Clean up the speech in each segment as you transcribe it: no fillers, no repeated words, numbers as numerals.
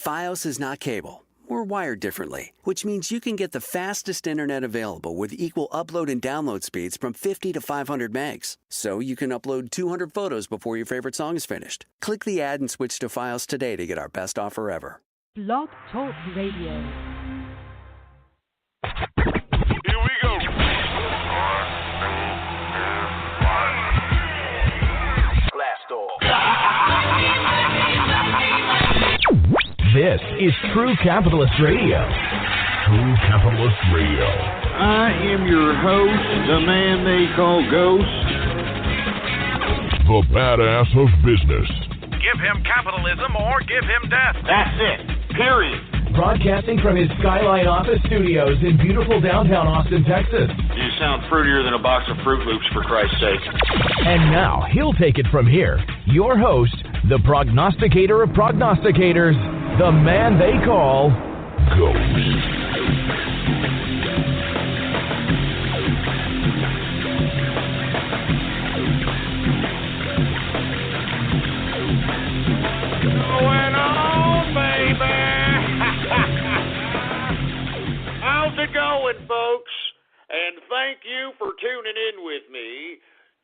Fios is not cable. We're wired differently, which means you can get the fastest internet available with equal upload and download speeds from 50 to 500 megs. So you can upload 200 photos before your favorite song is finished. Click the ad and switch to Fios today to get our best offer ever. Blog Talk Radio. Here we go. Blast off. This is True Capitalist Radio. True Capitalist Radio. I am your host, the man they call Ghost. The badass of business. Give him capitalism or give him death. That's it. Period. Broadcasting from his Skyline office studios in beautiful downtown Austin, Texas. You sound fruitier than a box of Fruit Loops, for Christ's sake. And now, he'll take it from here. Your host, the prognosticator of prognosticators, the man they call Ghost. Going on, baby. How's it going, folks? And thank you for tuning in with me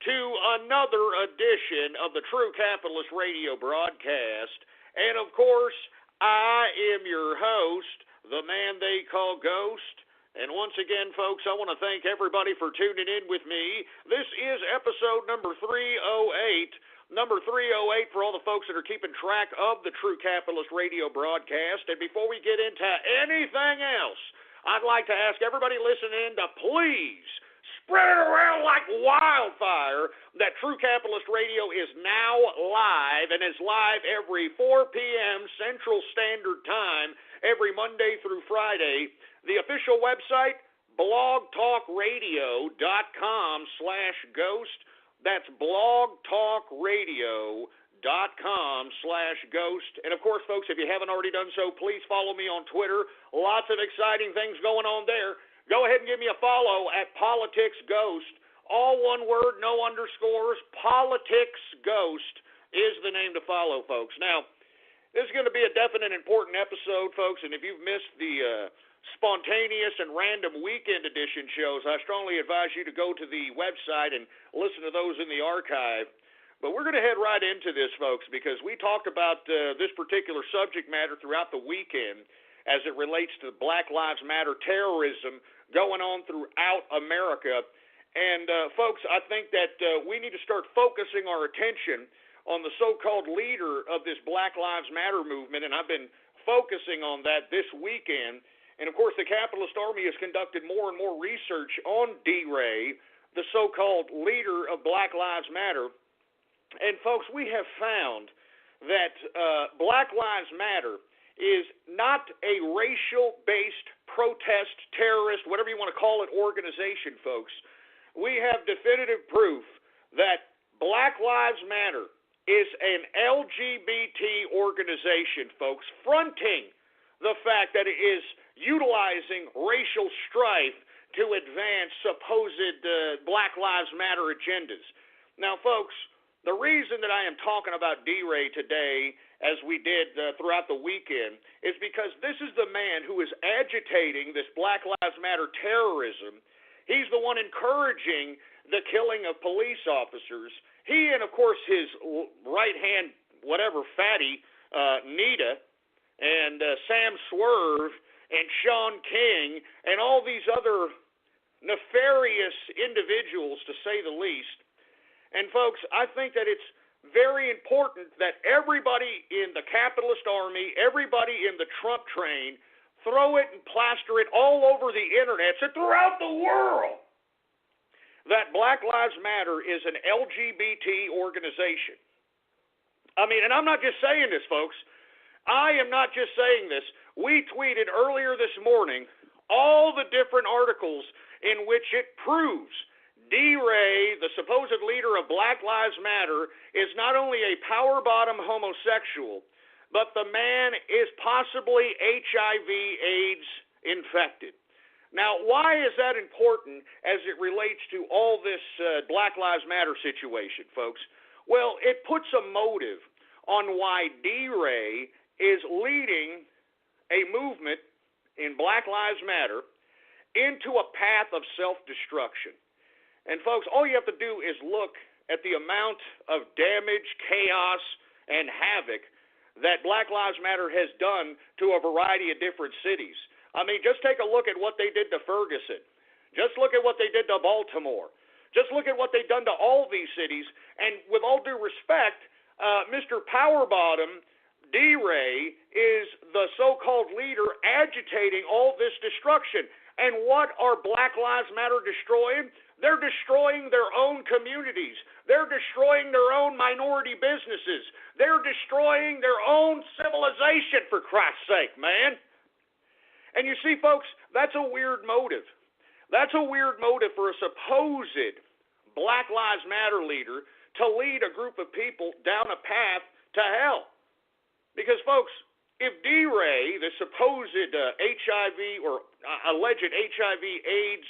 to another edition of the True Capitalist Radio broadcast. And, of course, I am your host, the man they call Ghost. And once again, folks, I want to thank everybody for tuning in with me. This is episode number 308. Number 308 for all the folks that are keeping track of the True Capitalist Radio broadcast. And before we get into anything else, I'd like to ask everybody listening to please spread it around like wildfire that True Capitalist Radio is now live and is live every 4 p.m. Central Standard Time every Monday through Friday. The official website, blogtalkradio.com/ghost. That's blogtalkradio.com/ghost. And, of course, folks, if you haven't already done so, please follow me on Twitter. Lots of exciting things going on there. Go ahead and give me a follow at Politics Ghost. All one word, no underscores. Politics Ghost is the name to follow, folks. Now, this is going to be a definite important episode, folks, and if you've missed the spontaneous and random weekend edition shows, I strongly advise you to go to the website and listen to those in the archive. But we're going to head right into this, folks, because we talked about this particular subject matter throughout the weekend as it relates to Black Lives Matter terrorism going on throughout America. And, folks, I think that we need to start focusing our attention on the so-called leader of this Black Lives Matter movement, and I've been focusing on that this weekend. And, of course, the Capitalist Army has conducted more and more research on D-Ray, the so-called leader of Black Lives Matter. And, folks, we have found that Black Lives Matter is not a racial-based protest, terrorist, whatever you want to call it, organization, folks. We have definitive proof that Black Lives Matter is an LGBT organization, folks, fronting the fact that it is utilizing racial strife to advance supposed Black Lives Matter agendas. Now, folks, the reason that I am talking about D-Ray today, as we did throughout the weekend, is because this is the man who is agitating this Black Lives Matter terrorism. He's the one encouraging the killing of police officers. He and, of course, his right-hand, whatever, fatty, Nita, and Sam Swerve, and Sean King, and all these other nefarious individuals, to say the least. And, folks, I think that it's very important that everybody in the capitalist army, everybody in the Trump train, throw it and plaster it all over the internet, so throughout the world, that Black Lives Matter is an LGBT organization. I mean, and I'm not just saying this, folks. I am not just saying this. We tweeted earlier this morning all the different articles in which it proves D-Ray, the supposed leader of Black Lives Matter, is not only a power-bottom homosexual, but the man is possibly HIV/AIDS infected. Now, why is that important as it relates to all this Black Lives Matter situation, folks? Well, it puts a motive on why D-Ray is leading a movement in Black Lives Matter into a path of self-destruction. And folks, all you have to do is look at the amount of damage, chaos, and havoc that Black Lives Matter has done to a variety of different cities. I mean, just take a look at what they did to Ferguson. Just look at what they did to Baltimore. Just look at what they've done to all these cities. And with all due respect, Mr. Powerbottom, D-Ray, is the so-called leader agitating all this destruction. And what are Black Lives Matter destroying? They're destroying their own communities. They're destroying their own minority businesses. They're destroying their own civilization, for Christ's sake, man. And you see, folks, that's a weird motive. That's a weird motive for a supposed Black Lives Matter leader to lead a group of people down a path to hell. Because, folks, if D-Ray, the supposed HIV or alleged HIV/AIDS,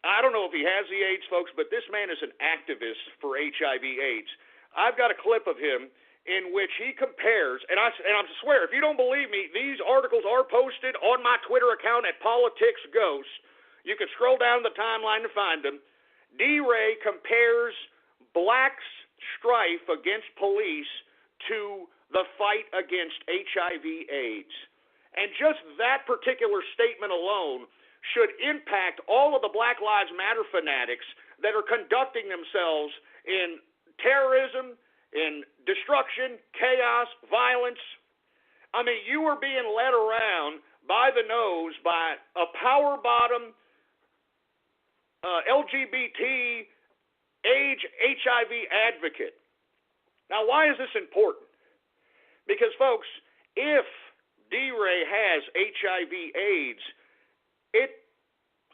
I don't know if he has the AIDS, folks, but this man is an activist for HIV/AIDS. I've got a clip of him in which he compares, and I swear, if you don't believe me, these articles are posted on my Twitter account at PoliticsGhost. You can scroll down the timeline to find them. D-Ray compares blacks' strife against police to the fight against HIV/AIDS. And just that particular statement alone should impact all of the Black Lives Matter fanatics that are conducting themselves in terrorism, in destruction, chaos, violence. I mean, you are being led around by the nose by a power bottom, LGBT, age, HIV advocate. Now, why is this important? Because, folks, if D-Ray has HIV/AIDS, it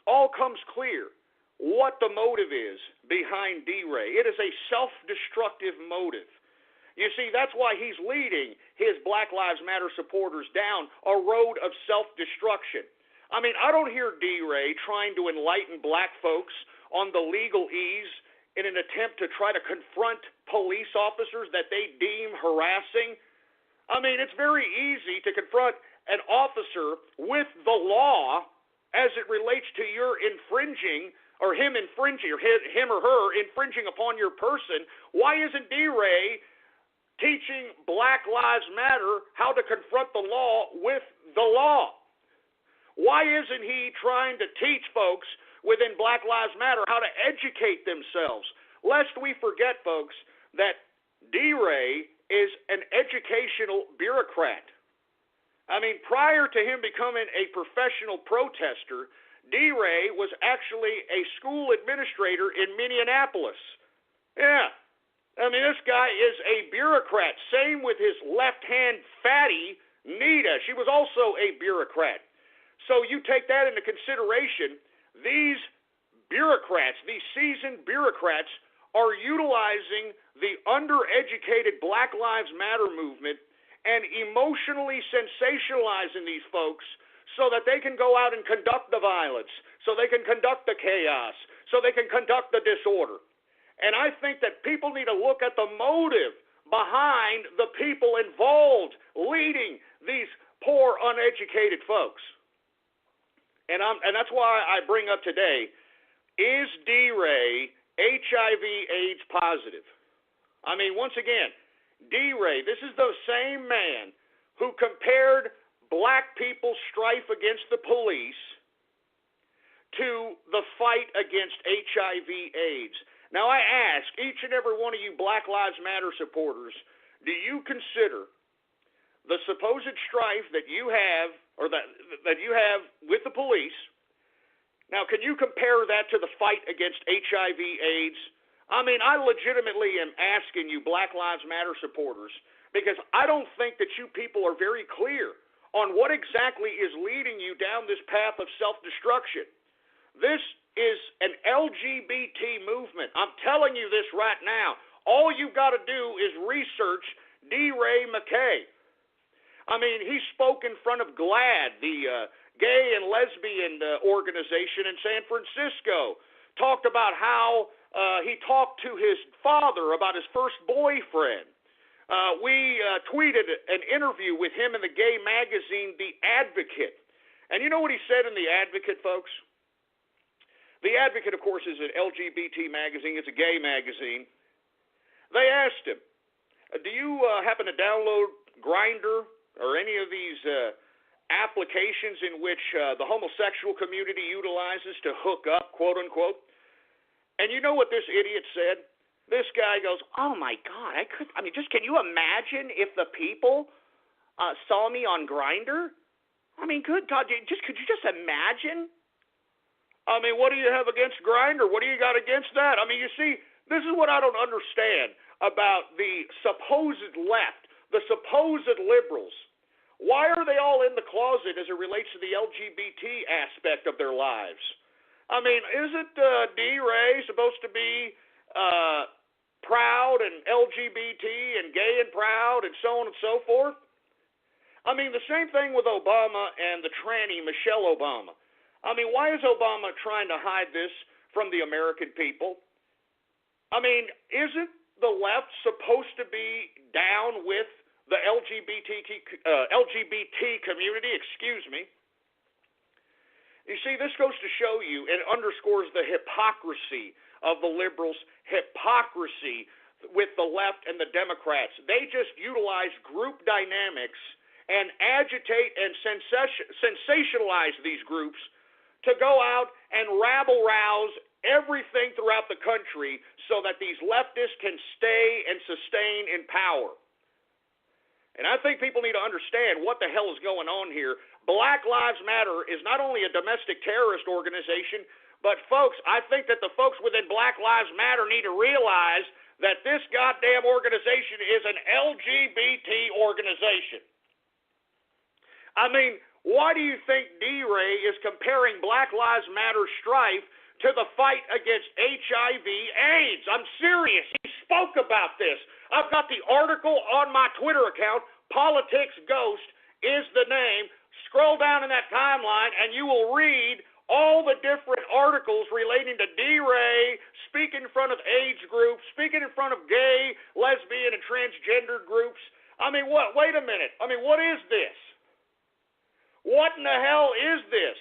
all comes clear what the motive is behind D-Ray. It is a self-destructive motive. You see, that's why he's leading his Black Lives Matter supporters down a road of self-destruction. I mean, I don't hear D-Ray trying to enlighten black folks on the legalese in an attempt to try to confront police officers that they deem harassing. I mean, it's very easy to confront an officer with the law as it relates to your infringing or him or her infringing upon your person. Why isn't D-Ray teaching Black Lives Matter how to confront the law with the law? Why isn't he trying to teach folks within Black Lives Matter how to educate themselves? Lest we forget, folks, that D-Ray is an educational bureaucrat. I mean, prior to him becoming a professional protester, D-Ray was actually a school administrator in Minneapolis. Yeah. I mean, this guy is a bureaucrat. Same with his left-hand fatty, Nita. She was also a bureaucrat. So you take that into consideration. These bureaucrats, these seasoned bureaucrats, are utilizing the undereducated Black Lives Matter movement and emotionally sensationalizing these folks so that they can go out and conduct the violence, so they can conduct the chaos, so they can conduct the disorder. And I think that people need to look at the motive behind the people involved leading these poor, uneducated folks. And that's why I bring up today, is D-Ray HIV/AIDS positive? I mean, once again, D-Ray, this is the same man who compared black people's strife against the police to the fight against HIV/AIDS. Now, I ask each and every one of you Black Lives Matter supporters, do you consider the supposed strife that you have, or that you have with the police? Now, can you compare that to the fight against HIV/AIDS? I mean, I legitimately am asking you Black Lives Matter supporters, because I don't think that you people are very clear on what exactly is leading you down this path of self-destruction. This is an LGBT movement. I'm telling you this right now. All you've got to do is research D-Ray McKay. I mean, he spoke in front of GLAAD, the gay and lesbian organization in San Francisco, talked about how he talked to his father about his first boyfriend. we tweeted an interview with him in the gay magazine, The Advocate. And you know what he said in The Advocate, folks? The Advocate, of course, is an LGBT magazine. It's a gay magazine. They asked him, do you happen to download Grindr or any of these applications in which the homosexual community utilizes to hook up, quote unquote? And you know what this idiot said? This guy goes, oh my God, can you imagine if the people saw me on Grindr? I mean, good God, could you just imagine? I mean, what do you have against Grindr? What do you got against that? I mean, you see, this is what I don't understand about the supposed left, the supposed liberals. Why are they all in the closet as it relates to the LGBT aspect of their lives? I mean, isn't D-Ray supposed to be proud and LGBT and gay and proud and so on and so forth? I mean, the same thing with Obama and the tranny Michelle Obama. I mean, why is Obama trying to hide this from the American people? I mean, isn't the left supposed to be down with the LGBT community? Excuse me. You see, this goes to show you, and underscores the hypocrisy of the liberals, hypocrisy with the left and the Democrats. They just utilize group dynamics and agitate and sensationalize these groups to go out and rabble-rouse everything throughout the country so that these leftists can stay and sustain in power. And I think people need to understand what the hell is going on here. Black Lives Matter is not only a domestic terrorist organization, but, folks, I think that the folks within Black Lives Matter need to realize that this goddamn organization is an LGBT organization. I mean, why do you think D-Ray is comparing Black Lives Matter strife to the fight against HIV/AIDS? I'm serious. He spoke about this. I've got the article on my Twitter account. Politics Ghost is the name. Scroll down in that timeline and you will read all the different articles relating to D-Ray, speaking in front of AIDS groups, speaking in front of gay, lesbian, and transgender groups. I mean, what? Wait a minute. I mean, what is this? What in the hell is this?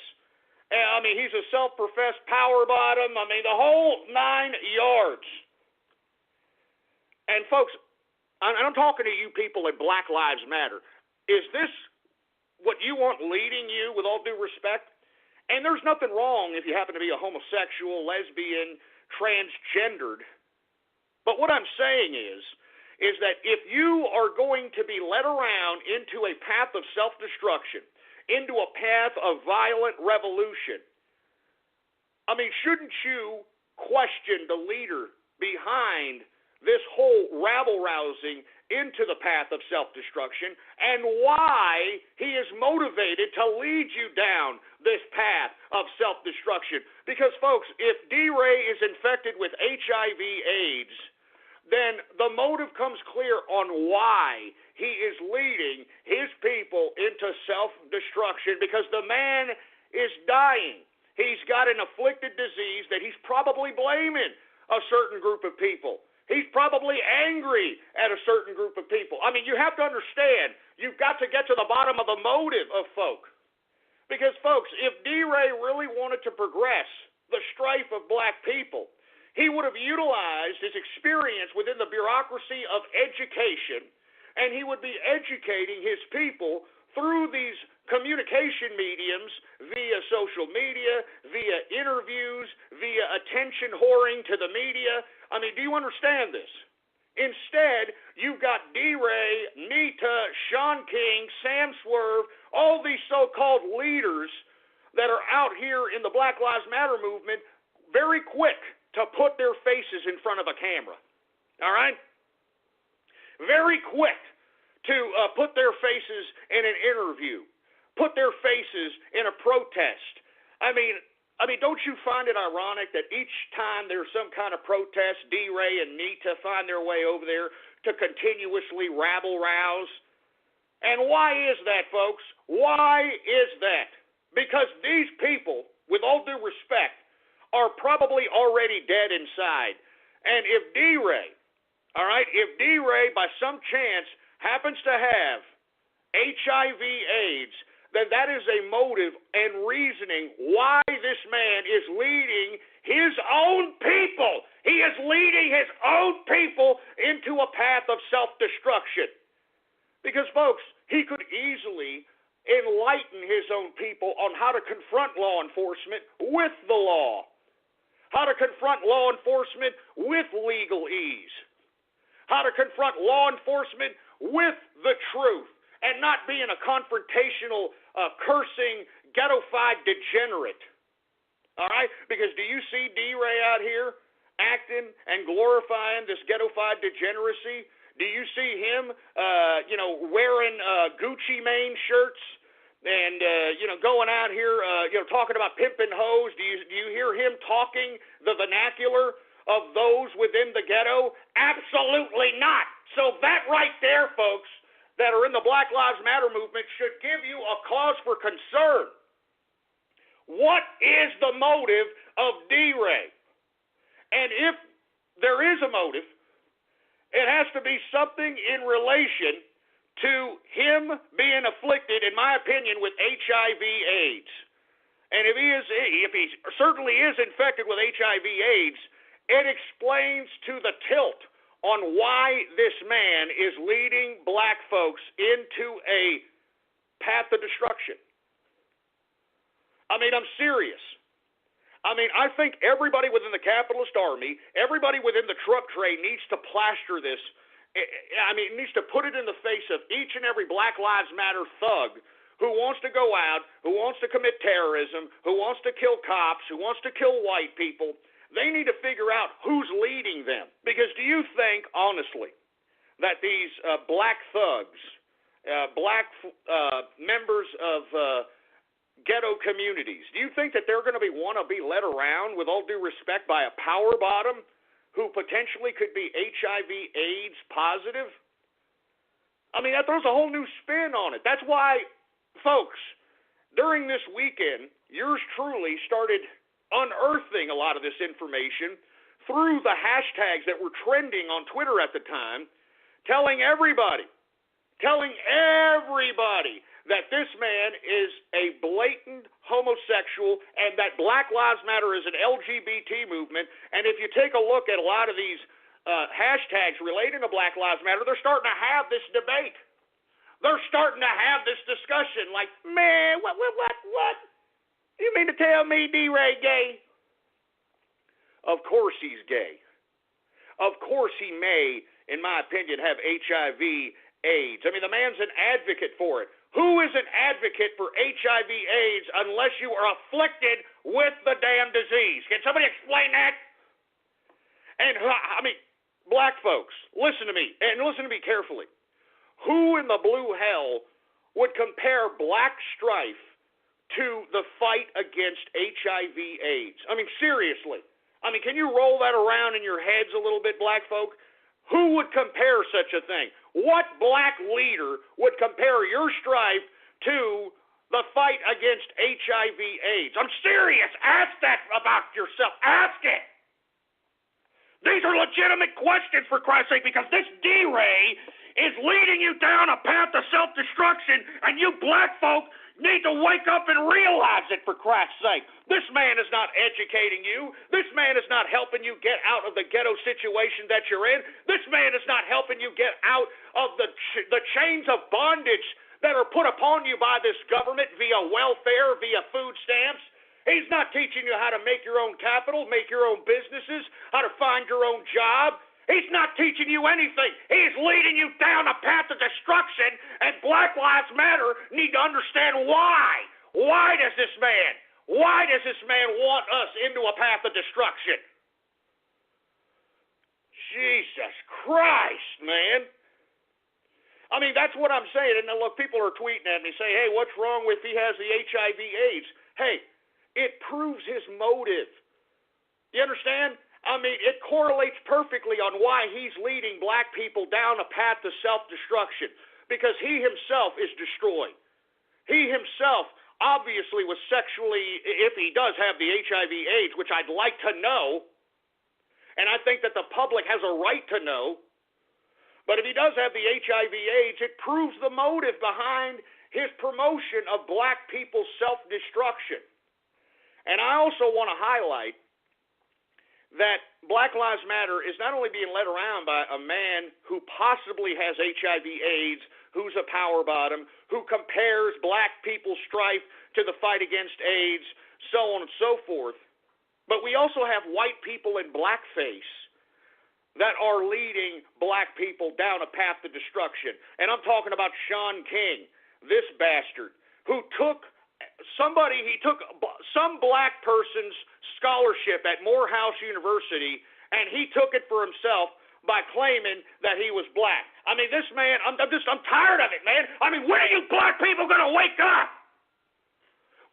I mean, he's a self-professed power bottom. I mean, the whole 9 yards. And, folks, I'm talking to you people at Black Lives Matter. Is this what you want leading you, with all due respect? And there's nothing wrong if you happen to be a homosexual, lesbian, transgendered. But what I'm saying is that if you are going to be led around into a path of self-destruction, into a path of violent revolution, I mean, shouldn't you question the leader behind this whole rabble-rousing into the path of self-destruction and why he is motivated to lead you down this path of self-destruction? Because, folks, if D-Ray is infected with HIV/AIDS, then the motive comes clear on why he is leading his people into self-destruction, because the man is dying. He's got an afflicted disease that he's probably blaming a certain group of people. He's probably angry at a certain group of people. I mean, you have to understand, you've got to get to the bottom of the motive of folk. Because, folks, if D-Ray really wanted to progress the strife of black people, he would have utilized his experience within the bureaucracy of education, and he would be educating his people through these communication mediums via social media, via interviews, via attention whoring to the media. I mean, do you understand this? Instead, you've got D-Ray, Nita, Sean King, Sam Swerve, all these so-called leaders that are out here in the Black Lives Matter movement very quick to put their faces in front of a camera. All right? Very quick to put their faces in an interview, put their faces in a protest. I mean, don't you find it ironic that each time there's some kind of protest, D-Ray and Nita find their way over there to continuously rabble-rouse? And why is that, folks? Why is that? Because these people, with all due respect, are probably already dead inside. And if D-Ray All right? If D-Ray, by some chance, happens to have HIV/AIDS, then that is a motive and reasoning why this man is leading his own people. He is leading his own people into a path of self-destruction. Because, folks, he could easily enlighten his own people on how to confront law enforcement with the law, how to confront law enforcement with legalese, how to confront law enforcement with the truth, and not being a confrontational, cursing, ghetto-fied degenerate. All right? Because do you see D-Ray out here acting and glorifying this ghetto-fied degeneracy? Do you see him, wearing Gucci Mane shirts and, going out here, talking about pimping hoes? Do you hear him talking the vernacular of those within the ghetto? Absolutely not. So that right there, folks, that are in the Black Lives Matter movement should give you a cause for concern. What is the motive of D-Ray? And if there is a motive, it has to be something in relation to him being afflicted, in my opinion, with HIV/AIDS. And if he certainly is infected with HIV/AIDS, it explains to the tilt on why this man is leading black folks into a path of destruction. I mean, I'm serious. I mean, I think everybody within the capitalist army, everybody within the truck trade needs to plaster this. I mean, it needs to put it in the face of each and every Black Lives Matter thug who wants to go out, who wants to commit terrorism, who wants to kill cops, who wants to kill white people. They need to figure out who's leading them. Because do you think, honestly, that these black thugs, black members of ghetto communities, do you think that they're going to want to be led around, with all due respect, by a power bottom who potentially could be HIV/AIDS positive? I mean, that throws a whole new spin on it. That's why, folks, during this weekend, yours truly started unearthing a lot of this information through the hashtags that were trending on Twitter at the time, telling everybody that this man is a blatant homosexual and that Black Lives Matter is an LGBT movement. And if you take a look at a lot of these hashtags relating to Black Lives Matter, they're starting to have this debate. They're starting to have this discussion like, man, what? You mean to tell me D-Ray gay? Of course he's gay. Of course he may, in my opinion, have HIV/AIDS. I mean, the man's an advocate for it. Who is an advocate for HIV/AIDS unless you are afflicted with the damn disease? Can somebody explain that? And, I mean, black folks, listen to me, and listen to me carefully. Who in the blue hell would compare black strife to the fight against HIV/AIDS? I mean, seriously. I mean, can you roll that around in your heads a little bit, black folk? Who would compare such a thing? What black leader would compare your strife to the fight against HIV/AIDS? I'm serious. Ask that about yourself. Ask it. These are legitimate questions, for Christ's sake, because this D-Ray is leading you down a path of self-destruction, and you black folk need to wake up and realize it, for Christ's sake. This man is not educating you. This man is not helping you get out of the ghetto situation that you're in. This man is not helping you get out of the chains of bondage that are put upon you by this government via welfare, via food stamps. He's not teaching you how to make your own capital, make your own businesses, how to find your own job. He's not teaching you anything. He's leading you down a path of destruction, and Black Lives Matter need to understand why. Why does this man want us into a path of destruction? Jesus Christ, man. I mean, that's what I'm saying. And then, look, people are tweeting at me, say, hey, what's wrong with he has the HIV/AIDS? Hey, it proves his motive. You understand? I mean, it correlates perfectly on why he's leading black people down a path to self-destruction, because he himself is destroyed. He himself obviously was sexually, if he does have the HIV/AIDS, which I'd like to know, and I think that the public has a right to know, But if he does have the HIV/AIDS, it proves the motive behind his promotion of black people's self-destruction. And I also want to highlight that Black Lives Matter is not only being led around by a man who possibly has HIV/AIDS, who's a power bottom, who compares black people's strife to the fight against AIDS, so on and so forth, but we also have white people in blackface that are leading black people down a path to destruction. And I'm talking about Shaun King, this bastard, who took some black person's scholarship at Morehouse University, and he took it for himself by claiming that he was black. I mean, this man, I'm tired of it, man. I mean, when are you black people going to wake up?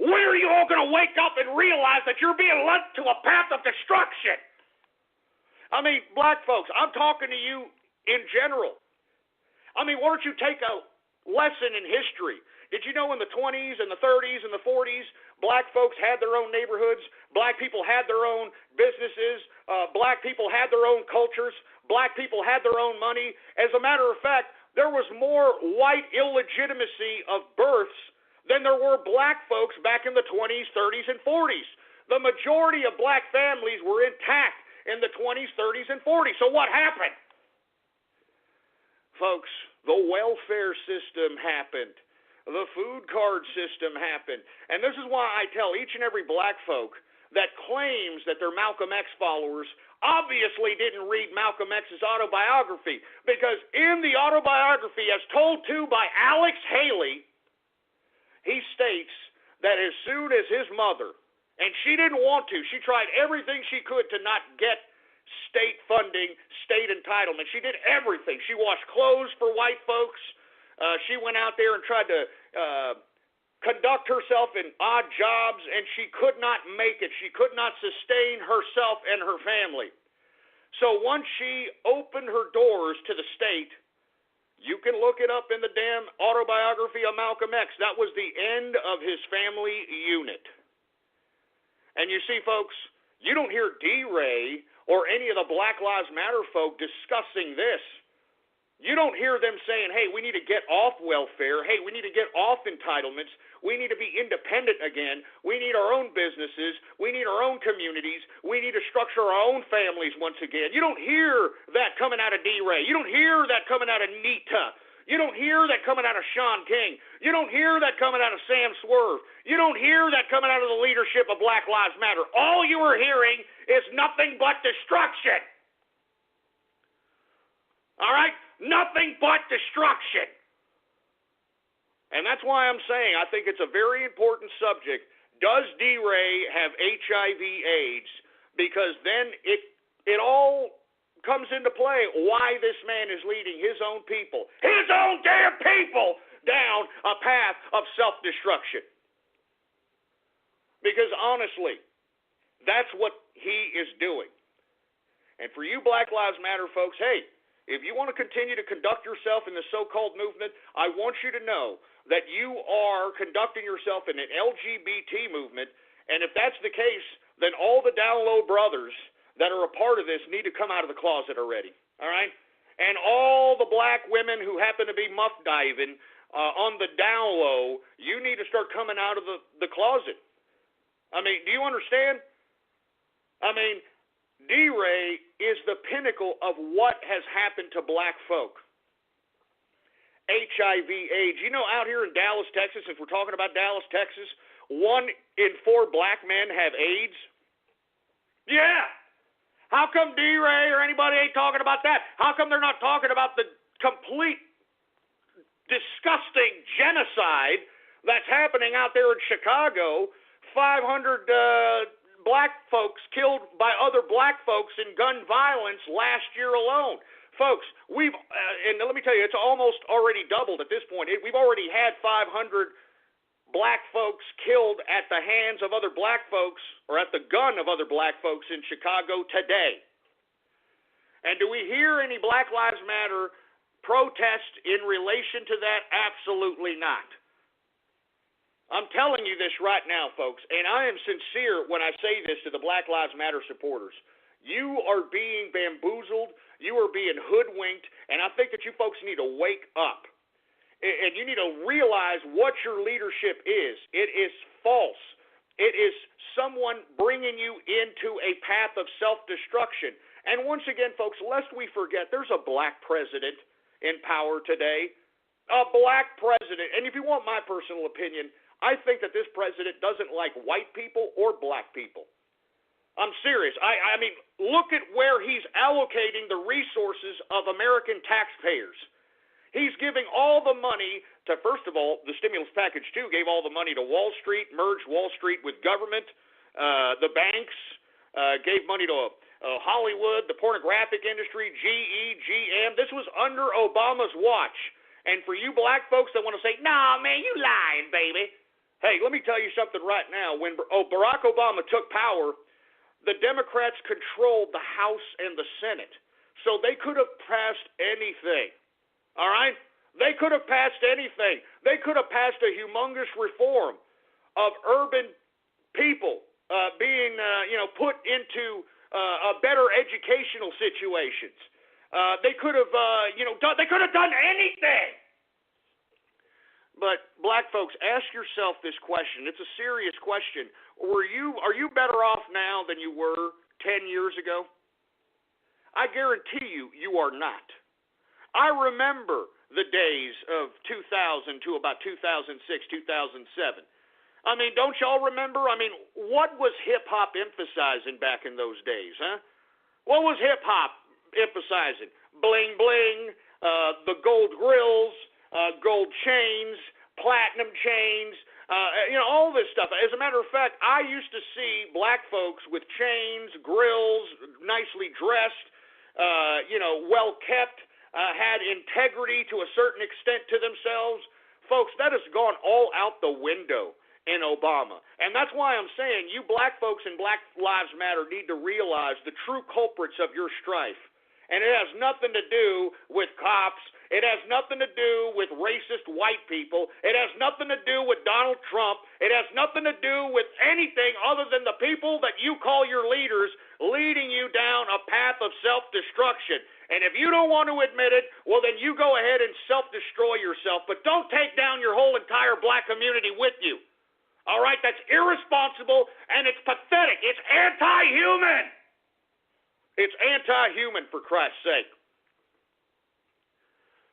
When are you all going to wake up and realize that you're being led to a path of destruction? I mean, black folks, I'm talking to you in general. I mean, why don't you take a lesson in history? Did you know in the 20s and the 30s and the 40s, black folks had their own neighborhoods, black people had their own businesses, black people had their own cultures, black people had their own money. As a matter of fact, there was more white illegitimacy of births than there were black folks back in the 20s, 30s, and 40s. The majority of black families were intact in the 20s, 30s, and 40s. So what happened? Folks, the welfare system happened. The food card system happened. And this is why I tell each and every black folk that claims that they're Malcolm X followers obviously didn't read Malcolm X's autobiography, because in the autobiography, as told to by Alex Haley, he states that as soon as his mother, and she didn't want to, she tried everything she could to not get state funding, state entitlement. She did everything. She washed clothes for white folks. She went out there and tried to conduct herself in odd jobs, and she could not make it. She could not sustain herself and her family. So once she opened her doors to the state, you can look it up in the damn autobiography of Malcolm X. That was the end of his family unit. And you see, folks, you don't hear D-Ray or any of the Black Lives Matter folk discussing this. You don't hear them saying, hey, we need to get off welfare. Hey, we need to get off entitlements. We need to be independent again. We need our own businesses. We need our own communities. We need to structure our own families once again. You don't hear that coming out of D-Ray. You don't hear that coming out of Nita. You don't hear that coming out of Shaun King. You don't hear that coming out of Sam Swerve. You don't hear that coming out of the leadership of Black Lives Matter. All you are hearing is nothing but destruction. All right? Nothing but destruction. And that's why I'm saying I think it's a very important subject. Does D-Ray have HIV/AIDS? Because then it all comes into play why this man is leading his own people, his own damn people, down a path of self-destruction. Because honestly, that's what he is doing. And for you Black Lives Matter folks, hey, if you want to continue to conduct yourself in the so-called movement, I want you to know that you are conducting yourself in an LGBT movement, and if that's the case, then all the down low brothers that are a part of this need to come out of the closet already, all right? And all the black women who happen to be muff diving on the down low, you need to start coming out of the closet. I mean, do you understand? I mean, D-Ray is the pinnacle of what has happened to black folk. HIV/AIDS. You know, out here in Dallas, Texas, if we're talking about Dallas, Texas, 1 in 4 black men have AIDS. Yeah. How come D-Ray or anybody ain't talking about that? How come they're not talking about the complete disgusting genocide that's happening out there in Chicago? 500 black folks killed by other black folks in gun violence last year alone. Folks, and let me tell you, it's almost already doubled at this point. We've already had 500 black folks killed at the hands of other black folks, or at the gun of other black folks in Chicago today. And do we hear any Black Lives Matter protest in relation to that? Absolutely not. I'm telling you this right now, folks, and I am sincere when I say this to the Black Lives Matter supporters. You are being bamboozled. You are being hoodwinked. And I think that you folks need to wake up. And you need to realize what your leadership is. It is false. It is someone bringing you into a path of self-destruction. And once again, folks, lest we forget, there's a black president in power today. A black president. And if you want my personal opinion, I think that this president doesn't like white people or black people. I'm serious. I mean, look at where he's allocating the resources of American taxpayers. He's giving all the money to, first of all, the stimulus package, too, gave all the money to Wall Street, merged Wall Street with government, the banks, gave money to Hollywood, the pornographic industry, GE, GM. This was under Obama's watch. And for you black folks that want to say, nah, man, you lying, baby. Hey, let me tell you something right now. When Barack Obama took power, the Democrats controlled the House and the Senate. So they could have passed anything. All right? They could have passed anything. They could have passed a humongous reform of urban people being, put into better educational situations. They could have, they could have done anything. But black folks, ask yourself this question. It's a serious question. Are you better off now than you were 10 years ago? I guarantee you are not. I remember the days of 2000 to about 2006, 2007. I mean, don't y'all remember? I mean, what was hip-hop emphasizing back in those days, huh? What was hip-hop emphasizing? Bling, bling, the gold grills, gold chains, platinum chains, all this stuff. As a matter of fact, I used to see black folks with chains, grills, nicely dressed, well-kept, had integrity to a certain extent to themselves. Folks, that has gone all out the window in Obama. And that's why I'm saying you black folks and Black Lives Matter need to realize the true culprits of your strife. And it has nothing to do with cops. It has nothing to do with racist white people. It has nothing to do with Donald Trump. It has nothing to do with anything other than the people that you call your leaders leading you down a path of self-destruction. And if you don't want to admit it, well, then you go ahead and self-destroy yourself. But don't take down your whole entire black community with you. All right? That's irresponsible, and it's pathetic. It's anti-human. It's anti-human, for Christ's sake.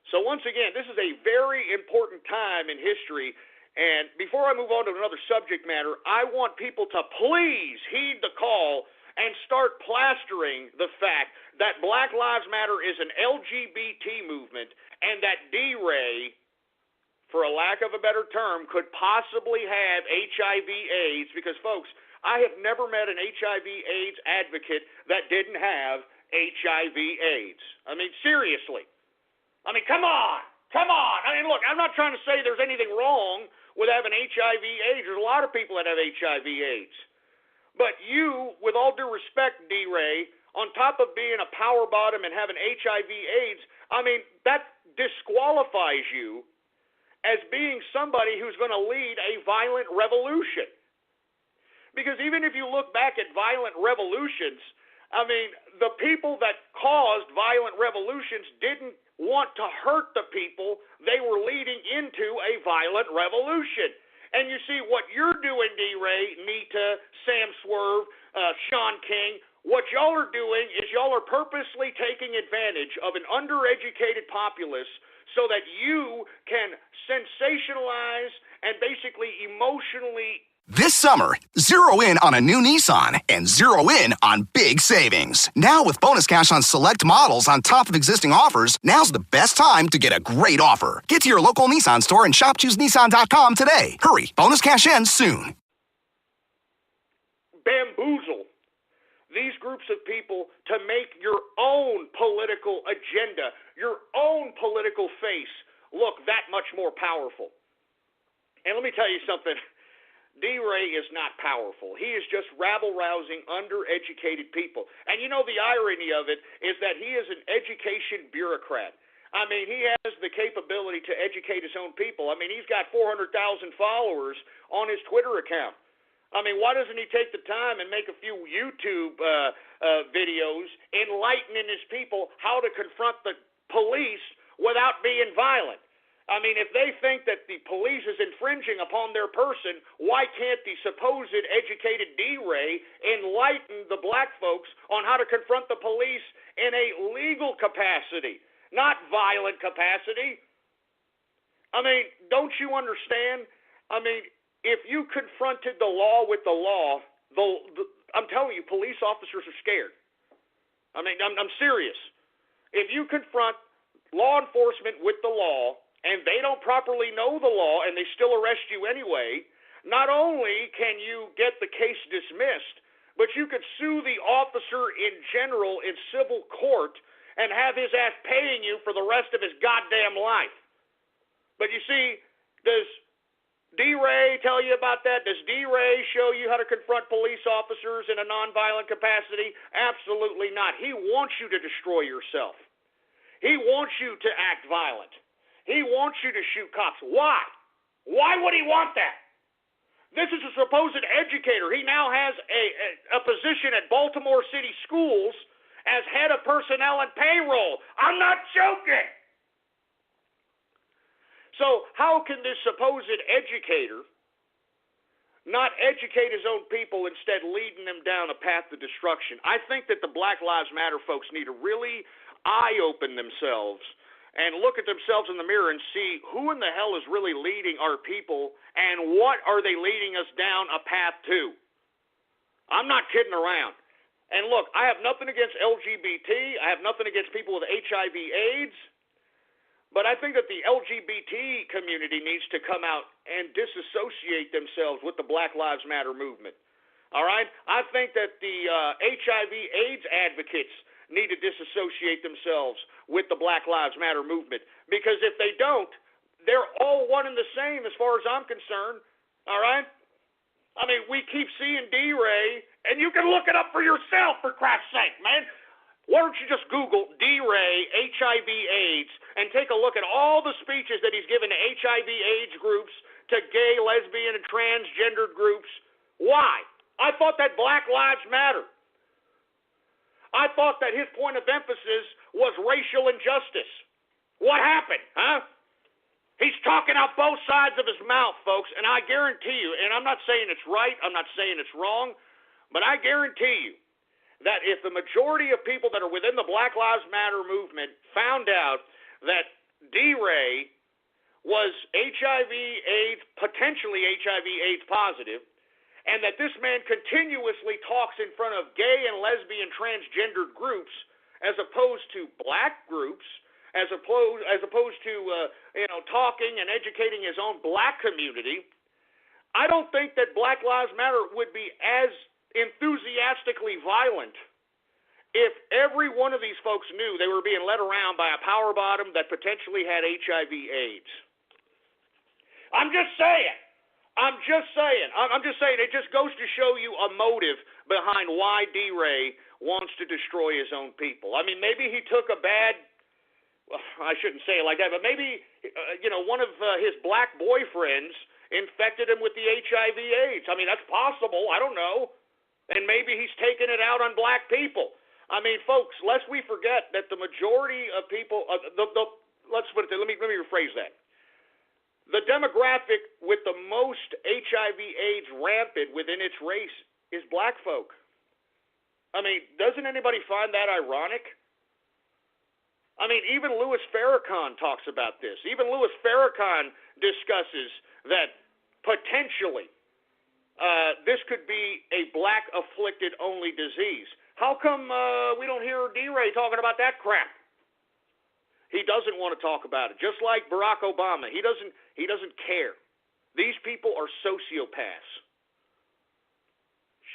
So once again, this is a very important time in history. And before I move on to another subject matter, I want people to please heed the call and start plastering the fact that Black Lives Matter is an LGBT movement and that D-Ray, for a lack of a better term, could possibly have HIV/AIDS because, folks, I have never met an HIV/AIDS advocate that didn't have HIV/AIDS. I mean, seriously. I mean, come on. I mean, look, I'm not trying to say there's anything wrong with having HIV/AIDS. There's a lot of people that have HIV/AIDS. But you, with all due respect, D-Ray, on top of being a power bottom and having HIV/AIDS, I mean, that disqualifies you as being somebody who's going to lead a violent revolution. Because even if you look back at violent revolutions, I mean, the people that caused violent revolutions didn't want to hurt the people they were leading into a violent revolution. And you see what you're doing, D-Ray, Nita, Sam Swerve, Sean King, what y'all are doing is y'all are purposely taking advantage of an undereducated populace so that you can sensationalize and basically emotionally. This summer, zero in on a new Nissan and zero in on big savings. Now with bonus cash on select models on top of existing offers, now's the best time to get a great offer. Get to your local Nissan store and shop ChooseNissan.com today. Hurry, bonus cash ends soon. Bamboozle these groups of people to make your own political agenda, your own political face look that much more powerful. And let me tell you something. D-Ray is not powerful. He is just rabble-rousing, undereducated people. And you know the irony of it is that he is an education bureaucrat. I mean, he has the capability to educate his own people. I mean, he's got 400,000 followers on his Twitter account. I mean, why doesn't he take the time and make a few YouTube videos enlightening his people how to confront the police without being violent? I mean, if they think that the police is infringing upon their person, why can't the supposed educated D-Ray enlighten the black folks on how to confront the police in a legal capacity, not violent capacity? I mean, don't you understand? I mean, if you confronted the law with the law, I'm telling you, police officers are scared. I mean, I'm serious. If you confront law enforcement with the law and they don't properly know the law and they still arrest you anyway, not only can you get the case dismissed, but you could sue the officer in general in civil court and have his ass paying you for the rest of his goddamn life. But you see, does D-Ray tell you about that? Does D-Ray show you how to confront police officers in a nonviolent capacity? Absolutely not. He wants you to destroy yourself. He wants you to act violent. He wants you to shoot cops. Why? Why would he want that? This is a supposed educator. He now has a position at Baltimore City Schools as head of personnel and payroll. I'm not joking. So how can this supposed educator not educate his own people, instead leading them down a path to destruction? I think that the Black Lives Matter folks need to really eye-open themselves and look at themselves in the mirror and see who in the hell is really leading our people and what are they leading us down a path to. I'm not kidding around. And look, I have nothing against LGBT. I have nothing against people with HIV/AIDS. But I think that the LGBT community needs to come out and disassociate themselves with the Black Lives Matter movement. All right? I think that the HIV/AIDS advocates need to disassociate themselves with the Black Lives Matter movement. Because if they don't, they're all one and the same as far as I'm concerned. All right? I mean, we keep seeing D-Ray, and you can look it up for yourself, for Christ's sake, man. Why don't you just Google D-Ray, HIV/AIDS, and take a look at all the speeches that he's given to HIV/AIDS groups, to gay, lesbian, and transgendered groups. Why? I thought that Black Lives Matter. I thought that his point of emphasis was racial injustice. What happened, huh? He's talking out both sides of his mouth, folks, and I guarantee you, and I'm not saying it's right, I'm not saying it's wrong, but I guarantee you that if the majority of people that are within the Black Lives Matter movement found out that D-Ray was HIV/AIDS, potentially HIV/AIDS positive, and that this man continuously talks in front of gay and lesbian transgendered groups as opposed to black groups, as opposed to talking and educating his own black community, I don't think that Black Lives Matter would be as enthusiastically violent if every one of these folks knew they were being led around by a power bottom that potentially had HIV/AIDS. I'm just saying. It just goes to show you a motive behind why D-Ray wants to destroy his own people. I mean, maybe he took a bad, I shouldn't say it like that, but maybe, one of his black boyfriends infected him with the HIV/AIDS. I mean, that's possible. I don't know. And maybe he's taking it out on black people. I mean, folks, lest we forget that the majority of people, let's put it there, let me rephrase that. The demographic with the most HIV/AIDS rampant within its race is black folk. I mean, doesn't anybody find that ironic? I mean, even Louis Farrakhan talks about this. Even Louis Farrakhan discusses that potentially this could be a black-afflicted only disease. How come we don't hear D-Ray talking about that crap? He doesn't want to talk about it. Just like Barack Obama, he doesn't care. These people are sociopaths.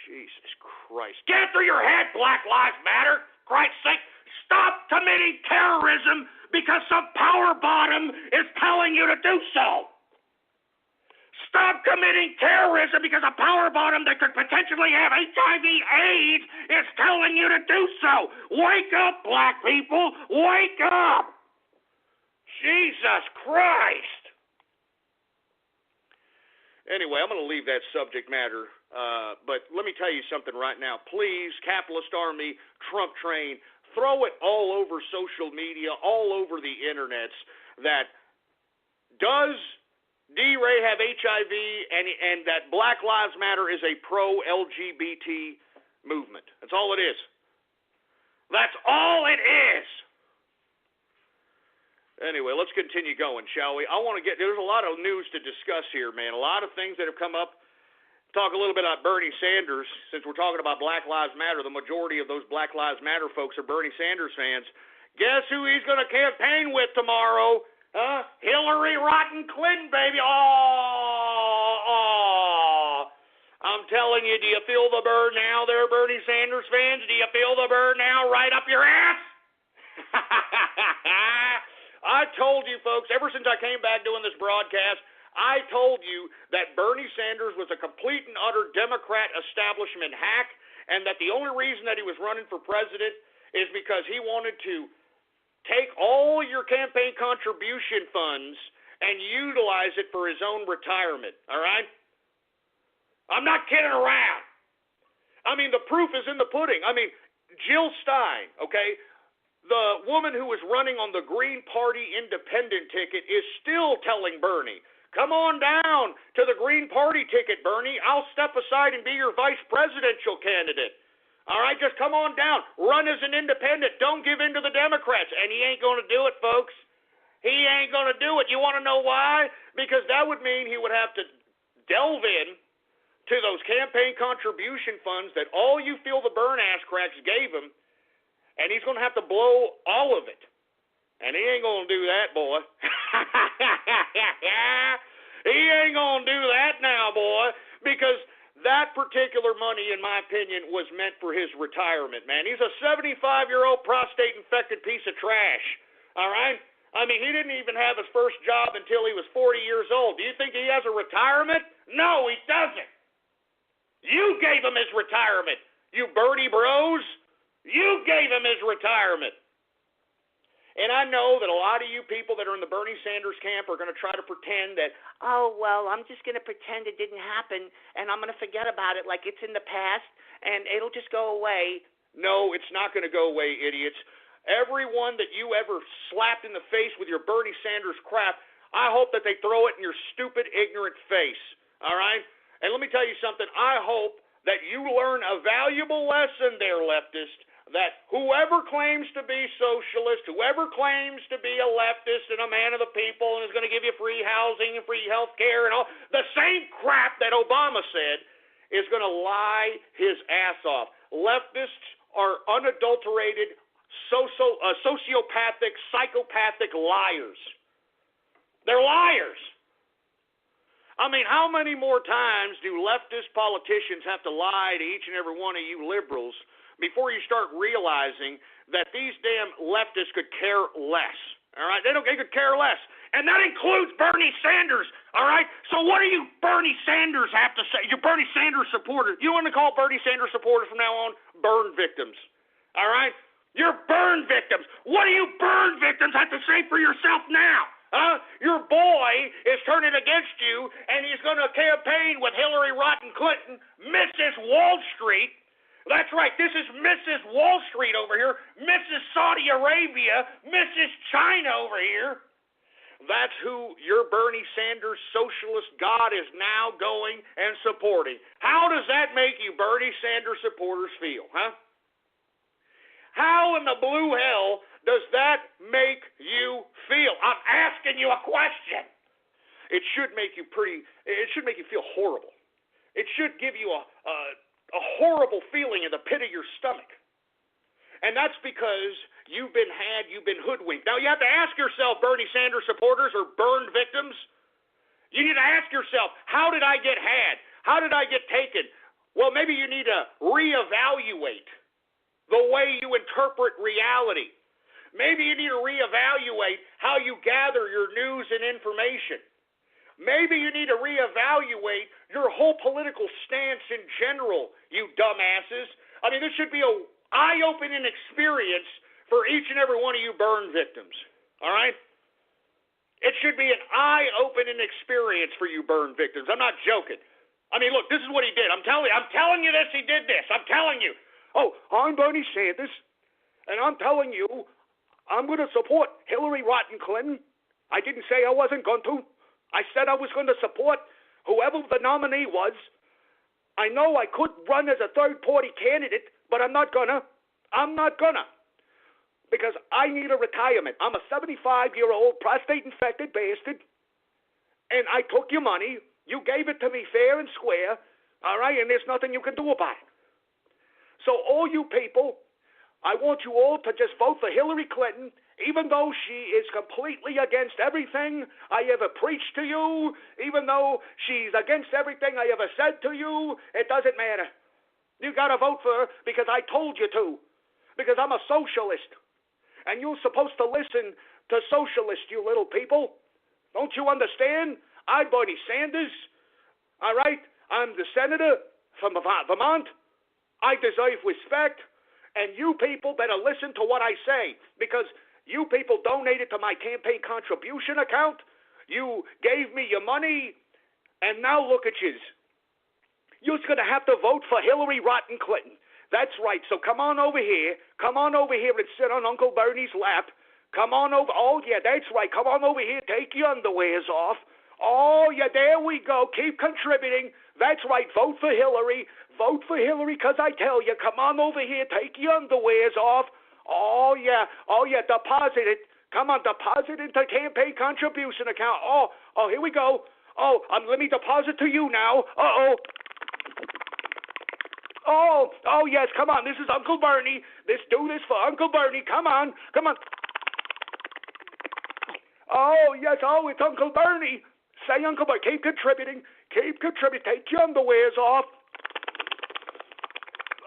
Jesus Christ. Get it through your head, Black Lives Matter. Christ's sake, stop committing terrorism because some power bottom is telling you to do so. Stop committing terrorism because a power bottom that could potentially have HIV/AIDS is telling you to do so. Wake up, black people. Wake up. Jesus Christ. Anyway, I'm going to leave that subject matter But let me tell you something right now. Please, capitalist army, Trump train, throw it all over social media, all over the internets, that does D-Ray have HIV and that Black Lives Matter is a pro-LGBT movement. That's all it is. That's all it is. Anyway, let's continue going, shall we? There's a lot of news to discuss here, man. A lot of things that have come up. Talk a little bit about Bernie Sanders, since we're talking about Black Lives Matter. The majority of those Black Lives Matter folks are Bernie Sanders fans. Guess who he's going to campaign with tomorrow? Hillary Rotten Clinton, baby. Oh. I'm telling you, do you feel the burn now there, Bernie Sanders fans? Do you feel the burn now right up your ass? I told you, folks, ever since I came back doing this broadcast, I told you that Bernie Sanders was a complete and utter Democrat establishment hack, and that the only reason that he was running for president is because he wanted to take all your campaign contribution funds and utilize it for his own retirement, all right? I'm not kidding around. I mean, the proof is in the pudding. I mean, Jill Stein, okay, the woman who was running on the Green Party independent ticket is still telling Bernie, come on down to the Green Party ticket, Bernie. I'll step aside and be your vice presidential candidate. All right, just come on down. Run as an independent. Don't give in to the Democrats. And he ain't going to do it, folks. He ain't going to do it. You want to know why? Because that would mean he would have to delve in to those campaign contribution funds that all you feel the burn ass cracks gave him, and he's going to have to blow all of it. And he ain't going to do that, boy. He ain't going to do that now, boy, because that particular money, in my opinion, was meant for his retirement, man. He's a 75-year-old prostate-infected piece of trash, all right? I mean, he didn't even have his first job until he was 40 years old. Do you think he has a retirement? No, he doesn't. You gave him his retirement, you Bernie bros. You gave him his retirement. And I know that a lot of you people that are in the Bernie Sanders camp are going to try to pretend that, oh, well, I'm just going to pretend it didn't happen, and I'm going to forget about it like it's in the past, and it'll just go away. No, it's not going to go away, idiots. Everyone that you ever slapped in the face with your Bernie Sanders crap, I hope that they throw it in your stupid, ignorant face, all right? And let me tell you something. I hope that you learn a valuable lesson there, leftist, that whoever claims to be socialist, whoever claims to be a leftist and a man of the people and is going to give you free housing and free health care and all, the same crap that Obama said is going to lie his ass off. Leftists are unadulterated, sociopathic, psychopathic liars. They're liars. I mean, how many more times do leftist politicians have to lie to each and every one of you liberals before you start realizing that these damn leftists could care less, all right? They could care less. And that includes Bernie Sanders, all right? So what do you Bernie Sanders have to say? You Bernie Sanders supporters. You want to call Bernie Sanders supporters from now on burn victims, all right? You're burn victims. What do you burn victims have to say for yourself now? Your boy is turning against you, and he's going to campaign with Hillary Rotten Clinton, Mrs. Wall Street. That's right, this is Mrs. Wall Street over here, Mrs. Saudi Arabia, Mrs. China over here. That's who your Bernie Sanders socialist god is now going and supporting. How does that make you Bernie Sanders supporters feel, huh? How in the blue hell does that make you feel? I'm asking you a question. It should make you feel horrible. It should give you a horrible feeling in the pit of your stomach. And that's because you've been hoodwinked. Now, you have to ask yourself, Bernie Sanders supporters or burned victims, you need to ask yourself, how did I get had? How did I get taken? Well, maybe you need to reevaluate the way you interpret reality. Maybe you need to reevaluate how you gather your news and information. Maybe you need to reevaluate your whole political stance in general, you dumbasses. I mean, this should be an eye-opening experience for each and every one of you burn victims, all right? It should be an eye-opening experience for you burn victims. I'm not joking. I mean, look, this is what he did. I'm telling you this, he did this. I'm telling you. Oh, I'm Bernie Sanders, and I'm telling you, I'm going to support Hillary Rotten Clinton. I didn't say I wasn't going to. I said I was going to support whoever the nominee was. I know I could run as a third-party candidate, but I'm not gonna. I'm not gonna. Because I need a retirement. I'm a 75-year-old prostate-infected bastard, and I took your money. You gave it to me fair and square, all right, and there's nothing you can do about it. So all you people, I want you all to just vote for Hillary Clinton, even though she is completely against everything I ever preached to you, even though she's against everything I ever said to you. It doesn't matter. You got to vote for her because I told you to, because I'm a socialist, and you're supposed to listen to socialists, you little people. Don't you understand? I'm Bernie Sanders, all right? I'm the senator from Vermont. I deserve respect, and you people better listen to what I say, because you people donated to my campaign contribution account. You gave me your money, and now look at yous. You're going to have to vote for Hillary Rotten Clinton. That's right. So come on over here. Come on over here and sit on Uncle Bernie's lap. Come on over. Oh, yeah, that's right. Come on over here. Take your underwears off. Oh, yeah, there we go. Keep contributing. That's right. Vote for Hillary. Vote for Hillary because I tell you. Come on over here. Take your underwears off. Oh, yeah. Oh, yeah. Deposit it. Come on. Deposit into campaign contribution account. Oh, here we go. Oh, let me deposit to you now. Uh-oh. Oh, yes, come on. This is Uncle Bernie. Let's do this for Uncle Bernie. Come on. Oh, yes, it's Uncle Bernie. Say, Uncle Bernie, keep contributing. Take your underwears off.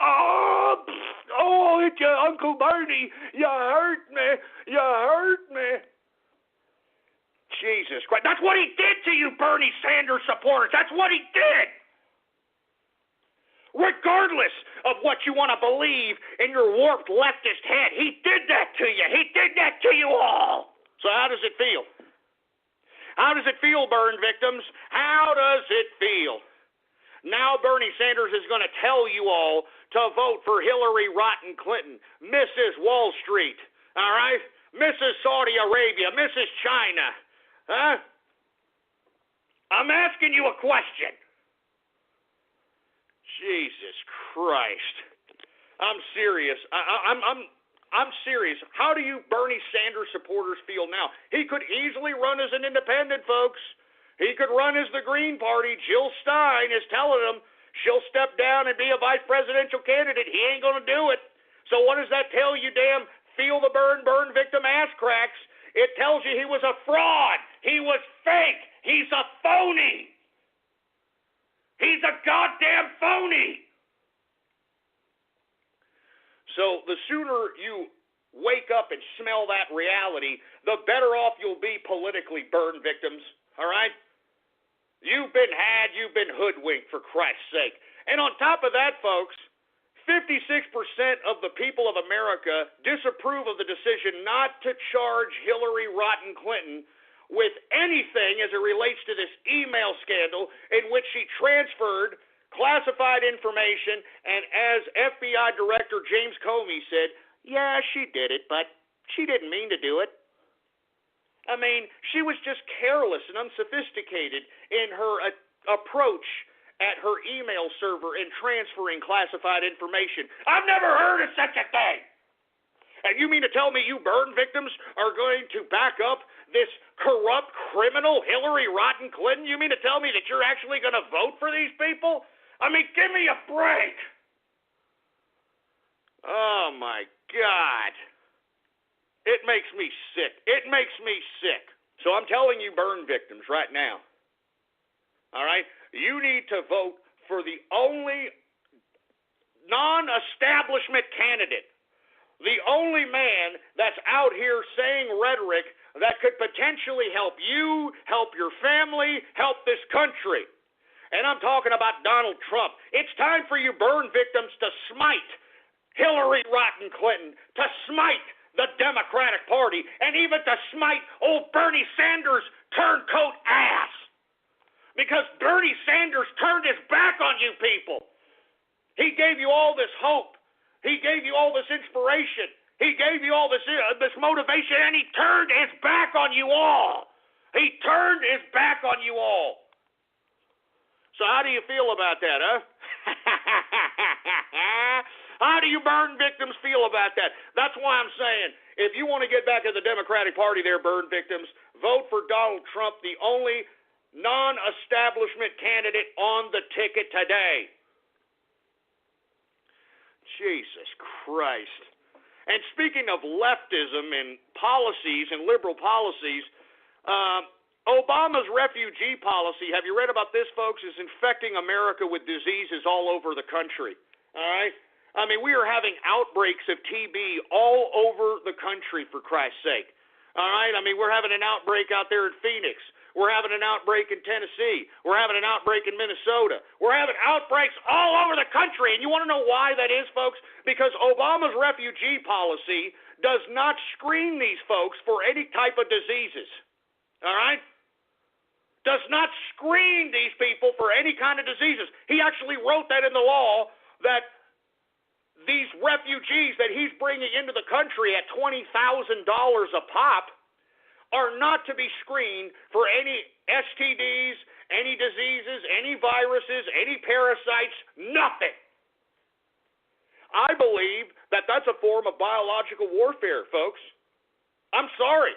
Oh, it's your Uncle Bernie. You hurt me. Jesus Christ. That's what he did to you, Bernie Sanders supporters. That's what he did. Regardless of what you want to believe in your warped leftist head, he did that to you. He did that to you all. So how does it feel? How does it feel, burn victims? How does it feel? Now Bernie Sanders is going to tell you all to vote for Hillary Rotten Clinton, Mrs. Wall Street, all right? Mrs. Saudi Arabia, Mrs. China. Huh? I'm asking you a question. Jesus Christ. I'm serious. I'm serious. How do you Bernie Sanders supporters feel now? He could easily run as an independent, folks. He could run as the Green Party. Jill Stein is telling him she'll step down and be a vice presidential candidate. He ain't going to do it. So what does that tell you, damn feel the burn victim ass cracks? It tells you he was a fraud. He was fake. He's a phony. He's a goddamn phony. So the sooner you wake up and smell that reality, the better off you'll be politically, burn victims. All right? You've been had, you've been hoodwinked, for Christ's sake. And on top of that, folks, 56% of the people of America disapprove of the decision not to charge Hillary Rotten Clinton with anything as it relates to this email scandal in which she transferred classified information, and as FBI Director James Comey said, yeah, she did it, but she didn't mean to do it. I mean, she was just careless and unsophisticated in her approach at her email server in transferring classified information. I've never heard of such a thing. And you mean to tell me you burn victims are going to back up this corrupt criminal Hillary Rotten Clinton? You mean to tell me that you're actually going to vote for these people? I mean, give me a break. Oh, my God. It makes me sick. It makes me sick. So I'm telling you, burn victims, right now. All right? You need to vote for the only non-establishment candidate, the only man that's out here saying rhetoric that could potentially help you, help your family, help this country. And I'm talking about Donald Trump. It's time for you burn victims to smite Hillary Rotten Clinton, to smite the Democratic Party, and even to smite old Bernie Sanders' turncoat ass. Because Bernie Sanders turned his back on you people. He gave you all this hope. He gave you all this inspiration. He gave you all this motivation, and he turned his back on you all. He turned his back on you all. So how do you feel about that, huh? How do you burn victims feel about that? That's why I'm saying, if you want to get back at the Democratic Party there, burn victims, vote for Donald Trump, the only non-establishment candidate on the ticket today. Jesus Christ. And speaking of leftism and policies and liberal policies, Obama's refugee policy, have you read about this, folks, is infecting America with diseases all over the country. All right? I mean, we are having outbreaks of TB all over the country, for Christ's sake. All right? I mean, we're having an outbreak out there in Phoenix. We're having an outbreak in Tennessee. We're having an outbreak in Minnesota. We're having outbreaks all over the country. And you want to know why that is, folks? Because Obama's refugee policy does not screen these folks for any type of diseases. All right? Does not screen these people for any kind of diseases. He actually wrote that in the law that these refugees that he's bringing into the country at $20,000 a pop are not to be screened for any STDs, any diseases, any viruses, any parasites, nothing. I believe that that's a form of biological warfare, folks. I'm sorry.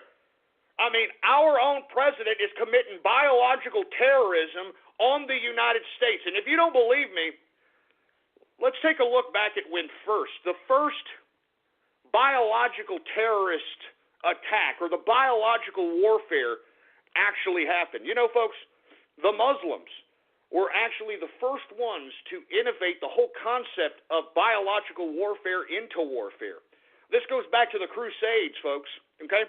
I mean, our own president is committing biological terrorism on the United States. And if you don't believe me, let's take a look back at when the first biological terrorist attack or the biological warfare actually happened. You know, folks, the Muslims were actually the first ones to innovate the whole concept of biological warfare into warfare. This goes back to the Crusades, folks, okay?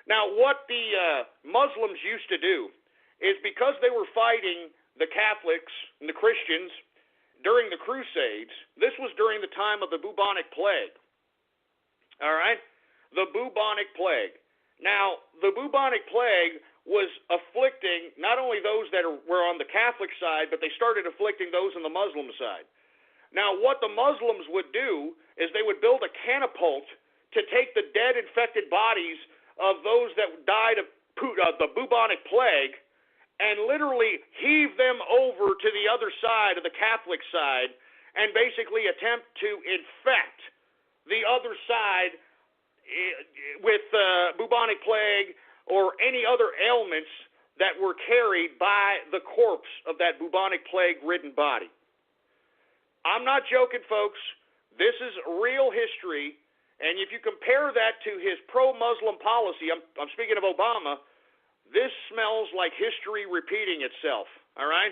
Now, what the Muslims used to do is because they were fighting the Catholics and the Christians during the Crusades, this was during the time of the bubonic plague, all right? The bubonic plague. Now, the bubonic plague was afflicting not only those that were on the Catholic side, but they started afflicting those on the Muslim side. Now, what the Muslims would do is they would build a catapult to take the dead infected bodies of those that died of the bubonic plague and literally heave them over to the other side of the Catholic side and basically attempt to infect the other side with bubonic plague or any other ailments that were carried by the corpse of that bubonic plague-ridden body. I'm not joking, folks. This is real history, and if you compare that to his pro-Muslim policy, I'm speaking of Obama, this smells like history repeating itself, all right?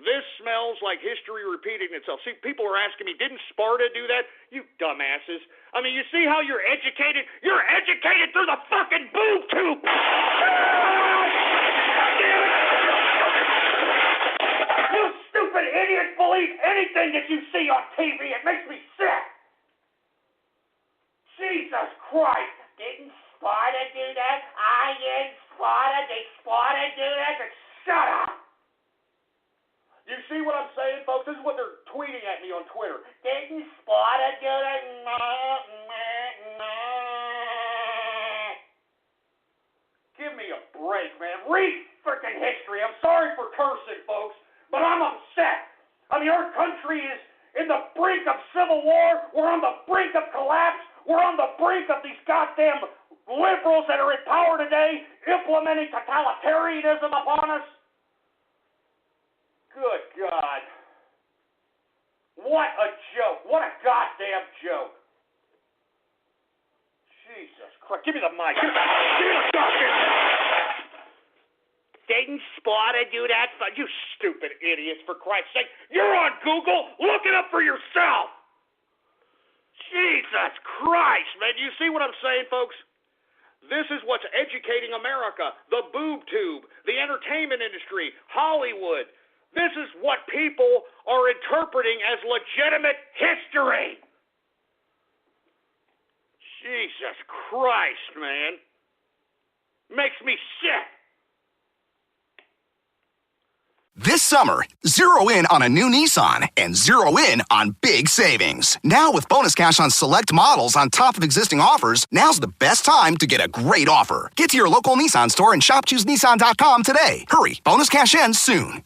This smells like history repeating itself. See, people are asking me, didn't Sparta do that? You dumbasses. I mean, you see how you're educated? You're educated through the fucking boob tube! You stupid idiots believe anything that you see on TV. It makes me sick. Jesus Christ. Didn't Sparta do that? I didn't Sparta. Did Sparta do that? Shut up. You see what I'm saying, folks? This is what they're tweeting at me on Twitter. Didn't Sparta do that? Give me a break, man. Read freaking history. I'm sorry for cursing, folks, but I'm upset. I mean, our country is in the brink of civil war. We're on the brink of collapse. We're on the brink of these goddamn liberals that are in power today implementing totalitarianism upon us. Good God. What a joke. What a goddamn joke. Jesus Christ. Give me the mic. Give me the goddamn mic. Didn't Sparta do that? You stupid idiots, for Christ's sake. You're on Google. Look it up for yourself. Jesus Christ, man. You see what I'm saying, folks? This is what's educating America. The boob tube, the entertainment industry, Hollywood. This is what people are interpreting as legitimate history. Jesus Christ, man. Makes me sick. This summer, zero in on a new Nissan and zero in on big savings. Now with bonus cash on select models on top of existing offers, now's the best time to get a great offer. Get to your local Nissan store and shop ChooseNissan.com today. Hurry, bonus cash ends soon.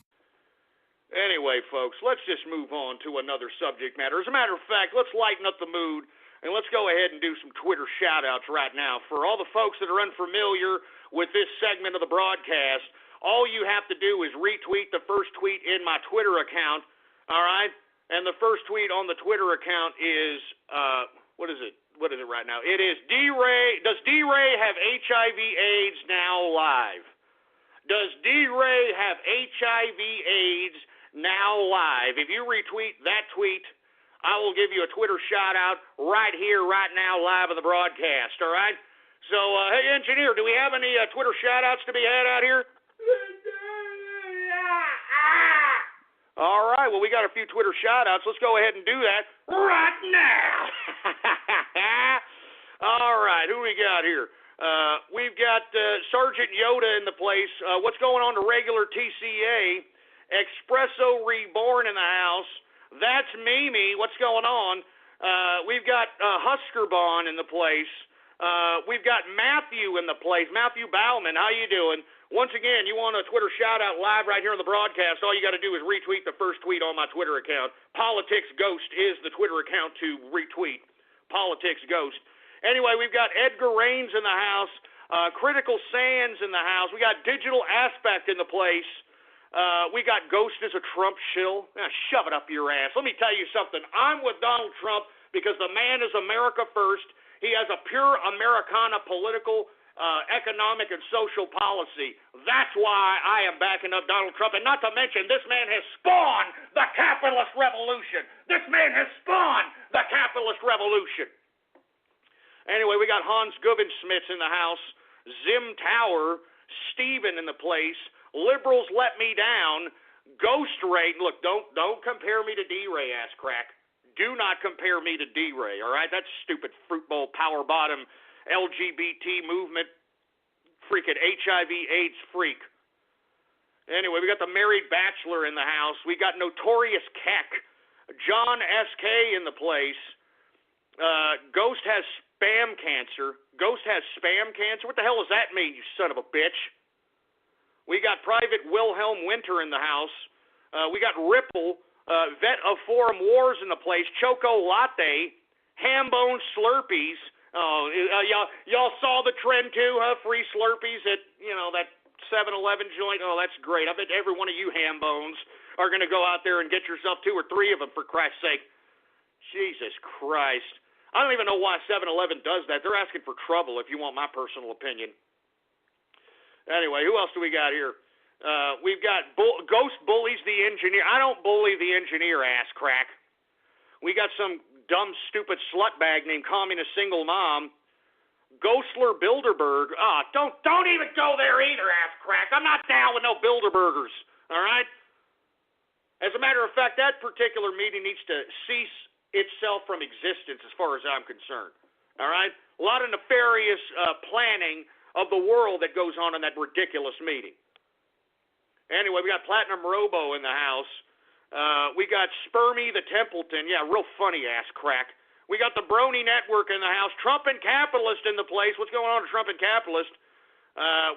Anyway, folks, let's just move on to another subject matter. As a matter of fact, let's lighten up the mood, and let's go ahead and do some Twitter shout-outs right now. For all the folks that are unfamiliar with this segment of the broadcast, all you have to do is retweet the first tweet in my Twitter account, all right? And the first tweet on the Twitter account is, what is it? What is it right now? It is D-Ray. Does D-Ray have HIV/AIDS now live? Does D-Ray have HIV/AIDS now live? If you retweet that tweet, I will give you a Twitter shout-out right here, right now, live on the broadcast, all right? So, hey, engineer, do we have any Twitter shout-outs to be had out here? All right, well, we got a few Twitter shout-outs. Let's go ahead and do that right now. All right, who we got here? We've got Sergeant Yoda in the place. What's going on to regular TCA? Espresso Reborn in the house. That's Mimi. What's going on? We've got Husker Bond in the place. We've got Matthew in the place. Matthew Bauman, how you doing? Once again, you want a Twitter shout-out live right here on the broadcast, all you got to do is retweet the first tweet on my Twitter account. Politics Ghost is the Twitter account to retweet. Politics Ghost. Anyway, we've got Edgar Raines in the house, Critical Sands in the house. We got Digital Aspect in the place. We got Ghost as a Trump shill. Shove it up your ass. Let me tell you something. I'm with Donald Trump because the man is America first. He has a pure Americana political economic and social policy. That's why I am backing up Donald Trump. And not to mention, this man has spawned the capitalist revolution. This man has spawned the capitalist revolution. Anyway, we got Hans Gubensmith in the house, Zim Tower, Steven in the place, Liberals Let Me Down, Ghost Ray. Look, don't compare me to D-Ray, ass crack. Do not compare me to D-Ray, all right? That stupid fruit bowl, power bottom, LGBT movement, freaking HIV/AIDS freak. Anyway, we got the Married Bachelor in the house. We got Notorious Keck, John S.K. in the place. Ghost has spam cancer. Ghost has spam cancer? What the hell does that mean, you son of a bitch? We got Private Wilhelm Winter in the house. We got Ripple, vet of Forum Wars in the place. Choco Latte, Hambone Slurpees. Oh, y'all saw the trend too, huh? Free Slurpees at, that 7-Eleven joint. Oh, that's great. I bet every one of you ham bones are going to go out there and get yourself 2 or 3 of them, for Christ's sake. Jesus Christ. I don't even know why 7-Eleven does that. They're asking for trouble, if you want my personal opinion. Anyway, who else do we got here? We've got Ghost Bullies the Engineer. I don't bully the engineer, ass crack. We got some dumb, stupid slutbag named Communist Single Mom. Ghostler Bilderberg. Don't even go there either, ass crack. I'm not down with no Bilderbergers, all right? As a matter of fact, that particular meeting needs to cease itself from existence as far as I'm concerned, all right? A lot of nefarious planning of the world that goes on in that ridiculous meeting. Anyway, we got Platinum Robo in the house. We got Spermy the Templeton. Yeah, real funny ass crack. We got the Brony Network in the house. Trump and Capitalist in the place. What's going on to Trump and Capitalist?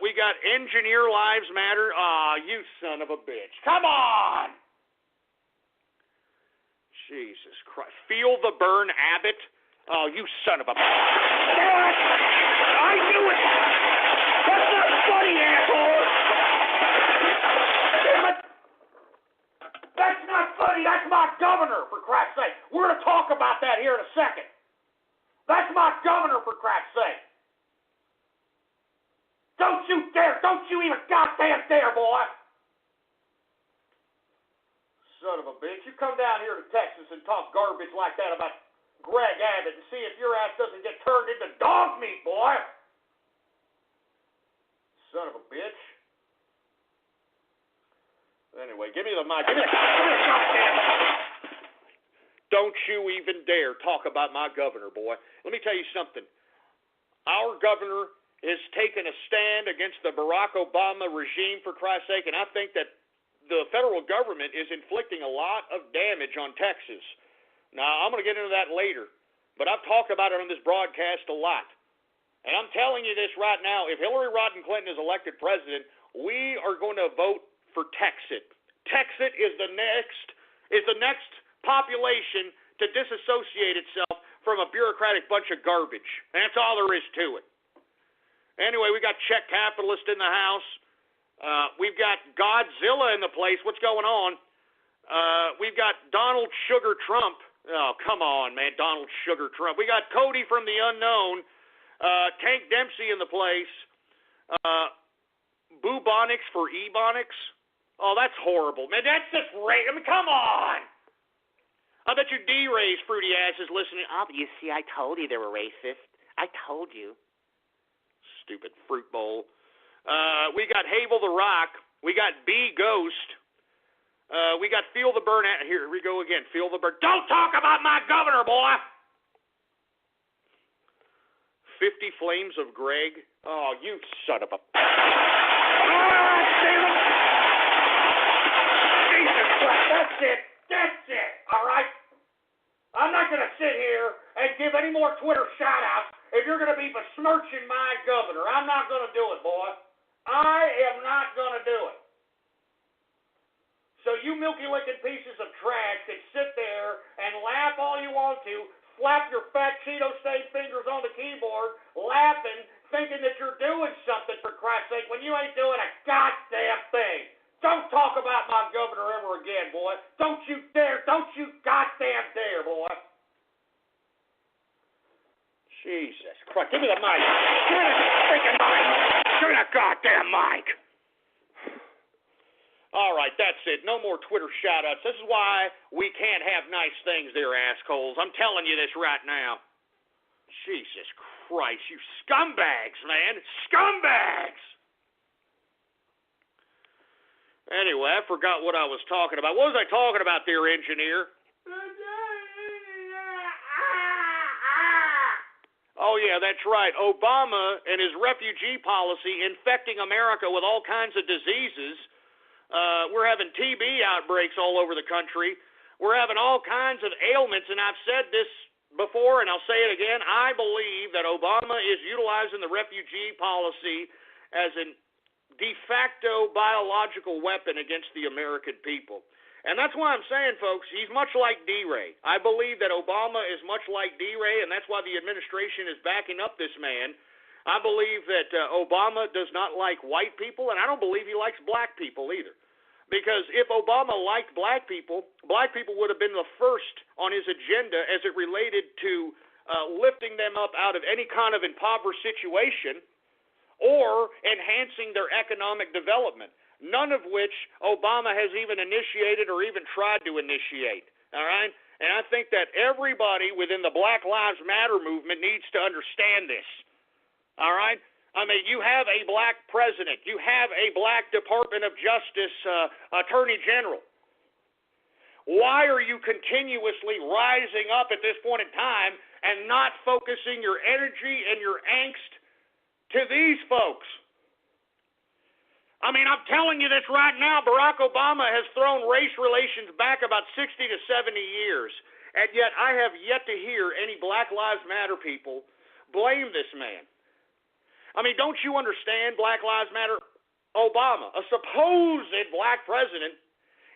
We got Engineer Lives Matter. You son of a bitch. Come on! Jesus Christ. Feel the Burn Abbott. Oh, you son of a... I knew it! That's not funny, asshole! Damn it! That's not funny! That's my governor, for Christ's sake! We're going to talk about that here in a second. That's my governor, for Christ's sake! Don't you dare! Don't you even goddamn dare, boy! Son of a bitch. You come down here to Texas and talk garbage like that about Greg Abbott and see if your ass doesn't get turned into dog meat, boy. Son of a bitch. Anyway, give me the mic. Give me the goddamn mic. Don't you even dare talk about my governor, boy. Let me tell you something. Our governor has taken a stand against the Barack Obama regime, for Christ's sake, and I think that the federal government is inflicting a lot of damage on Texas. Now, I'm going to get into that later, but I've talked about it on this broadcast a lot. And I'm telling you this right now, if Hillary Rodham Clinton is elected president, we are going to vote for Texit. Texit is the next population to disassociate itself from a bureaucratic bunch of garbage. And that's all there is to it. Anyway, we got Czech capitalist in the house. We've got Godzilla in the place. What's going on? We've got Donald Sugar Trump. Oh, come on, man, Donald Sugar Trump. We got Cody from the unknown. Tank Dempsey in the place. Bubonics for Ebonics. Oh, that's horrible, man. That's just I mean, come on. I bet you D-Ray's fruity ass is listening. Oh, you see, I told you they were racist. I told you. Stupid fruit bowl. We got Havel the Rock. We got B Ghost. We got Feel the Burn. Here we go again. Feel the Burn. Don't talk about my governor, boy. 50 Flames of Greg. Oh, you son of a. Jesus Christ. That's it. All right? I'm not going to sit here and give any more Twitter shout-outs if you're going to be besmirching my governor. I'm not going to do it, boy. I am not going to do it. So you milky-licking pieces of trash can sit there and laugh all you want to, slap your fat Cheeto-stained fingers on the keyboard, laughing, thinking that you're doing something, for Christ's sake, when you ain't doing a goddamn thing. Don't talk about my governor ever again, boy. Don't you dare. Don't you goddamn dare, boy. Jesus Christ. Give me the mic. Give me the freaking mic. Give me the goddamn mic. All right, that's it. No more Twitter shout-outs. This is why we can't have nice things there, assholes. I'm telling you this right now. Jesus Christ, you scumbags, man. Scumbags! Anyway, I forgot what I was talking about. What was I talking about there, engineer? Oh, yeah, that's right. Obama and his refugee policy infecting America with all kinds of diseases. We're having TB outbreaks all over the country. We're having all kinds of ailments, and I've said this before, and I'll say it again. I believe that Obama is utilizing the refugee policy as a de facto biological weapon against the American people. And that's why I'm saying, folks, he's much like D-Ray. I believe that Obama is much like D-Ray, and that's why the administration is backing up this man. I believe that Obama does not like white people, and I don't believe he likes black people either. Because if Obama liked black people would have been the first on his agenda as it related to lifting them up out of any kind of impoverished situation or enhancing their economic development, none of which Obama has even initiated or even tried to initiate, all right? And I think that everybody within the Black Lives Matter movement needs to understand this, all right? I mean, you have a black president. You have a black Department of Justice Attorney General. Why are you continuously rising up at this point in time and not focusing your energy and your angst to these folks? I mean, I'm telling you this right now. Barack Obama has thrown race relations back about 60 to 70 years, and yet I have yet to hear any Black Lives Matter people blame this man. I mean, don't you understand, Black Lives Matter? Obama, a supposed black president,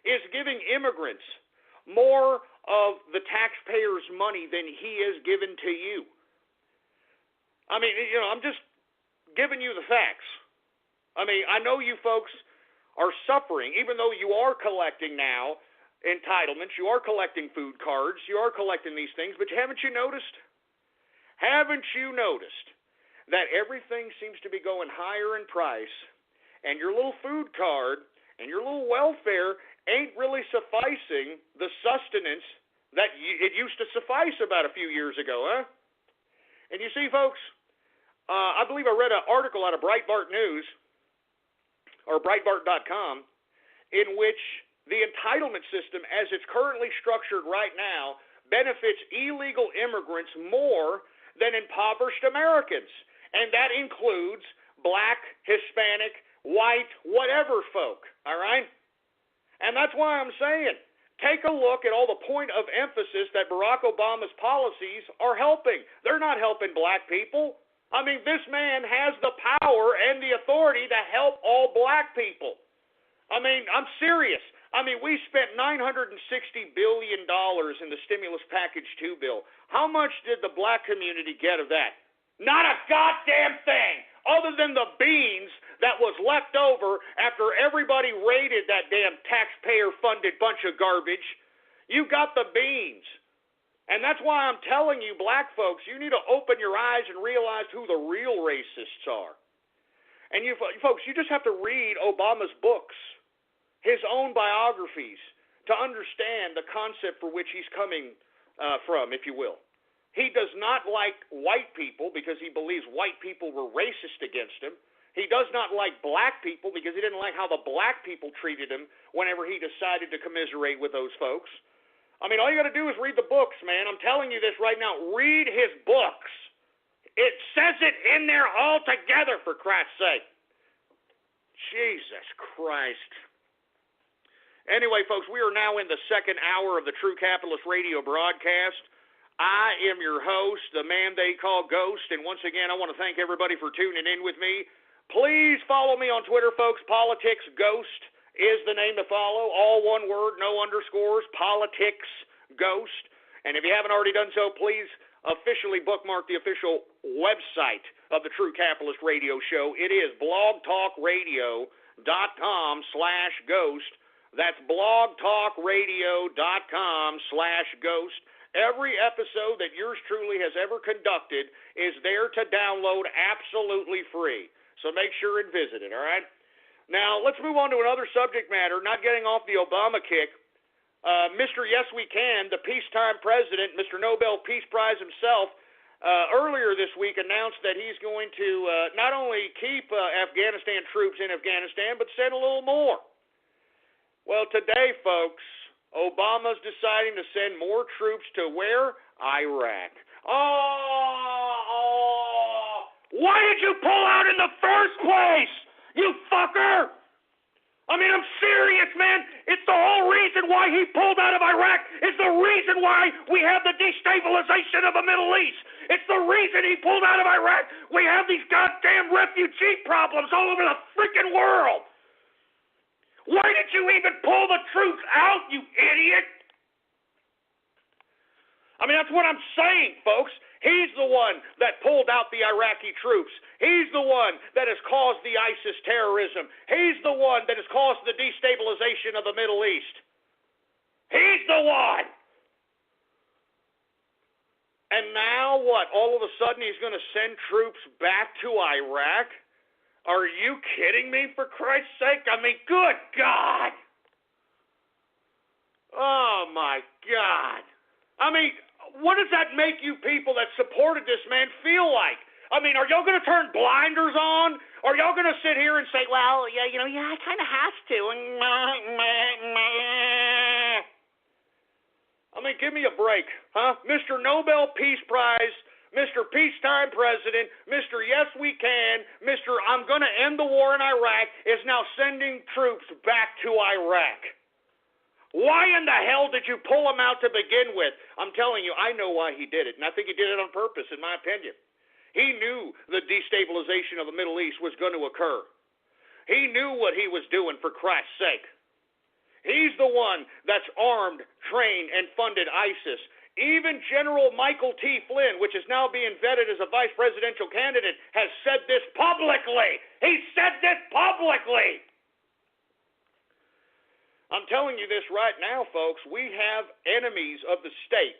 is giving immigrants more of the taxpayers' money than he has given to you. I mean, you know, I'm just giving you the facts. I mean, I know you folks are suffering, even though you are collecting now entitlements, you are collecting food cards, you are collecting these things, but haven't you noticed? Haven't you noticed that everything seems to be going higher in price, and your little food card and your little welfare ain't really sufficing the sustenance that it used to suffice about a few years ago, huh? And you see, folks, I believe I read an article out of Breitbart News, or Breitbart.com, in which the entitlement system, as it's currently structured right now, benefits illegal immigrants more than impoverished Americans. And that includes black, Hispanic, white, whatever folk, all right? And that's why I'm saying, take a look at all the point of emphasis that Barack Obama's policies are helping. They're not helping black people. I mean, this man has the power and the authority to help all black people. I mean, I'm serious. I mean, we spent $960 billion in the stimulus package 2 bill. How much did the black community get of that? Not a goddamn thing, other than the beans that was left over after everybody raided that damn taxpayer-funded bunch of garbage. You got the beans. And that's why I'm telling you, black folks, you need to open your eyes and realize who the real racists are. And you folks, you just have to read Obama's books, his own biographies, to understand the concept for which he's coming from, if you will. He does not like white people because he believes white people were racist against him. He does not like black people because he didn't like how the black people treated him whenever he decided to commiserate with those folks. I mean, all you got to do is read the books, man. I'm telling you this right now. Read his books. It says it in there all together, for Christ's sake. Jesus Christ. Anyway, folks, we are now in the second hour of the True Capitalist Radio broadcast. I am your host, the man they call Ghost, and once again, I want to thank everybody for tuning in with me. Please follow me on Twitter, folks. Politics Ghost is the name to follow. All one word, no underscores. Politics Ghost. And if you haven't already done so, please officially bookmark the official website of the True Capitalist Radio Show. It is blogtalkradio.com/ghost. That's blogtalkradio.com/ghost. Every episode that yours truly has ever conducted is there to download absolutely free. So make sure and visit it, all right? Now, let's move on to another subject matter, not getting off the Obama kick. Mr. Yes We Can, the peacetime president, Mr. Nobel Peace Prize himself, earlier this week announced that he's going to not only keep Afghanistan troops in Afghanistan, but send a little more. Well, today, folks, Obama's deciding to send more troops to where? Iraq. Oh! Why did you pull out in the first place, you fucker? I mean, I'm serious, man. It's the whole reason why he pulled out of Iraq. It's the reason why we have the destabilization of the Middle East. It's the reason he pulled out of Iraq. We have these goddamn refugee problems all over the freaking world. Why did you even pull the troops out, you idiot? I mean, that's what I'm saying, folks. He's the one that pulled out the Iraqi troops. He's the one that has caused the ISIS terrorism. He's the one that has caused the destabilization of the Middle East. He's the one. And now what? All of a sudden he's going to send troops back to Iraq? Are you kidding me, for Christ's sake? I mean, good God. Oh, my God. I mean, what does that make you people that supported this man feel like? I mean, are y'all going to turn blinders on? Are y'all going to sit here and say, well, yeah, I kind of have to. I mean, give me a break, huh? Mr. Nobel Peace Prize, Mr. Peacetime President, Mr. Yes We Can, Mr. I'm going to end the war in Iraq is now sending troops back to Iraq. Why in the hell did you pull him out to begin with? I'm telling you, I know why he did it, and I think he did it on purpose, in my opinion. He knew the destabilization of the Middle East was going to occur. He knew what he was doing, for Christ's sake. He's the one that's armed, trained, and funded ISIS. Even General Michael T. Flynn, which is now being vetted as a vice presidential candidate, has said this publicly. He said this publicly. I'm telling you this right now, folks. We have enemies of the state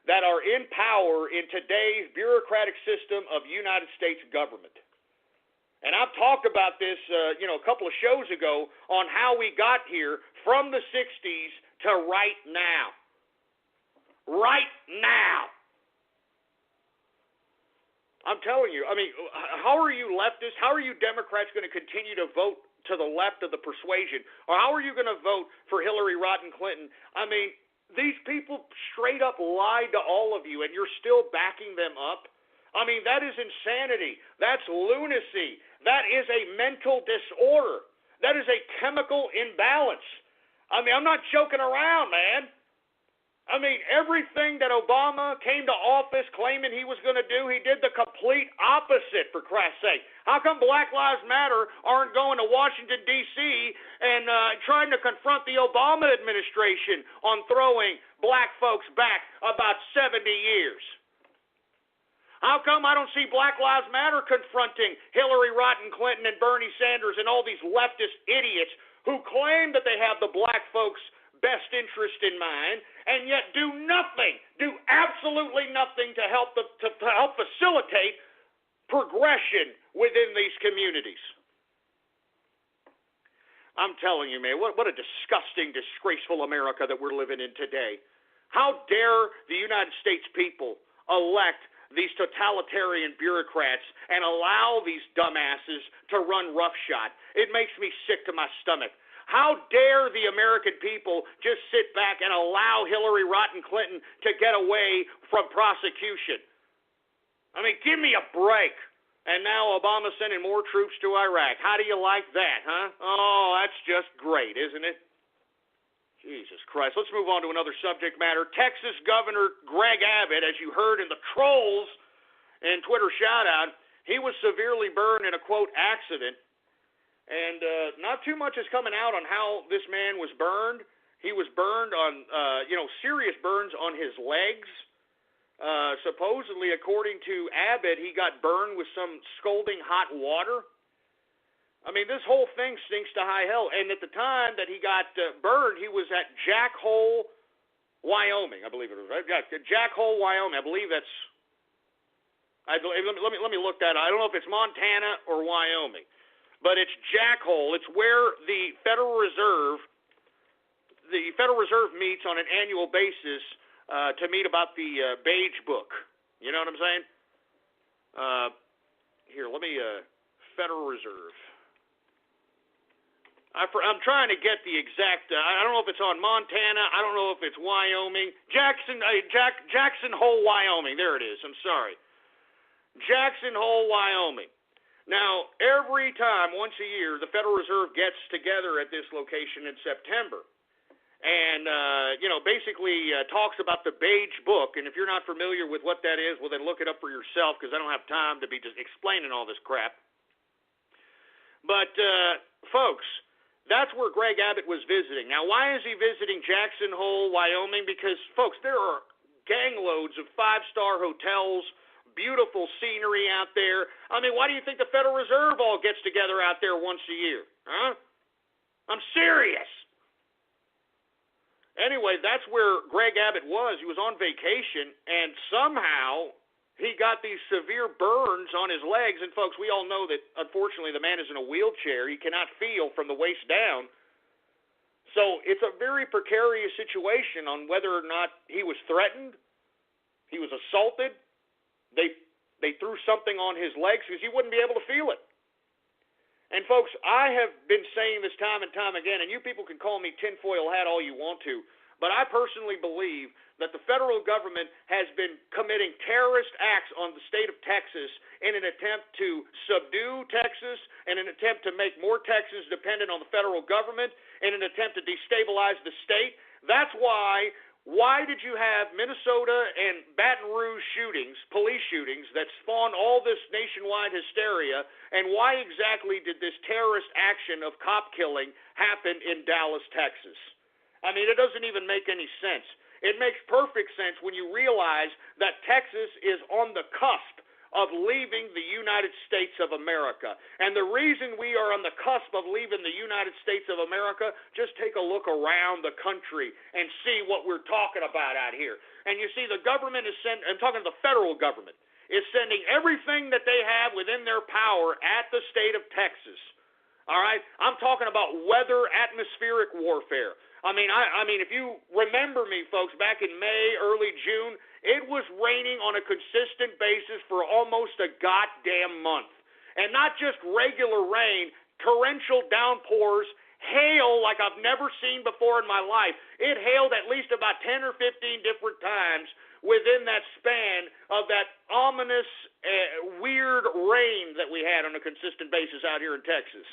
that are in power in today's bureaucratic system of United States government. And I've talked about this, a couple of shows ago on how we got here from the 60s to right now. Right now. I'm telling you, I mean, how are you leftists, how are you Democrats going to continue to vote to the left of the persuasion? Or how are you going to vote for Hillary Rodham Clinton? I mean, these people straight up lied to all of you, and you're still backing them up? I mean, that is insanity. That's lunacy. That is a mental disorder. That is a chemical imbalance. I mean, I'm not joking around, man. I mean, everything that Obama came to office claiming he was going to do, he did the complete opposite, for Christ's sake. How come Black Lives Matter aren't going to Washington, D.C. and trying to confront the Obama administration on throwing black folks back about 70 years? How come I don't see Black Lives Matter confronting Hillary Rodham Clinton and Bernie Sanders and all these leftist idiots who claim that they have the black folks' best interest in mind, and yet do absolutely nothing to help facilitate progression within these communities? I'm telling you, man, what a disgusting, disgraceful America that we're living in today. How dare the United States people elect these totalitarian bureaucrats and allow these dumbasses to run roughshod? It makes me sick to my stomach. How dare the American people just sit back and allow Hillary Rodham Clinton to get away from prosecution? I mean, give me a break. And now Obama sending more troops to Iraq. How do you like that, huh? Oh, that's just great, isn't it? Jesus Christ. Let's move on to another subject matter. Texas Governor Greg Abbott, as you heard in the trolls and Twitter shout-out, he was severely burned in a, quote, accident. And not too much is coming out on how this man was burned. He was burned on, serious burns on his legs. Supposedly, according to Abbott, he got burned with some scalding hot water. I mean, this whole thing stinks to high hell. And at the time that he got burned, he was at Jack Hole, Wyoming, I believe it was. Right? Jack Hole, Wyoming. I believe that's. Let me look that up. I don't know if it's Montana or Wyoming. But it's Jack Hole. It's where the Federal Reserve meets on an annual basis to meet about the Beige Book. You know what I'm saying? Here, let me Federal Reserve. I'm trying to get the exact. I don't know if it's on Montana. I don't know if it's Wyoming. Jackson Hole, Wyoming. There it is. I'm sorry. Jackson Hole, Wyoming. Now, every time, once a year, the Federal Reserve gets together at this location in September and, basically talks about the Beige Book. And if you're not familiar with what that is, well, then look it up for yourself, because I don't have time to be just explaining all this crap. But, folks, that's where Greg Abbott was visiting. Now, why is he visiting Jackson Hole, Wyoming? Because, folks, there are gang loads of five-star hotels, beautiful scenery out there. I mean, why do you think the Federal Reserve all gets together out there once a year? Huh? I'm serious. Anyway, that's where Greg Abbott was. He was on vacation, and somehow he got these severe burns on his legs. And, folks, we all know that, unfortunately, the man is in a wheelchair. He cannot feel from the waist down. So it's a very precarious situation on whether or not he was threatened, he was assaulted, They threw something on his legs because he wouldn't be able to feel it. And, folks, I have been saying this time and time again, and you people can call me tinfoil hat all you want to, but I personally believe that the federal government has been committing terrorist acts on the state of Texas in an attempt to subdue Texas, in an attempt to make more Texans dependent on the federal government, in an attempt to destabilize the state. That's why did you have Minnesota and Baton Rouge shootings, police shootings, that spawned all this nationwide hysteria, and why exactly did this terrorist action of cop killing happen in Dallas, Texas? I mean, it doesn't even make any sense. It makes perfect sense when you realize that Texas is on the cusp of leaving the United States of America. And the reason we are on the cusp of leaving the United States of America, just take a look around the country and see what we're talking about out here. And you see, the government is I'm talking to the federal government, is sending everything that they have within their power at the state of Texas. All right? I'm talking about weather, atmospheric warfare. I mean, if you remember me, folks, back in May, early June, it was raining on a consistent basis for almost a goddamn month. And not just regular rain, torrential downpours, hail like I've never seen before in my life. It hailed at least about 10 or 15 different times within that span of that ominous, weird rain that we had on a consistent basis out here in Texas.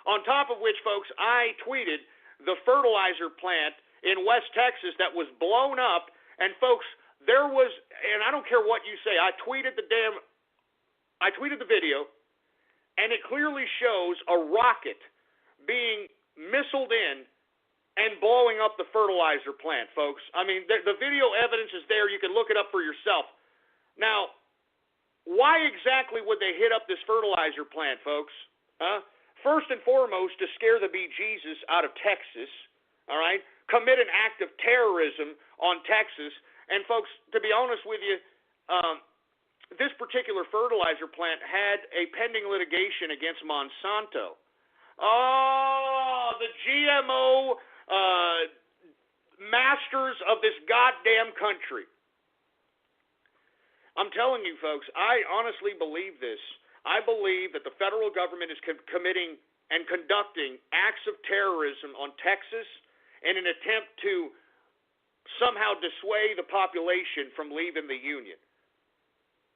On top of which, folks, I tweeted the fertilizer plant in West Texas that was blown up. And folks, there was, and I don't care what you say, I tweeted the video, and it clearly shows a rocket being missiled in and blowing up the fertilizer plant, folks. I mean, the video evidence is there. You can look it up for yourself. Now, why exactly would they hit up this fertilizer plant, folks? First and foremost, to scare the bejesus out of Texas, all right? Commit an act of terrorism on Texas. And, folks, to be honest with you, this particular fertilizer plant had a pending litigation against Monsanto. Oh, the GMO masters of this goddamn country. I'm telling you, folks, I honestly believe this. I believe that the federal government is committing and conducting acts of terrorism on Texas in an attempt to somehow dissuade the population from leaving the Union.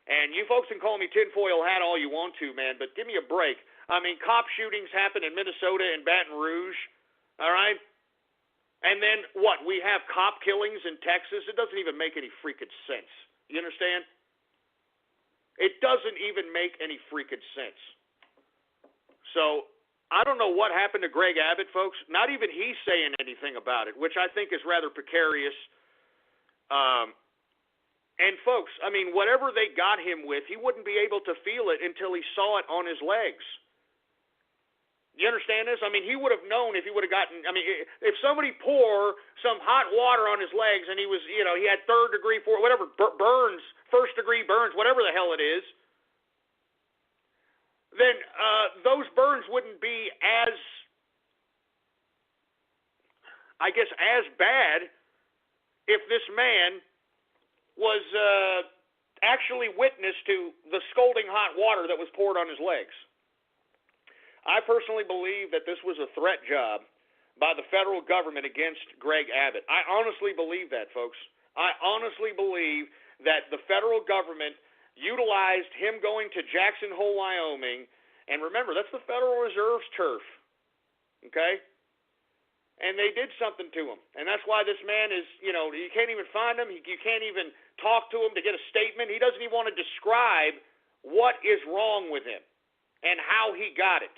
And you folks can call me tinfoil hat all you want to, man, but give me a break. I mean, cop shootings happen in Minnesota and Baton Rouge, all right? And then, what, we have cop killings in Texas? It doesn't even make any freaking sense. You understand? It doesn't even make any freaking sense. So, I don't know what happened to Greg Abbott, folks. Not even he's saying anything about it, which I think is rather precarious. And, folks, I mean, whatever they got him with, he wouldn't be able to feel it until he saw it on his legs. You understand this? I mean, he would have known if he would have gotten, I mean, if somebody pour some hot water on his legs and he was, you know, he had third degree, whatever, burns, first degree burns, whatever the hell it is, then those burns wouldn't be as, I guess, as bad if this man was actually witness to the scalding hot water that was poured on his legs. I personally believe that this was a threat job by the federal government against Greg Abbott. I honestly believe that, folks. I honestly believe that the federal government utilized him going to Jackson Hole, Wyoming, and remember, that's the Federal Reserve's turf, okay? And they did something to him. And that's why this man is, you know, you can't even find him. You can't even talk to him to get a statement. He doesn't even want to describe what is wrong with him and how he got it.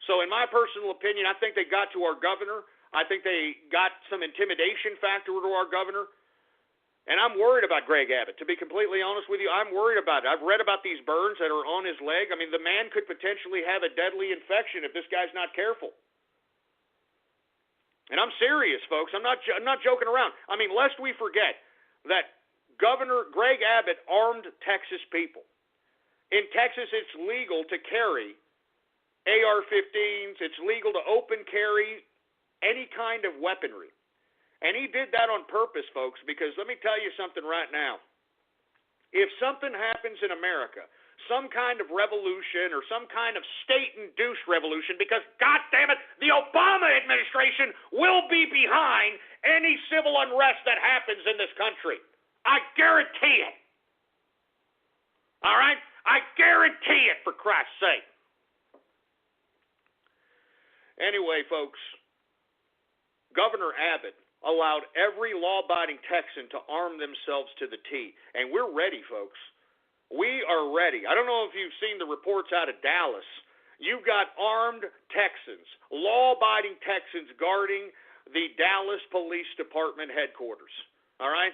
So in my personal opinion, I think they got to our governor. I think they got some intimidation factor to our governor. And I'm worried about Greg Abbott. To be completely honest with you, I'm worried about it. I've read about these burns that are on his leg. I mean, the man could potentially have a deadly infection if this guy's not careful. And I'm serious, folks. I'm not joking around. I mean, lest we forget that Governor Greg Abbott armed Texas people. In Texas, it's legal to carry AR-15s. It's legal to open carry any kind of weaponry. And he did that on purpose, folks, because let me tell you something right now. If something happens in America, some kind of revolution or some kind of state-induced revolution, because, God damn it, the Obama administration will be behind any civil unrest that happens in this country. I guarantee it. All right? I guarantee it, for Christ's sake. Anyway, folks, Governor Abbott allowed every law-abiding Texan to arm themselves to the T. And we're ready, folks. We are ready. I don't know if you've seen the reports out of Dallas. You've got armed Texans, law-abiding Texans guarding the Dallas Police Department headquarters. All right?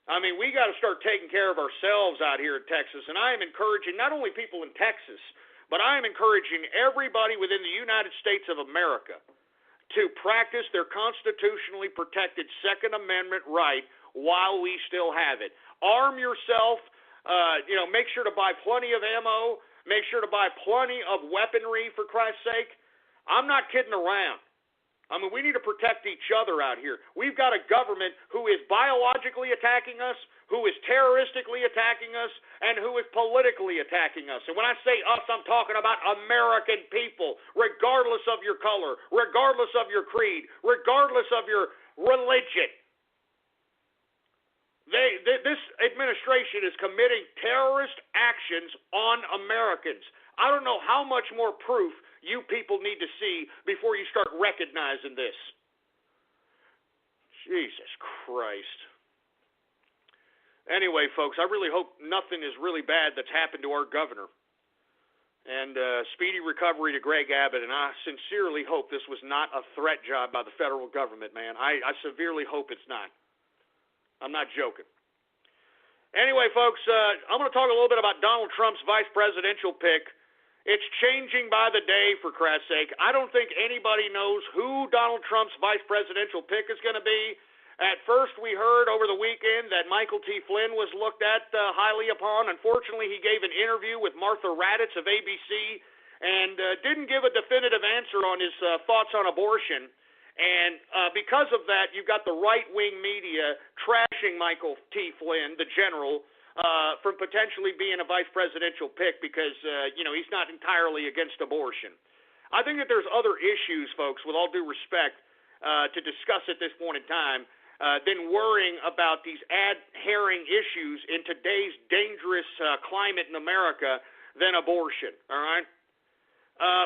I mean, we got to start taking care of ourselves out here in Texas. And I am encouraging not only people in Texas, but I am encouraging everybody within the United States of America to practice their constitutionally protected Second Amendment right while we still have it. Arm yourself, make sure to buy plenty of ammo, make sure to buy plenty of weaponry, for Christ's sake. I'm not kidding around. I mean, we need to protect each other out here. We've got a government who is biologically attacking us, who is terroristically attacking us, and who is politically attacking us. And when I say us, I'm talking about American people, regardless of your color, regardless of your creed, regardless of your religion. This administration is committing terrorist actions on Americans. I don't know how much more proof you people need to see before you start recognizing this. Jesus Christ. Anyway, folks, I really hope nothing is really bad that's happened to our governor. And speedy recovery to Greg Abbott, and I sincerely hope this was not a threat job by the federal government, man. I severely hope it's not. I'm not joking. Anyway, folks, I'm going to talk a little bit about Donald Trump's vice presidential pick. It's changing by the day, for Christ's sake. I don't think anybody knows who Donald Trump's vice presidential pick is going to be. At first, we heard over the weekend that Michael T. Flynn was looked at highly upon. Unfortunately, he gave an interview with Martha Raddatz of ABC and didn't give a definitive answer on his thoughts on abortion. And because of that, you've got the right-wing media trashing Michael T. Flynn, the general, from potentially being a vice presidential pick because, he's not entirely against abortion. I think that there's other issues, folks, with all due respect, to discuss at this point in time. Than worrying about these ad-herring issues in today's dangerous climate in America than abortion, all right?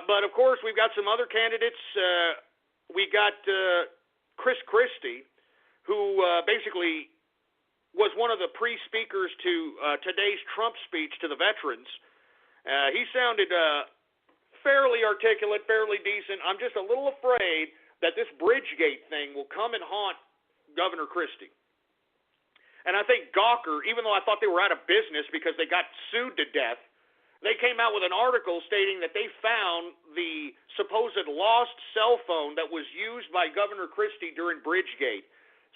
But, of course, we've got some other candidates. We got Chris Christie, who basically was one of the pre-speakers to today's Trump speech to the veterans. He sounded fairly articulate, fairly decent. I'm just a little afraid that this Bridgegate thing will come and haunt Governor Christie. And I think Gawker, even though I thought they were out of business because they got sued to death, they came out with an article stating that they found the supposed lost cell phone that was used by Governor Christie during Bridgegate.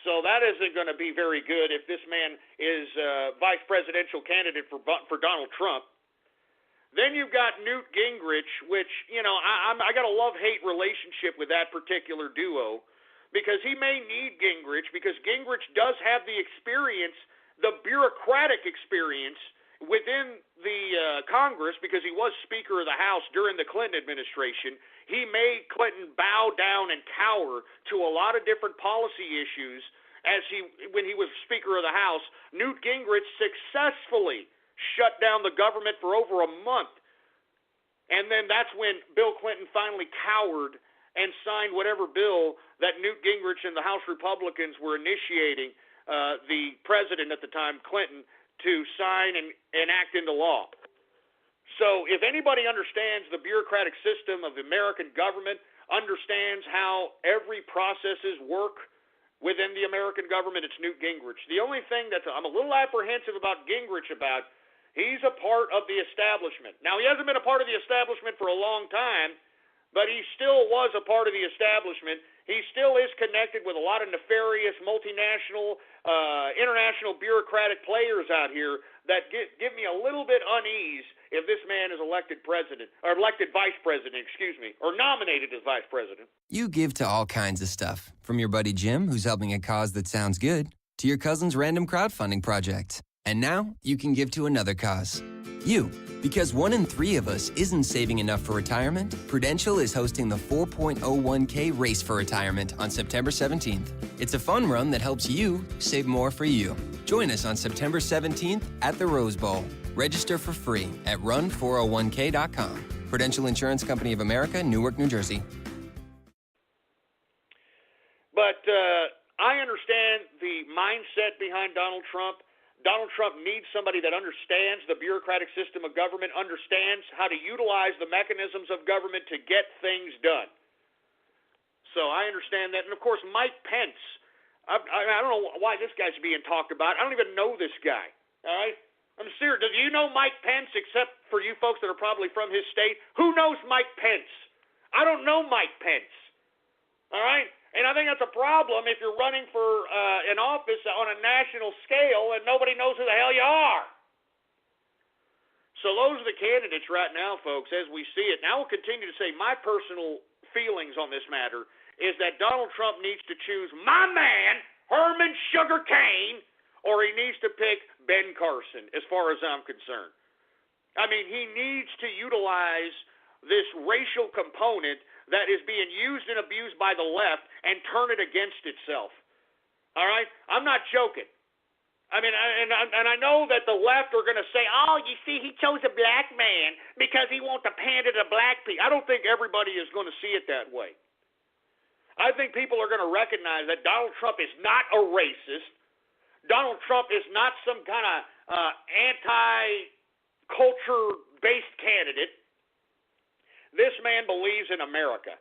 So that isn't going to be very good if this man is vice presidential candidate for Donald Trump. Then you've got Newt Gingrich, which, I got a love-hate relationship with that particular duo. Because he may need Gingrich, because Gingrich does have the experience, the bureaucratic experience within the Congress, because he was Speaker of the House during the Clinton administration. He made Clinton bow down and cower to a lot of different policy issues when he was Speaker of the House. Newt Gingrich successfully shut down the government for over a month. And then that's when Bill Clinton finally cowered and signed whatever bill that Newt Gingrich and the House Republicans were initiating the president at the time, Clinton, to sign and enact into law. So if anybody understands the bureaucratic system of the American government, understands how every processes work within the American government, it's Newt Gingrich. The only thing that I'm a little apprehensive about Gingrich about, he's a part of the establishment. Now, he hasn't been a part of the establishment for a long time, but he still was a part of the establishment. He still is connected with a lot of nefarious multinational, international bureaucratic players out here that give me a little bit unease if this man is elected president, or elected vice president, or nominated as vice president. You give to all kinds of stuff, from your buddy Jim, who's helping a cause that sounds good, to your cousin's random crowdfunding project. And now you can give to another cause. You. Because 1 in 3 of us isn't saving enough for retirement, Prudential is hosting the 4.01k Race for Retirement on September 17th. It's a fun run that helps you save more for you. Join us on September 17th at the Rose Bowl. Register for free at run401k.com. Prudential Insurance Company of America, Newark, New Jersey. But I understand the mindset behind Donald Trump. Donald Trump needs somebody that understands the bureaucratic system of government, understands how to utilize the mechanisms of government to get things done. So I understand that. And, of course, Mike Pence, I don't know why this guy's being talked about. I don't even know this guy, all right? I'm serious. Do you know Mike Pence, except for you folks that are probably from his state? Who knows Mike Pence? I don't know Mike Pence, all right? And I think that's a problem if you're running for an office on a national scale and nobody knows who the hell you are. So those are the candidates right now, folks, as we see it. Now we'll continue to say my personal feelings on this matter is that Donald Trump needs to choose my man, Herman Sugar Cain, or he needs to pick Ben Carson, as far as I'm concerned. I mean, he needs to utilize this racial component that is being used and abused by the left and turn it against itself. All right? I'm not joking. I mean, and I know that the left are going to say, oh, you see, he chose a black man because he wants to pander to black people. I don't think everybody is going to see it that way. I think people are going to recognize that Donald Trump is not a racist. Donald Trump is not some kind of anti-culture-based candidate. This man believes in America.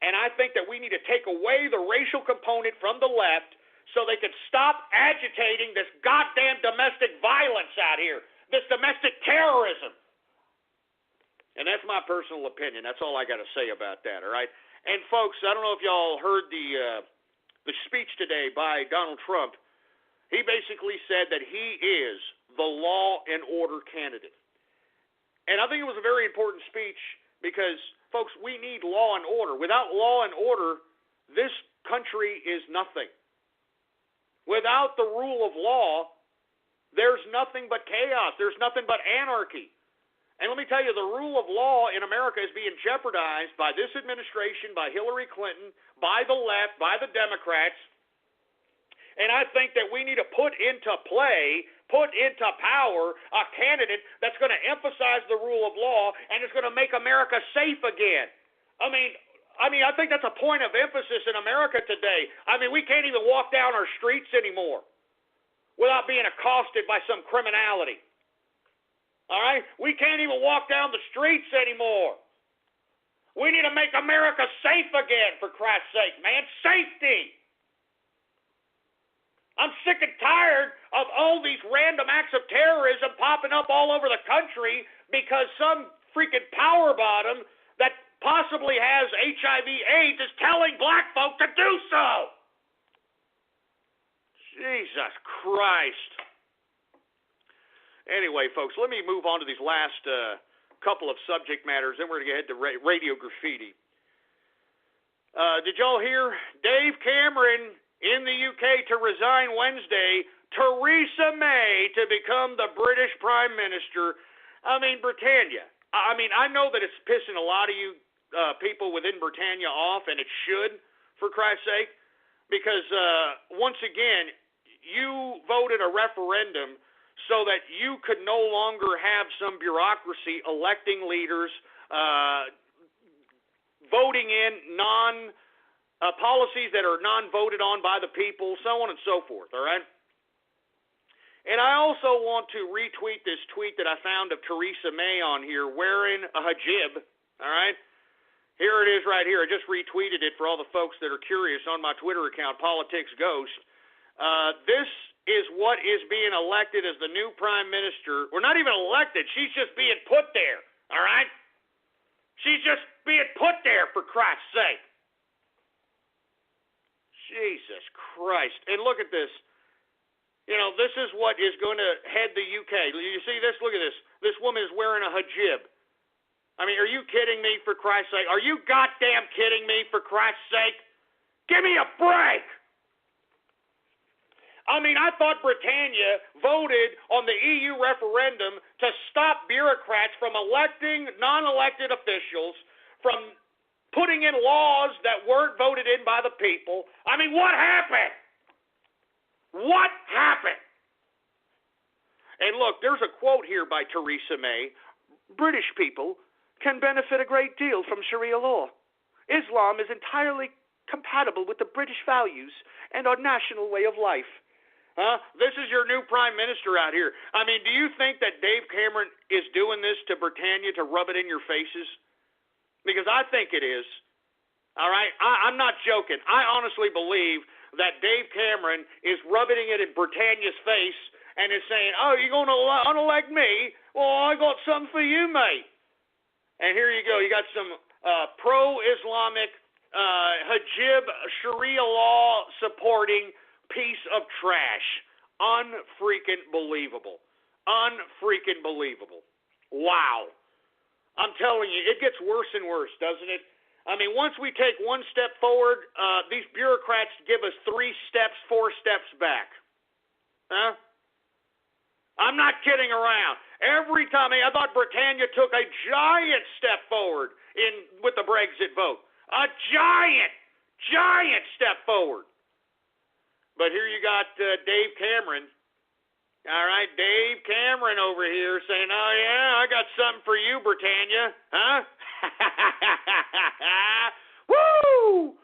And I think that we need to take away the racial component from the left so they can stop agitating this goddamn domestic violence out here, this domestic terrorism. And that's my personal opinion. That's all I got to say about that, all right? And, folks, I don't know if y'all heard the speech today by Donald Trump. He basically said that he is the law and order candidate. And I think it was a very important speech because, folks, we need law and order. Without law and order, this country is nothing. Without the rule of law, there's nothing but chaos. There's nothing but anarchy. And let me tell you, the rule of law in America is being jeopardized by this administration, by Hillary Clinton, by the left, by the Democrats. And I think that we need to put into power a candidate that's going to emphasize the rule of law and is going to make America safe again. I mean, I think that's a point of emphasis in America today. I mean, we can't even walk down our streets anymore without being accosted by some criminality. All right? We can't even walk down the streets anymore. We need to make America safe again, for Christ's sake, man. Safety. I'm sick and tired of all these random acts of terrorism popping up all over the country because some freaking power bottom that possibly has HIV/AIDS is telling black folk to do so. Jesus Christ. Anyway, folks, let me move on to these last couple of subject matters, then we're going to head to Radio Graffiti. Did y'all hear Dave Cameron in the UK to resign Wednesday, Theresa May to become the British Prime Minister? I mean, Britannia. I mean, I know that it's pissing a lot of you people within Britannia off, and it should, for Christ's sake, because once again, you voted a referendum so that you could no longer have some bureaucracy electing leaders, voting in policies that are non-voted on by the people, so on and so forth, all right? And I also want to retweet this tweet that I found of Theresa May on here wearing a hijab, all right? Here it is right here. I just retweeted it for all the folks that are curious on my Twitter account, Politics Ghost. This is what is being elected as the new prime minister. We're not even elected. She's just being put there, all right? She's just being put there, for Christ's sake. Jesus Christ. And look at this. You know, this is what is going to head the UK. You see this? Look at this. This woman is wearing a hijab. I mean, are you kidding me, for Christ's sake? Are you goddamn kidding me, for Christ's sake? Give me a break! I mean, I thought Britannia voted on the EU referendum to stop bureaucrats from electing non-elected officials, from putting in laws that weren't voted in by the people. I mean, what happened? What happened? And look, there's a quote here by Theresa May. British people can benefit a great deal from Sharia law. Islam is entirely compatible with the British values and our national way of life. This is your new prime minister out here. I mean, do you think that Dave Cameron is doing this to Britannia to rub it in your faces? Because I think it is. All right? I'm not joking. I honestly believe that Dave Cameron is rubbing it in Britannia's face and is saying, oh, you're going to unelect me? Well, I got something for you, mate. And here you go. You got some pro-Islamic, hijab, Sharia law supporting piece of trash. Unfreaking believable. Unfreaking believable. Wow. I'm telling you, it gets worse and worse, doesn't it? I mean, once we take one step forward, these bureaucrats give us 3 steps, 4 steps back. Huh? I'm not kidding around. Every time, I thought Britannia took a giant step forward with the Brexit vote. A giant step forward. But here you got Dave Cameron All right, Dave Cameron over here saying, oh, yeah, I got something for you, Britannia. Huh? Woo!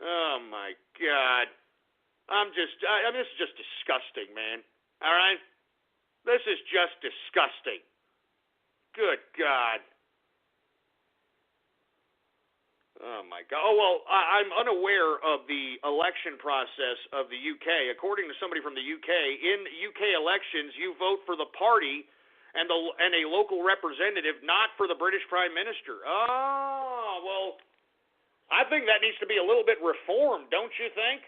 Oh, my God. this is just disgusting, man. All right? This is just disgusting. Good God. Oh, my God. Oh, well, I'm unaware of the election process of the UK. According to somebody from the UK, in UK elections, you vote for the party and a local representative, not for the British Prime Minister. Oh, well, I think that needs to be a little bit reformed, don't you think?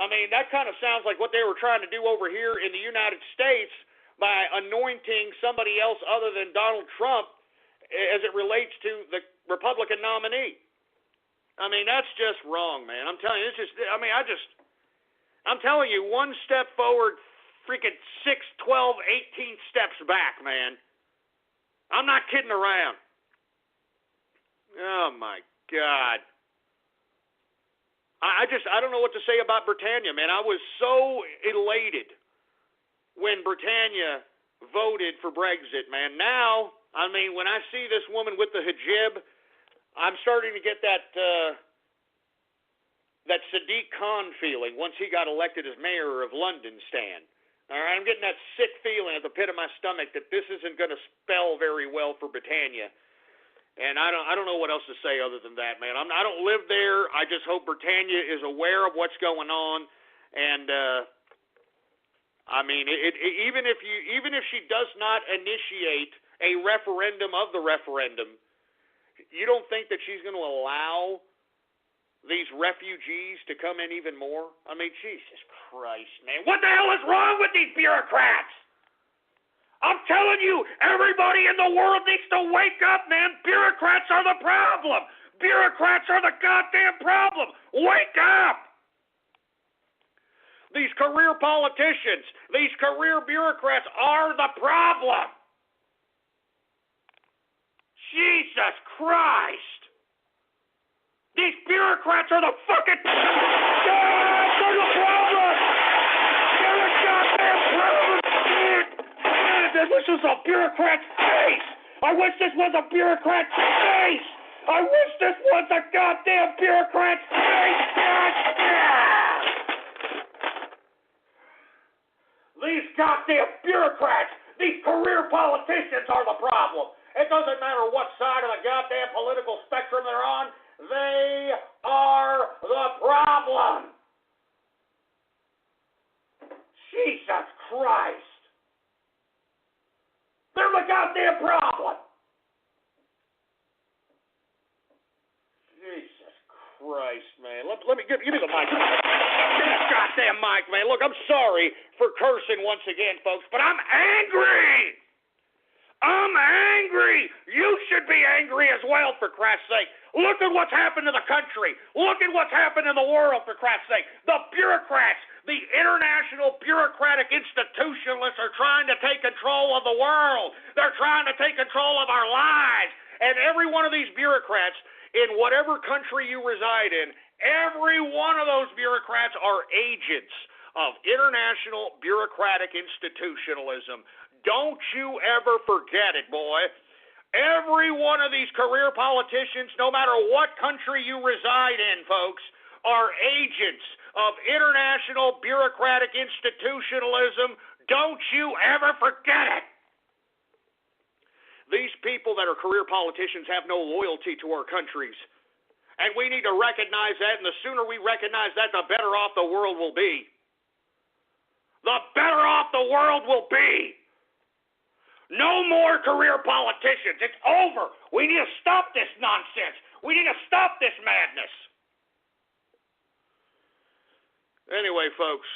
I mean, that kind of sounds like what they were trying to do over here in the United States by anointing somebody else other than Donald Trump as it relates to the Republican nominee. I mean, that's just wrong, man. I'm telling you, I'm telling you, one step forward, freaking 6, 12, 18 steps back, man. I'm not kidding around. Oh, my God. I don't know what to say about Britannia, man. I was so elated when Britannia voted for Brexit, man. Now, I mean, when I see this woman with the hijab, I'm starting to get that Sadiq Khan feeling once he got elected as mayor of London, Stan. All right, I'm getting that sick feeling at the pit of my stomach that this isn't going to spell very well for Britannia. And I don't know what else to say other than that, man. I don't live there. I just hope Britannia is aware of what's going on. And I mean, even if she does not initiate a referendum of the referendum, you don't think that she's going to allow these refugees to come in even more? I mean, Jesus Christ, man. What the hell is wrong with these bureaucrats? I'm telling you, everybody in the world needs to wake up, man. Bureaucrats are the problem. Bureaucrats are the goddamn problem. Wake up! These career politicians, these career bureaucrats are the problem. Jesus Christ. These bureaucrats are the fucking... They're the problem! They're the goddamn problem! I wish this was a bureaucrat's face! I wish this was a bureaucrat's face! I wish this was a goddamn bureaucrat's face! These goddamn bureaucrats, these career politicians are the problem. It doesn't matter what side of the goddamn political spectrum they're on, they are the problem. Jesus Christ. They're the goddamn problem. Jesus Christ, man. Let me give me the mic. Give me the goddamn mic, man. Look, I'm sorry for cursing once again, folks, but I'm angry. I'm angry. You should be angry as well, for Christ's sake. Look at what's happened to the country. Look at what's happened in the world, for Christ's sake. The bureaucrats, the international bureaucratic institutionalists are trying to take control of the world. They're trying to take control of our lives. And every one of these bureaucrats, in whatever country you reside in, every one of those bureaucrats are agents of international bureaucratic institutionalism. Don't you ever forget it, boy. Every one of these career politicians, no matter what country you reside in, folks, are agents of international bureaucratic institutionalism. Don't you ever forget it. These people that are career politicians have no loyalty to our countries. And we need to recognize that, and the sooner we recognize that, the better off the world will be. The better off the world will be. No more career politicians. It's over. We need to stop this nonsense. We need to stop this madness. Anyway, folks,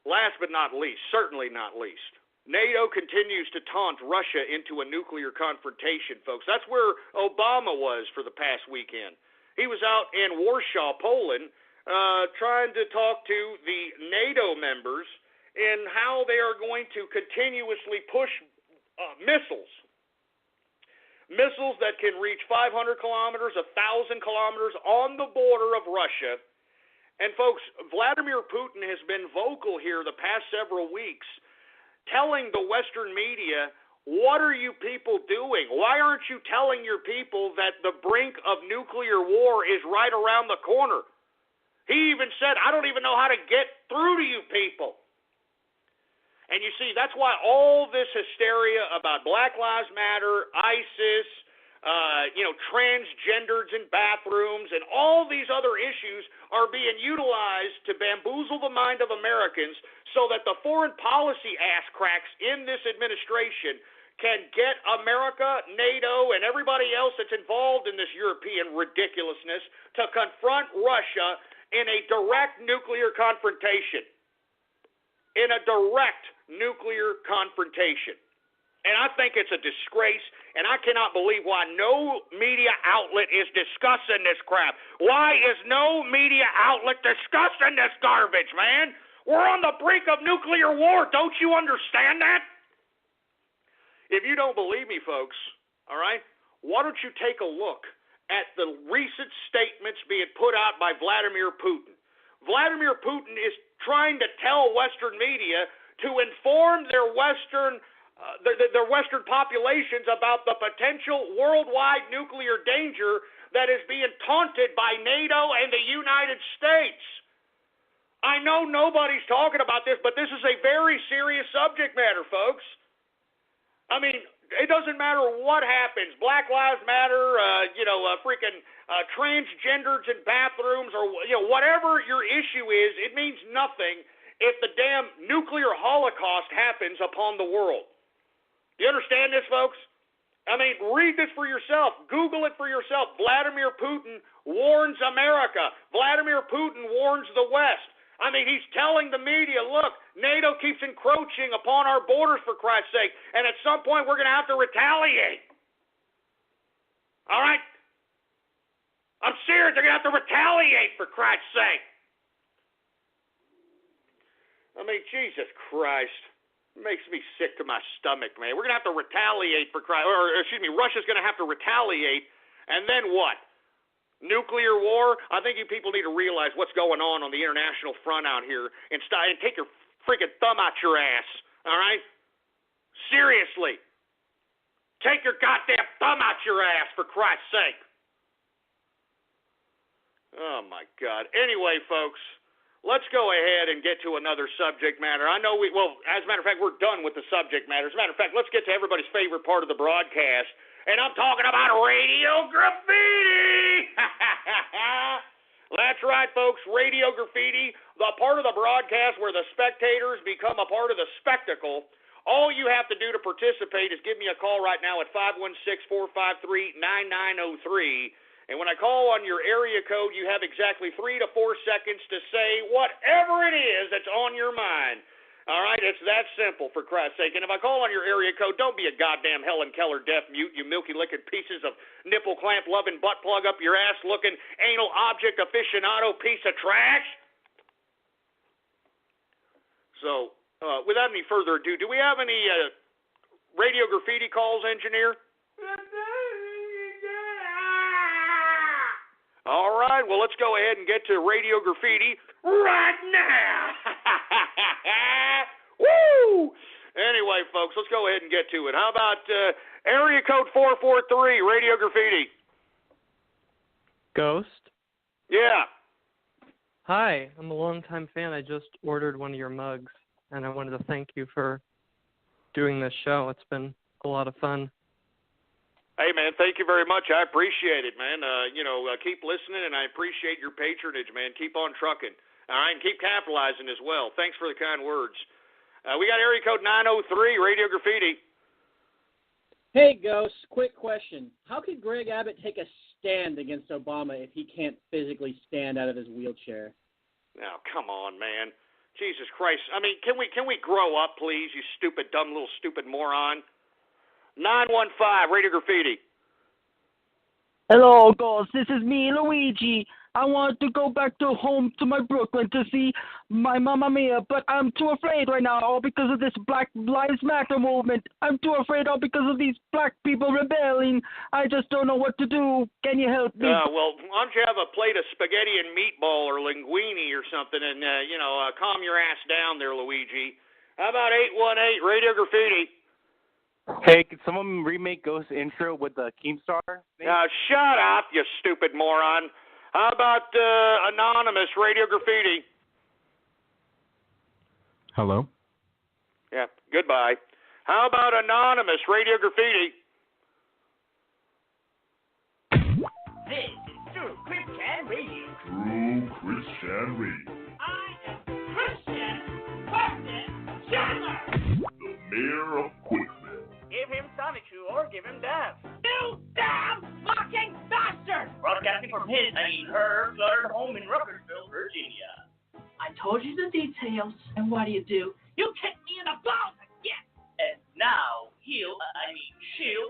last but not least, certainly not least, NATO continues to taunt Russia into a nuclear confrontation, folks. That's where Obama was for the past weekend. He was out in Warsaw, Poland, trying to talk to the NATO members in how they are going to continuously push missiles that can reach 500 kilometers, 1,000 kilometers on the border of Russia. And folks, Vladimir Putin has been vocal here the past several weeks telling the Western media, what are you people doing? Why aren't you telling your people that the brink of nuclear war is right around the corner? He even said, I don't even know how to get through to you people. And you see, that's why all this hysteria about Black Lives Matter, ISIS, transgenders in bathrooms, and all these other issues are being utilized to bamboozle the mind of Americans so that the foreign policy ass cracks in this administration can get America, NATO, and everybody else that's involved in this European ridiculousness to confront Russia in a direct nuclear confrontation. In a direct nuclear confrontation. And I think it's a disgrace, and I cannot believe why no media outlet is discussing this crap. Why is no media outlet discussing this garbage, man? We're on the brink of nuclear war. Don't you understand that? If you don't believe me, folks, all right, why don't you take a look at the recent statements being put out by Vladimir Putin. Vladimir Putin is trying to tell Western media to inform their Western populations about the potential worldwide nuclear danger that is being taunted by NATO and the United States. I know nobody's talking about this, but this is a very serious subject matter, folks. I mean, it doesn't matter what happens. Black Lives Matter, transgenders in bathrooms, or whatever your issue is, it means nothing if the damn nuclear holocaust happens upon the world. Do you understand this, folks? I mean, read this for yourself. Google it for yourself. Vladimir Putin warns America. Vladimir Putin warns the West. I mean, he's telling the media, look, NATO keeps encroaching upon our borders, for Christ's sake, and at some point we're going to have to retaliate. All right? I'm serious. They're going to have to retaliate, for Christ's sake. I mean, Jesus Christ. It makes me sick to my stomach, man. We're going to have to retaliate, for Christ, Russia's going to have to retaliate, and then what? Nuclear war? I think you people need to realize what's going on the international front out here and take your freaking thumb out your ass, all right? Seriously. Take your goddamn thumb out your ass, for Christ's sake. Oh, my God. Anyway, folks, let's go ahead and get to another subject matter. I know as a matter of fact, we're done with the subject matter. As a matter of fact, let's get to everybody's favorite part of the broadcast. And I'm talking about Radio Graffiti! That's right, folks. Radio Graffiti, the part of the broadcast where the spectators become a part of the spectacle. All you have to do to participate is give me a call right now at 516-453-9903. And when I call on your area code, you have exactly 3 to 4 seconds to say whatever it is that's on your mind. All right, it's that simple, for Christ's sake. And if I call on your area code, don't be a goddamn Helen Keller deaf mute, you milky-licking pieces of nipple clamp loving butt plug up your ass looking anal object aficionado piece of trash. So, without any further ado, do we have any Radio Graffiti calls, engineer? All right, well, let's go ahead and get to Radio Graffiti right now. Woo! Anyway, folks, let's go ahead and get to it. How about area code 443, Radio Graffiti? Ghost? Yeah. Hi, I'm a longtime fan. I just ordered one of your mugs, and I wanted to thank you for doing this show. It's been a lot of fun. Hey, man, thank you very much. I appreciate it, man. Keep listening, and I appreciate your patronage, man. Keep on trucking. All right, and keep capitalizing as well. Thanks for the kind words. We got area code 903, Radio Graffiti. Hey, Ghost, quick question. How could Greg Abbott take a stand against Obama if he can't physically stand out of his wheelchair? Now, come on, man. Jesus Christ. I mean, can we grow up, please, you stupid, dumb, little stupid moron? 915, Radio Graffiti. Hello, Ghost. This is me, Luigi. I want to go back to home to my Brooklyn to see my Mamma Mia, but I'm too afraid right now, all because of this Black Lives Matter movement. I'm too afraid, all because of these black people rebelling. I just don't know what to do. Can you help me? Well, why don't you have a plate of spaghetti and meatball or linguine or something and, calm your ass down there, Luigi. How about 818 Radio Graffiti? Hey, could someone remake Ghost intro with the Keemstar? Now, shut up, you stupid moron. How about Anonymous Radio Graffiti? Hello? Yeah, goodbye. How about Anonymous Radio Graffiti? This is True Christian Radio. True Christian Radio. I am Christian Preston Chandler. The mayor of Quickville. Give him Sonic Shoe or give him Death. You damn fucking bastard! Broadcasting from her cluttered home in Ruckersville, Virginia. I told you the details, and what do? You kicked me in the balls again! And now, she'll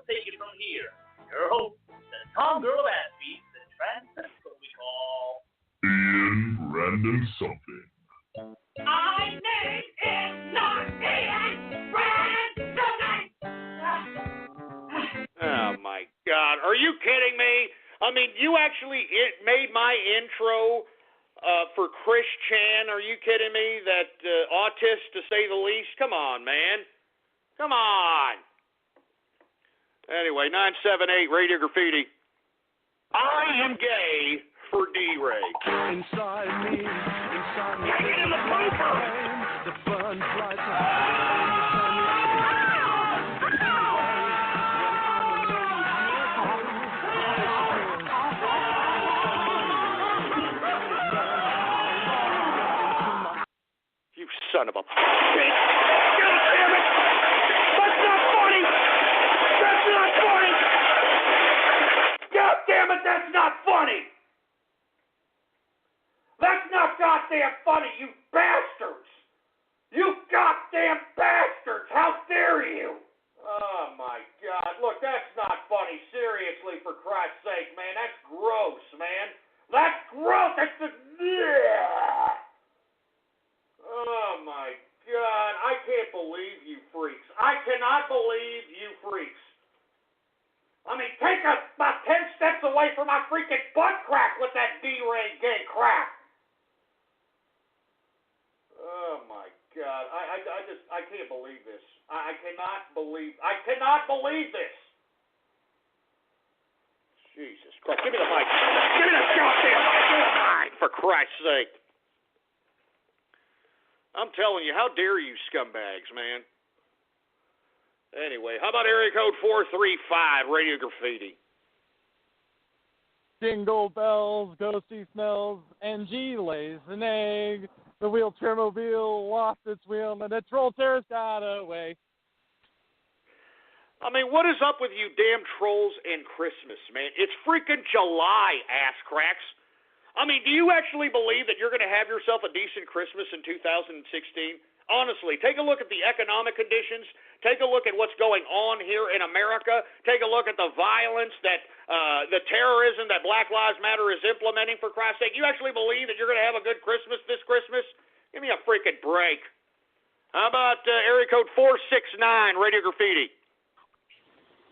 take it from here. Your host, the Tomgirl of Aspie, the Transcendental we call... Ian Brandon something. My name is not Ian Brandon! Oh, my God. Are you kidding me? I mean, you actually made my intro for Chris Chan. Are you kidding me? That autist, to say the least? Come on, man. Come on. Anyway, 978 Radio Graffiti. I am gay for D-Ray. Inside me. Take it in the paper! The fun flies You son of a bitch. God damn it! That's not funny! That's not funny! God damn it, that's not funny! That's not goddamn funny, you bastards! You goddamn bastards! How dare you! Oh my God, look, that's not funny. Seriously, for Christ's sake, man, that's gross, man. That's gross! That's just... Oh my God, I can't believe you freaks. I cannot believe you freaks. I mean, take about 10 steps away from my freaking butt crack with that D-Ray gay crap. Oh my God, I can't believe this. I cannot believe this. Jesus Christ, give me the mic. Give me the goddamn mic, for Christ's sake. I'm telling you, how dare you scumbags, man. Anyway, how about area code 435, Radio Graffiti? Jingle bells, ghosty smells, and G lays an egg. The wheelchair mobile lost its wheel, and the troll terrorist got away. I mean, what is up with you damn trolls and Christmas, man? It's freaking July, ass cracks. I mean, do you actually believe that you're going to have yourself a decent Christmas in 2016? Honestly, take a look at the economic conditions. Take a look at what's going on here in America. Take a look at the violence that the terrorism that Black Lives Matter is implementing, for Christ's sake. You actually believe that you're going to have a good Christmas this Christmas? Give me a freaking break. How about area code 469, Radio Graffiti?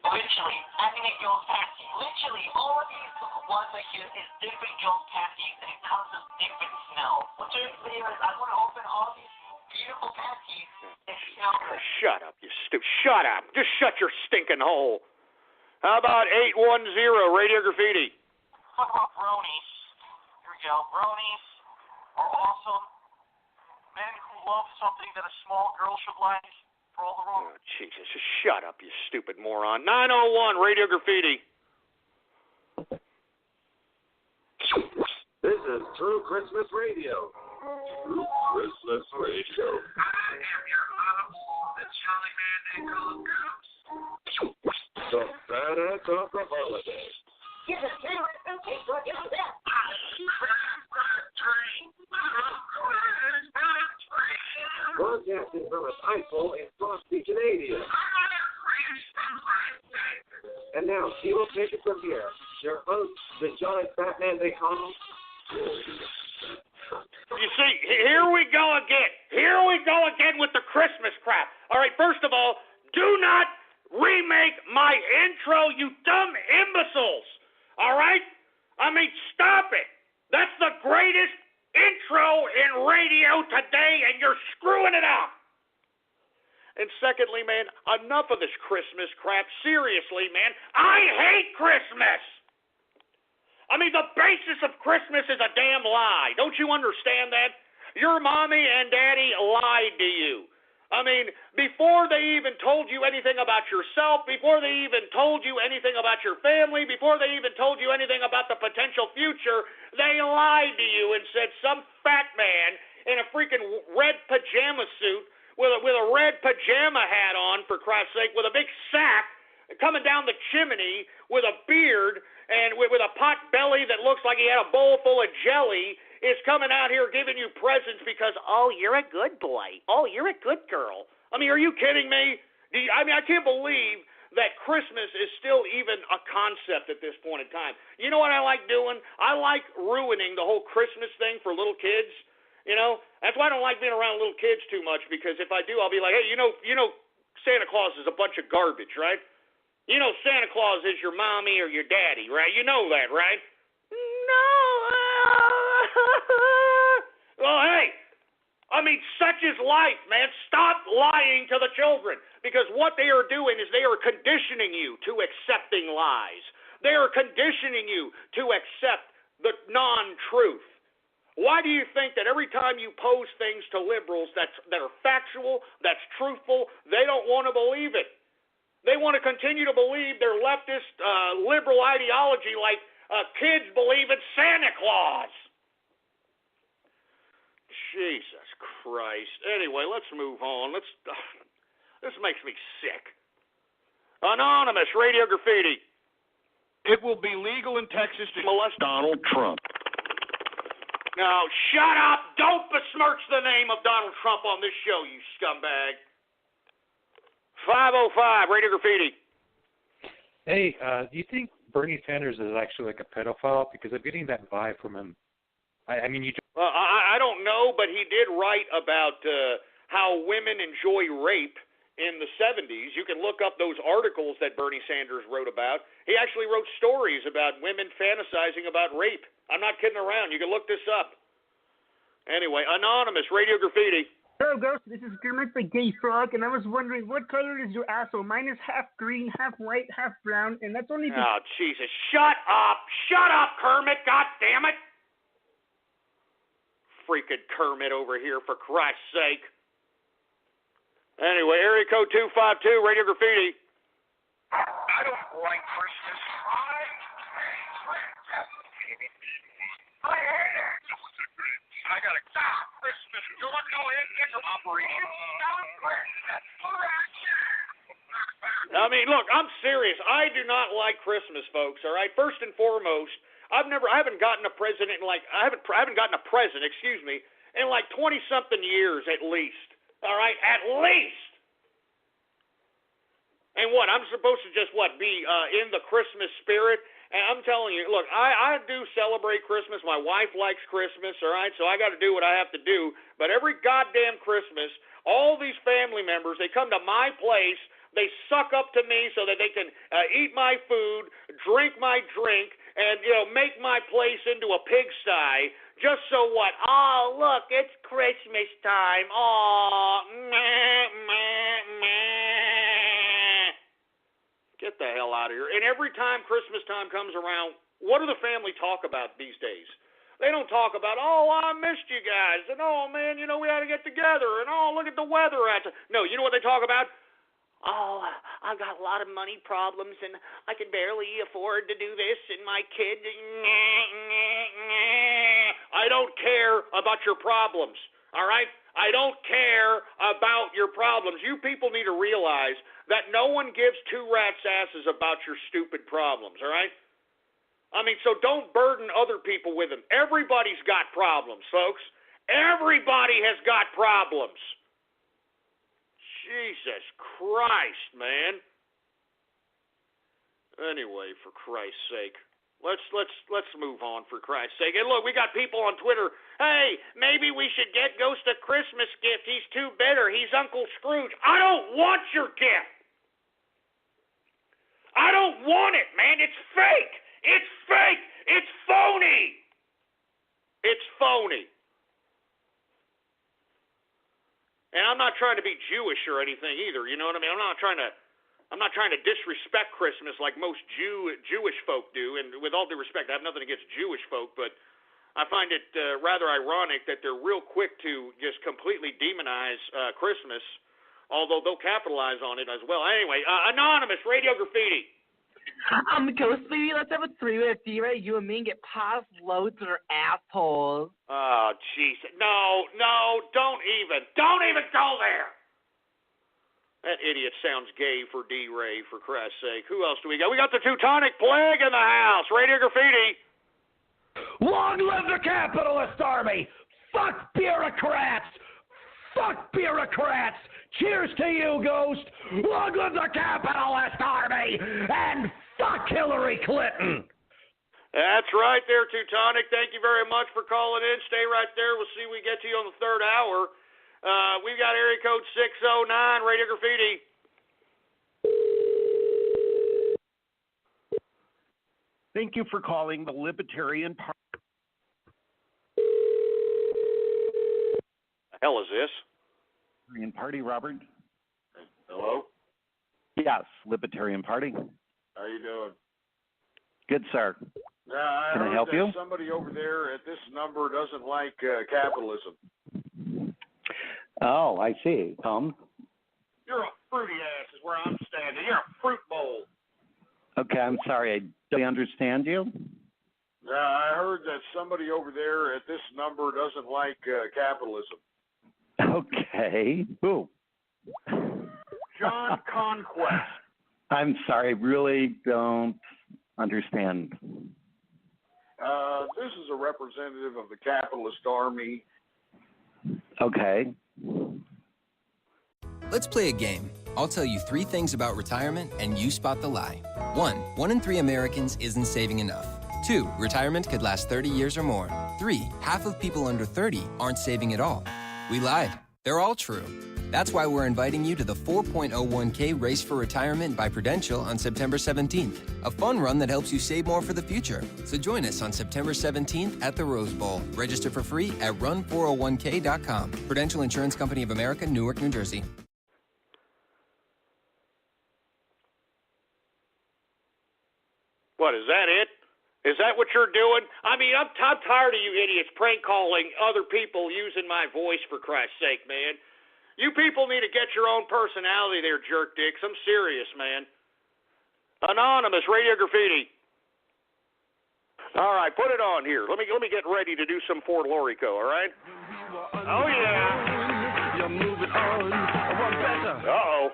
Literally, I think it goes past you. Literally, all of these ones I hear is different goes past you, and it comes with different smells. What's your favorite? I want to open all these beautiful pasties and smell them. Shut up, you stupid. Shut up. Just shut your stinking hole. How about 810, Radio Graffiti? What about bronies? Here we go. Bronies are awesome. Men who love something that a small girl should like. Oh, Jesus, just shut up, you stupid moron. 901, Radio Graffiti. This is True Christmas Radio. True Christmas Radio. I am your host, the Jolly Man they call Ghost. The badass of the holidays. Give us Broadcasting from a typhoon in frosty Canada. And now, he will take it from here. Your host, the Giant Batman they call him. You see, here we go again. Here we go again with the Christmas crap. All right, first of all, do not remake my intro, you dumb imbeciles. All right? I mean, stop it. That's the greatest intro in radio today, and you're screwing it up. And secondly, man, enough of this Christmas crap. Seriously, man, I hate Christmas. I mean, the basis of Christmas is a damn lie. Don't you understand that? Your mommy and daddy lied to you. I mean, before they even told you anything about yourself, before they even told you anything about your family, before they even told you anything about the potential future, they lied to you and said some fat man in a freaking red pajama suit with a red pajama hat on, for Christ's sake, with a big sack coming down the chimney with a beard and with a pot belly that looks like he had a bowl full of jelly, is coming out here giving you presents because, oh, you're a good boy. Oh, you're a good girl. I mean, are you kidding me? I can't believe that Christmas is still even a concept at this point in time. You know what I like doing? I like ruining the whole Christmas thing for little kids. You know, that's why I don't like being around little kids too much, because if I do, I'll be like, hey, you know, Santa Claus is a bunch of garbage, right? You know, Santa Claus is your mommy or your daddy, right? You know that, right? No. Well, hey, I mean, such is life, man. Stop lying to the children, because what they are doing is they are conditioning you to accepting lies. They are conditioning you to accept the non-truth. Why do you think that every time you pose things to liberals that are factual, that's truthful, they don't want to believe it? They want to continue to believe their leftist liberal ideology like kids believe in Santa Claus. Jesus Christ. Anyway, let's move on. This makes me sick. Anonymous, Radio Graffiti. It will be legal in Texas to molest Donald Trump. Now, shut up. Don't besmirch the name of Donald Trump on this show, you scumbag. 505, Radio Graffiti. Hey, do you think Bernie Sanders is actually like a pedophile? Because I'm getting that vibe from him. I mean, you. Well, I don't know, but he did write about how women enjoy rape in the 70s. You can look up those articles that Bernie Sanders wrote about. He actually wrote stories about women fantasizing about rape. I'm not kidding around. You can look this up. Anyway, Anonymous, Radio Graffiti. Hello, Ghost. This is Kermit the Gay Frog, and I was wondering, what color is your asshole? Mine is half green, half white, half brown, and that's only... Oh, Jesus. Shut up. Shut up, Kermit. God damn it. Freaking Kermit over here, for Christ's sake. Anyway, area code 252, Radio Graffiti. I don't like Christmas. I hate it. I got a Christmas. You want to go ahead and get some operation? I mean, look, I'm serious. I do not like Christmas, folks. All right. First and foremost, I haven't gotten a present in like I haven't gotten a present, in like 20-something years at least. All right, at least. And what, I'm supposed to just be in the Christmas spirit? And I'm telling you, look, I do celebrate Christmas. My wife likes Christmas, all right? So I got to do what I have to do. But every goddamn Christmas, all these family members, they come to my place. They suck up to me so that they can eat my food, drink my drink, and, make my place into a pigsty. Just so what? Oh, look, it's Christmas time. Oh, meh, meh, meh. Get the hell out of here. And every time Christmas time comes around, what do the family talk about these days? They don't talk about, oh, I missed you guys, and oh, man, we ought to get together, and oh, look at the weather. No, you know what they talk about? Oh, I've got a lot of money problems, and I can barely afford to do this, and my kid, I don't care about your problems, all right? I don't care about your problems. You people need to realize that no one gives two rats' asses about your stupid problems, all right? I mean, so don't burden other people with them. Everybody's got problems, folks. Everybody has got problems. Jesus Christ, man. Anyway, for Christ's sake, let's move on, for Christ's sake. And look, we got people on Twitter. Hey, maybe we should get Ghost a Christmas gift. He's too bitter. He's Uncle Scrooge. I don't want your gift. I don't want it, man. It's fake. It's fake. It's phony. It's phony. And I'm not trying to be Jewish or anything either. You know what I mean? I'm not trying to disrespect Christmas like most Jewish folk do. And with all due respect, I have nothing against Jewish folk, but I find it rather ironic that they're real quick to just completely demonize Christmas, although they'll capitalize on it as well. Anyway, Anonymous, Radio Graffiti. Ghost Baby, let's have a three-way with D-Ray, you and me, and get paused loads in our assholes. Oh, jeez. No, don't even go there. That idiot sounds gay for D-Ray, for Christ's sake. Who else do we got? We got the Teutonic Plague in the house. Radio Graffiti. Long live the capitalist army! Fuck bureaucrats! Fuck bureaucrats! Cheers to you, Ghost! Long live the capitalist army! And fuck Hillary Clinton! That's right there, Teutonic. Thank you very much for calling in. Stay right there. We'll see if we get to you on the third hour. We've got area code 609, Radio Graffiti. Thank you for calling the Libertarian Party. The hell is this? Libertarian Party, Robert? Hello? Yes, Libertarian Party. How you doing? Good, sir. Can I help that you? Somebody over there at this number doesn't like capitalism. Oh, I see. You're a fruity ass is where I'm standing. You're a fruit bowl. Okay, I'm sorry. I don't understand you. I heard that somebody over there at this number doesn't like capitalism. Okay. Who? John Conquest. I'm sorry. I really don't understand. This is a representative of the capitalist army. Okay. Let's play a game. I'll tell you 3 things about retirement, and you spot the lie. 1 in 3 Americans isn't saving enough. 2, retirement could last 30 years or more. 3, half of people under 30 aren't saving at all. We lied. They're all true. That's why we're inviting you to the 4.01k Race for Retirement by Prudential on September 17th. A fun run that helps you save more for the future. So join us on September 17th at the Rose Bowl. Register for free at run401k.com. Prudential Insurance Company of America, Newark, New Jersey. What, is that it? Is that what you're doing? I mean, I'm tired of you idiots prank calling other people using my voice, for Christ's sake, man. You people need to get your own personality there, jerk dicks. I'm serious, man. Anonymous, Radio Graffiti. All right, put it on here. Let me get ready to do some Fort Lorico, all right? Oh, yeah. You're moving on. One better. Uh-oh.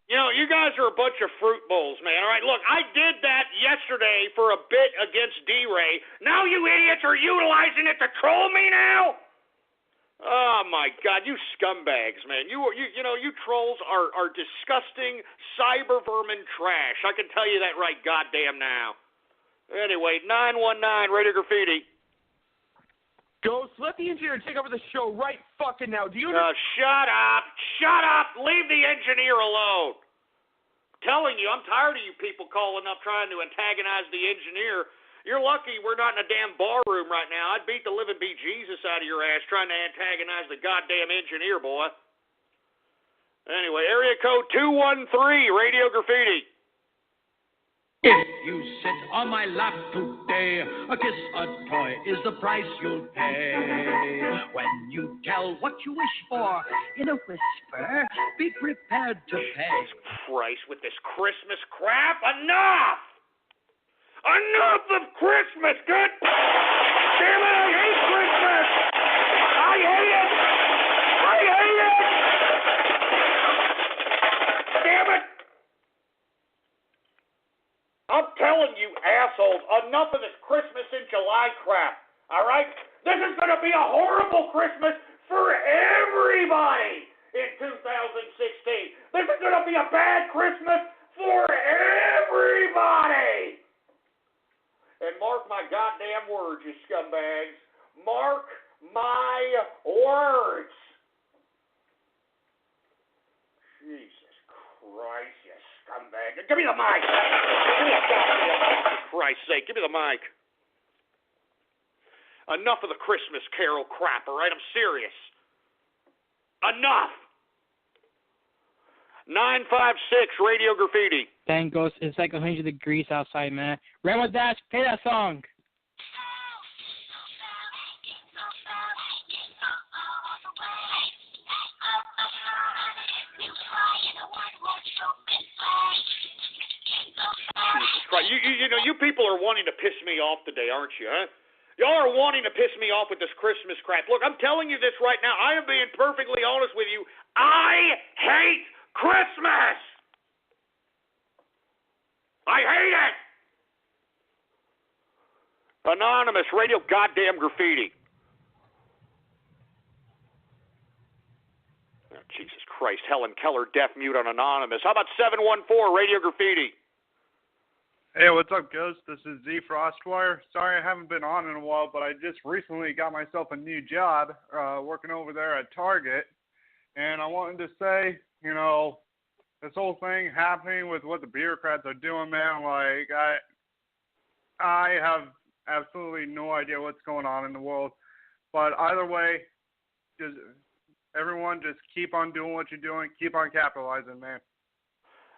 You know, you guys are a bunch of fruit bowls, man. All right, look, I did that yesterday for a bit against D-Ray. Now you idiots are utilizing it to troll me now? Oh, my God, you scumbags, man. You trolls are disgusting cyber vermin trash. I can tell you that right goddamn now. Anyway, 919, Radio Graffiti. Ghost, let the engineer take over the show right fucking now. Do you shut up. Shut up. Leave the engineer alone. I'm telling you, I'm tired of you people calling up trying to antagonize the engineer. You're lucky we're not in a damn bar room right now. I'd beat the living bejesus out of your ass trying to antagonize the goddamn engineer, boy. Anyway, area code 213, Radio Graffiti. If you sit on my lap today, a kiss, a toy is the price you'll pay. When you tell what you wish for in a whisper, be prepared to pay. Christ, with this Christmas crap, enough! Enough of Christmas, good? Damn it, I hate Christmas! I hate it! I hate it! Damn it! I'm telling you, assholes, enough of this Christmas in July crap, all right? This is going to be a horrible Christmas for everybody in 2016. This is going to be a bad Christmas for everybody. And mark my goddamn words, you scumbags. Mark my words. Jesus Christ, you scumbag. Give me the mic. Give me the goddamn mic, for Christ's sake. Give me the mic. Enough of the Christmas Carol crap, all right? I'm serious. Enough. 956 Radio Graffiti. Dang, Ghost, it's like 100 degrees outside, man. Grandma Dash, play that song. Jesus Christ. You know, you people are wanting to piss me off today, aren't you, huh? Y'all are wanting to piss me off with this Christmas crap. Look, I'm telling you this right now. I am being perfectly honest with you. I hate Christmas. I hate it. Anonymous Radio Goddamn Graffiti. Oh, Jesus Christ. Helen Keller, deaf mute on Anonymous. How about 714 Radio Graffiti? Hey, what's up, Ghost? This is Z Frostwire. Sorry I haven't been on in a while, but I just recently got myself a new job working over there at Target. And I wanted to say, you know, this whole thing happening with what the bureaucrats are doing, man, like, I have absolutely no idea what's going on in the world. But either way, everyone just keep on doing what you're doing. Keep on capitalizing, man.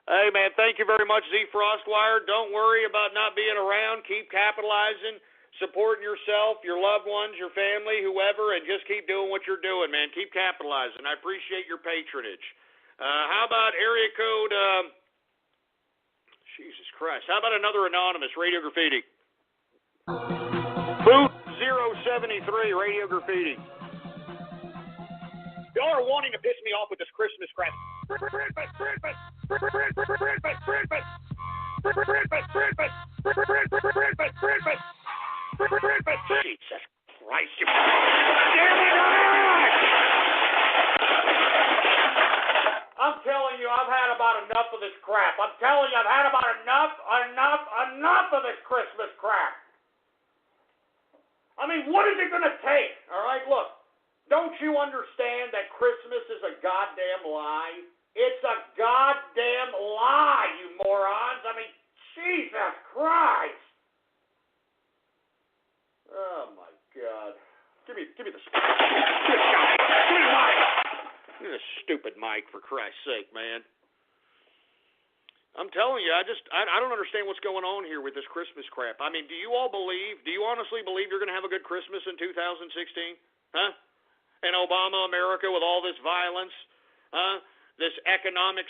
Hey, man, thank you very much, Z Frostwire. Don't worry about not being around. Keep capitalizing, supporting yourself, your loved ones, your family, whoever, and just keep doing what you're doing, man. Keep capitalizing. I appreciate your patronage. How about area code, Jesus Christ, how about another anonymous, Radio Graffiti? Boot 073, Radio Graffiti. Y'all are wanting to piss me off with this Christmas crap. Jesus Christ, you damn it! I'm telling you, I've had about enough of this crap. I'm telling you, I've had about enough of this Christmas crap. I mean, what is it going to take? All right, look. Don't you understand that Christmas is a goddamn lie? It's a goddamn lie, you morons. I mean, Jesus Christ. Oh, my God. Give me the mic. Give me the stupid mic, for Christ's sake, man. I'm telling you, I don't understand what's going on here with this Christmas crap. I mean, do you honestly believe you're going to have a good Christmas in 2016? Huh? In Obama America with all this violence, this economic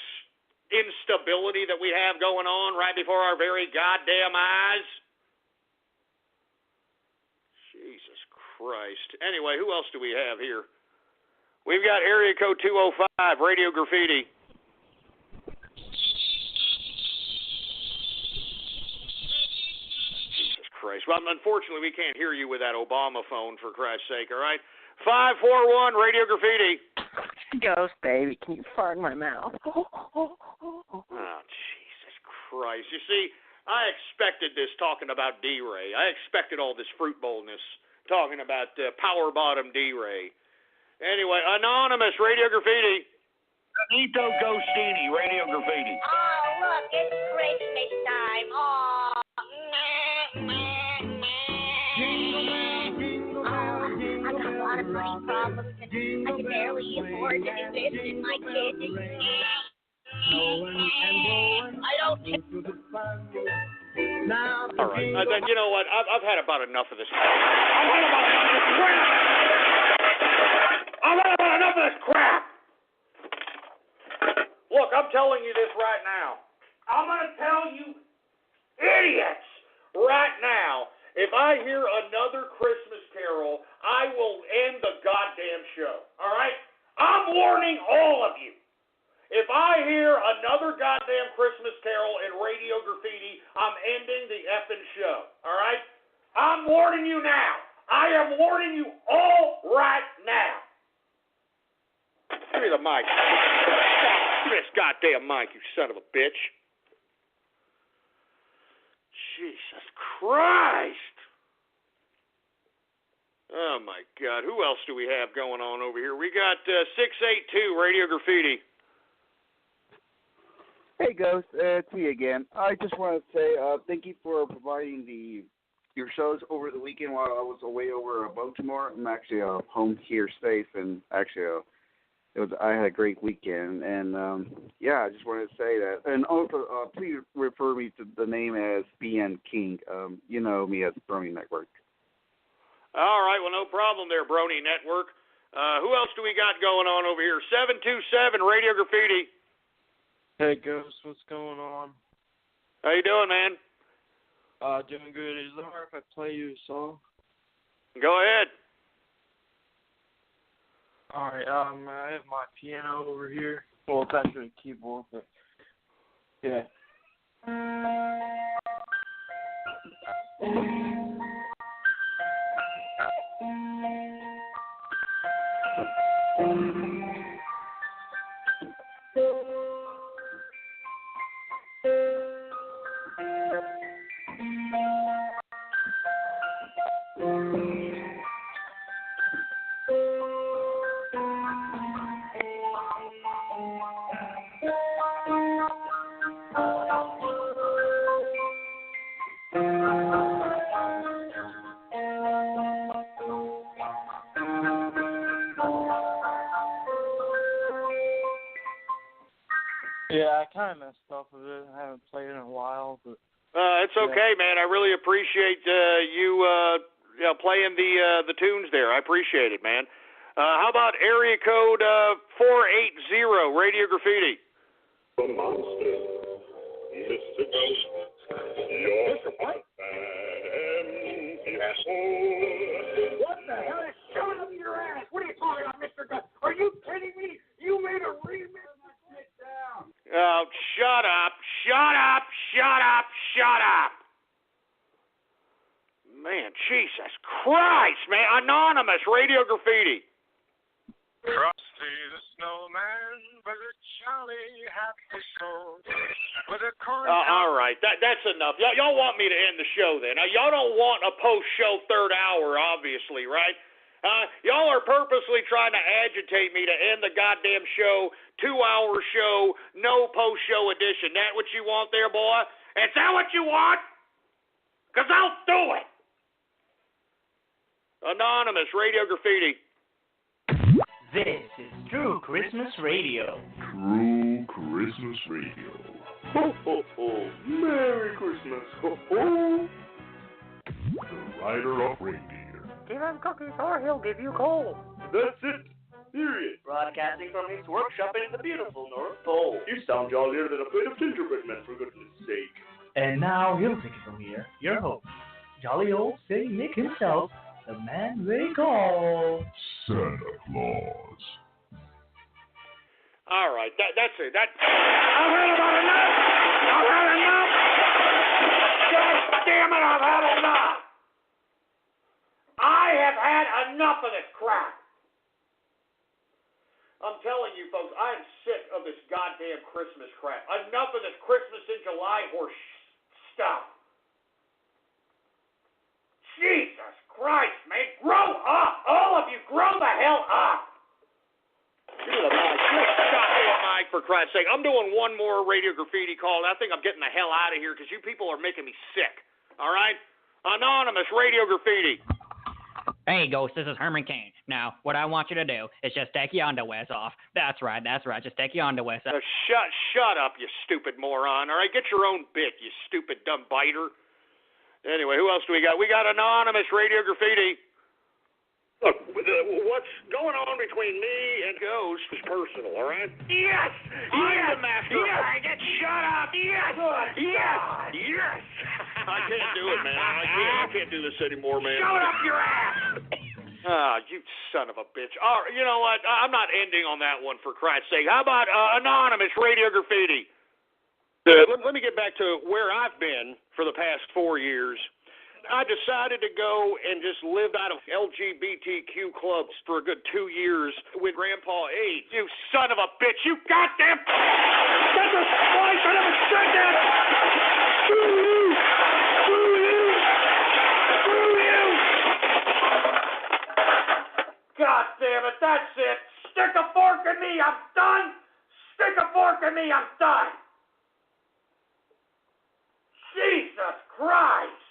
instability that we have going on right before our very goddamn eyes. Jesus Christ. Anyway, who else do we have here? We've got area code 205, Radio Graffiti. Jesus Christ. Well, unfortunately, we can't hear you with that Obama phone, for Christ's sake, all right? 541 Radio Graffiti. Ghost, baby, can you fart in my mouth? Oh, Jesus Christ. You see, I expected this talking about D-Ray. I expected all this fruit bowlness talking about power bottom D-Ray. Anyway, Anonymous Radio Graffiti. Benito Ghostini, Radio Graffiti. Oh, look, it's Christmas time. Oh, money problems, and I can barely afford to invest in my kids. I don't. All right, then you know what? I've had about enough of this. I've had about enough of this crap. I've had about enough of this crap. Look, I'm telling you this right now. I'm going to tell you, idiots, right now. If I hear another Christmas Carol, I will end the goddamn show. All right? I'm warning all of you. If I hear another goddamn Christmas Carol in Radio Graffiti, I'm ending the effing show. All right? I'm warning you now. I am warning you all right now. Give me the mic. Give me this goddamn mic, you son of a bitch. Jesus Christ. Oh, my God. Who else do we have going on over here? We got 682 Radio Graffiti. Hey, Ghost. It's me again. I just want to say thank you for providing your shows over the weekend while I was away over Baltimore. I'm actually home here safe, and actually I had a great weekend. And, I just wanted to say that. And also, please refer me to the name as BN King. You know me as Brony Network. All right, well, no problem there, Brony Network. Who else do we got going on over here? 727 Radio Graffiti. Hey, Ghost, what's going on? How you doing, man? Doing good. Is it alright if I play you a song? Go ahead. Alright, I have my piano over here. Well, it's actually a keyboard, but yeah. Yeah, I kind of messed up with it. I haven't played it in a while, but it's okay, man. I really appreciate you playing the tunes there. I appreciate it, man. How about area code 480 Radio Graffiti? The monster, Mr. Ghost, you're what? What the hell is showing up your ass? What are you talking about, Mr. Ghost? Are you kidding me? You made a remix. Oh, shut up, shut up, shut up, shut up. Man, Jesus Christ, man. Anonymous, Radio Graffiti. Frosty the Snowman was a jolly happy soul with a corn. All right, that's enough. Y'all want me to end the show then. Now, y'all don't want a post-show third hour, obviously, right? Y'all are purposely trying to agitate me to end the goddamn show, 2-hour show, no post-show edition. That what you want there, boy? Is that what you want? Because I'll do it. Anonymous, Radio Graffiti. This is True Christmas Radio. True Christmas Radio. Ho, ho, ho. Merry Christmas. Ho, ho. The rider of reindeer. Give him cookies or he'll give you coal. That's it. Period. Broadcasting from his workshop in the beautiful North Pole. You sound jollier than a plate of gingerbread men, for goodness sake. And now he'll take it from here, your host, jolly old St. Nick himself, the man they call Santa Claus. All right, that's it. I've had about enough. I've had enough. God damn it, I've had enough. I have had enough of this crap. I'm telling you, folks, I am sick of this goddamn Christmas crap. Enough of this Christmas in July horse stuff. Jesus Christ, man. Grow up. All of you, grow the hell up. Give me the mic. Just shut the mic, for Christ's sake. I'm doing one more Radio Graffiti call, and I think I'm getting the hell out of here because you people are making me sick. All right? Anonymous, Radio Graffiti. Hey, Ghost, this is Herman Cain. Now, what I want you to do is just take your underwears off. That's right. Just take your underwears off. Shut up, you stupid moron. All right, get your own bit, you stupid dumb biter. Anyway, who else do we got? We got Anonymous, Radio Graffiti. Look, what's going on between me and Ghost is personal, all right? Yes! I'm the master. Yes! Shut up! Yes! Yes! Yes! I can't do it, man. I can't do this anymore, man. Shut up your ass! Ah, you son of a bitch. All right, you know what? I'm not ending on that one, for Christ's sake. How about Anonymous, Radio Graffiti? Let me get back to where I've been for the past 4 years. I decided to go and just live out of LGBTQ clubs for a good 2 years with Grandpa AIDS. You son of a bitch! You goddamn! Jesus Christ! I never said that! Screw you! Screw you! Screw you! God damn it! That's it! Stick a fork in me! I'm done! Stick a fork in me! I'm done! Christ!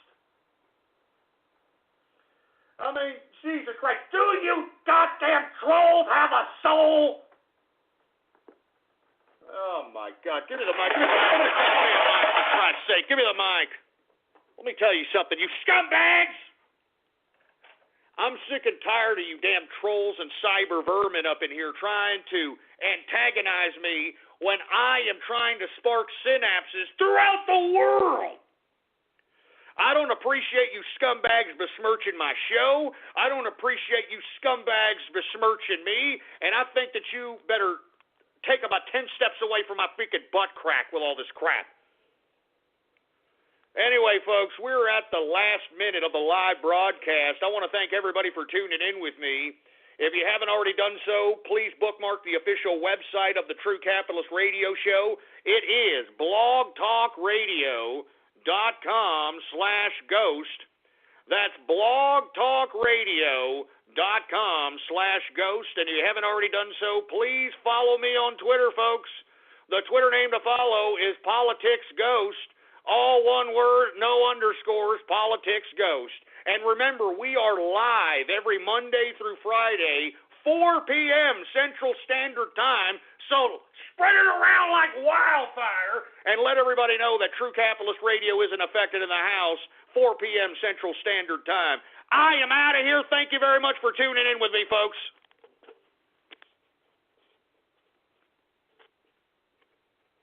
I mean, Jesus Christ, do you goddamn trolls have a soul? Oh, my God. Give me the mic. Give me the mic, for Christ's sake. Give me the mic. Let me tell you something, you scumbags! I'm sick and tired of you damn trolls and cyber vermin up in here trying to antagonize me when I am trying to spark synapses throughout the world. I don't appreciate you scumbags besmirching my show. I don't appreciate you scumbags besmirching me. And I think that you better take about 10 steps away from my freaking butt crack with all this crap. Anyway, folks, we're at the last minute of the live broadcast. I want to thank everybody for tuning in with me. If you haven't already done so, please bookmark the official website of the True Capitalist Radio Show. It is blogtalkradio.com/ghost. That's blogtalkradio.com/ghost. And if you haven't already done so, please follow me on Twitter, folks. The Twitter name to follow is PoliticsGhost. All one word, no underscores, PoliticsGhost. And remember, we are live every Monday through Friday, 4 p.m. Central Standard Time. So spread it around like wildfire and let everybody know that True Capitalist Radio isn't affected in the house, 4 p.m. Central Standard Time. I am out of here. Thank you very much for tuning in with me, folks.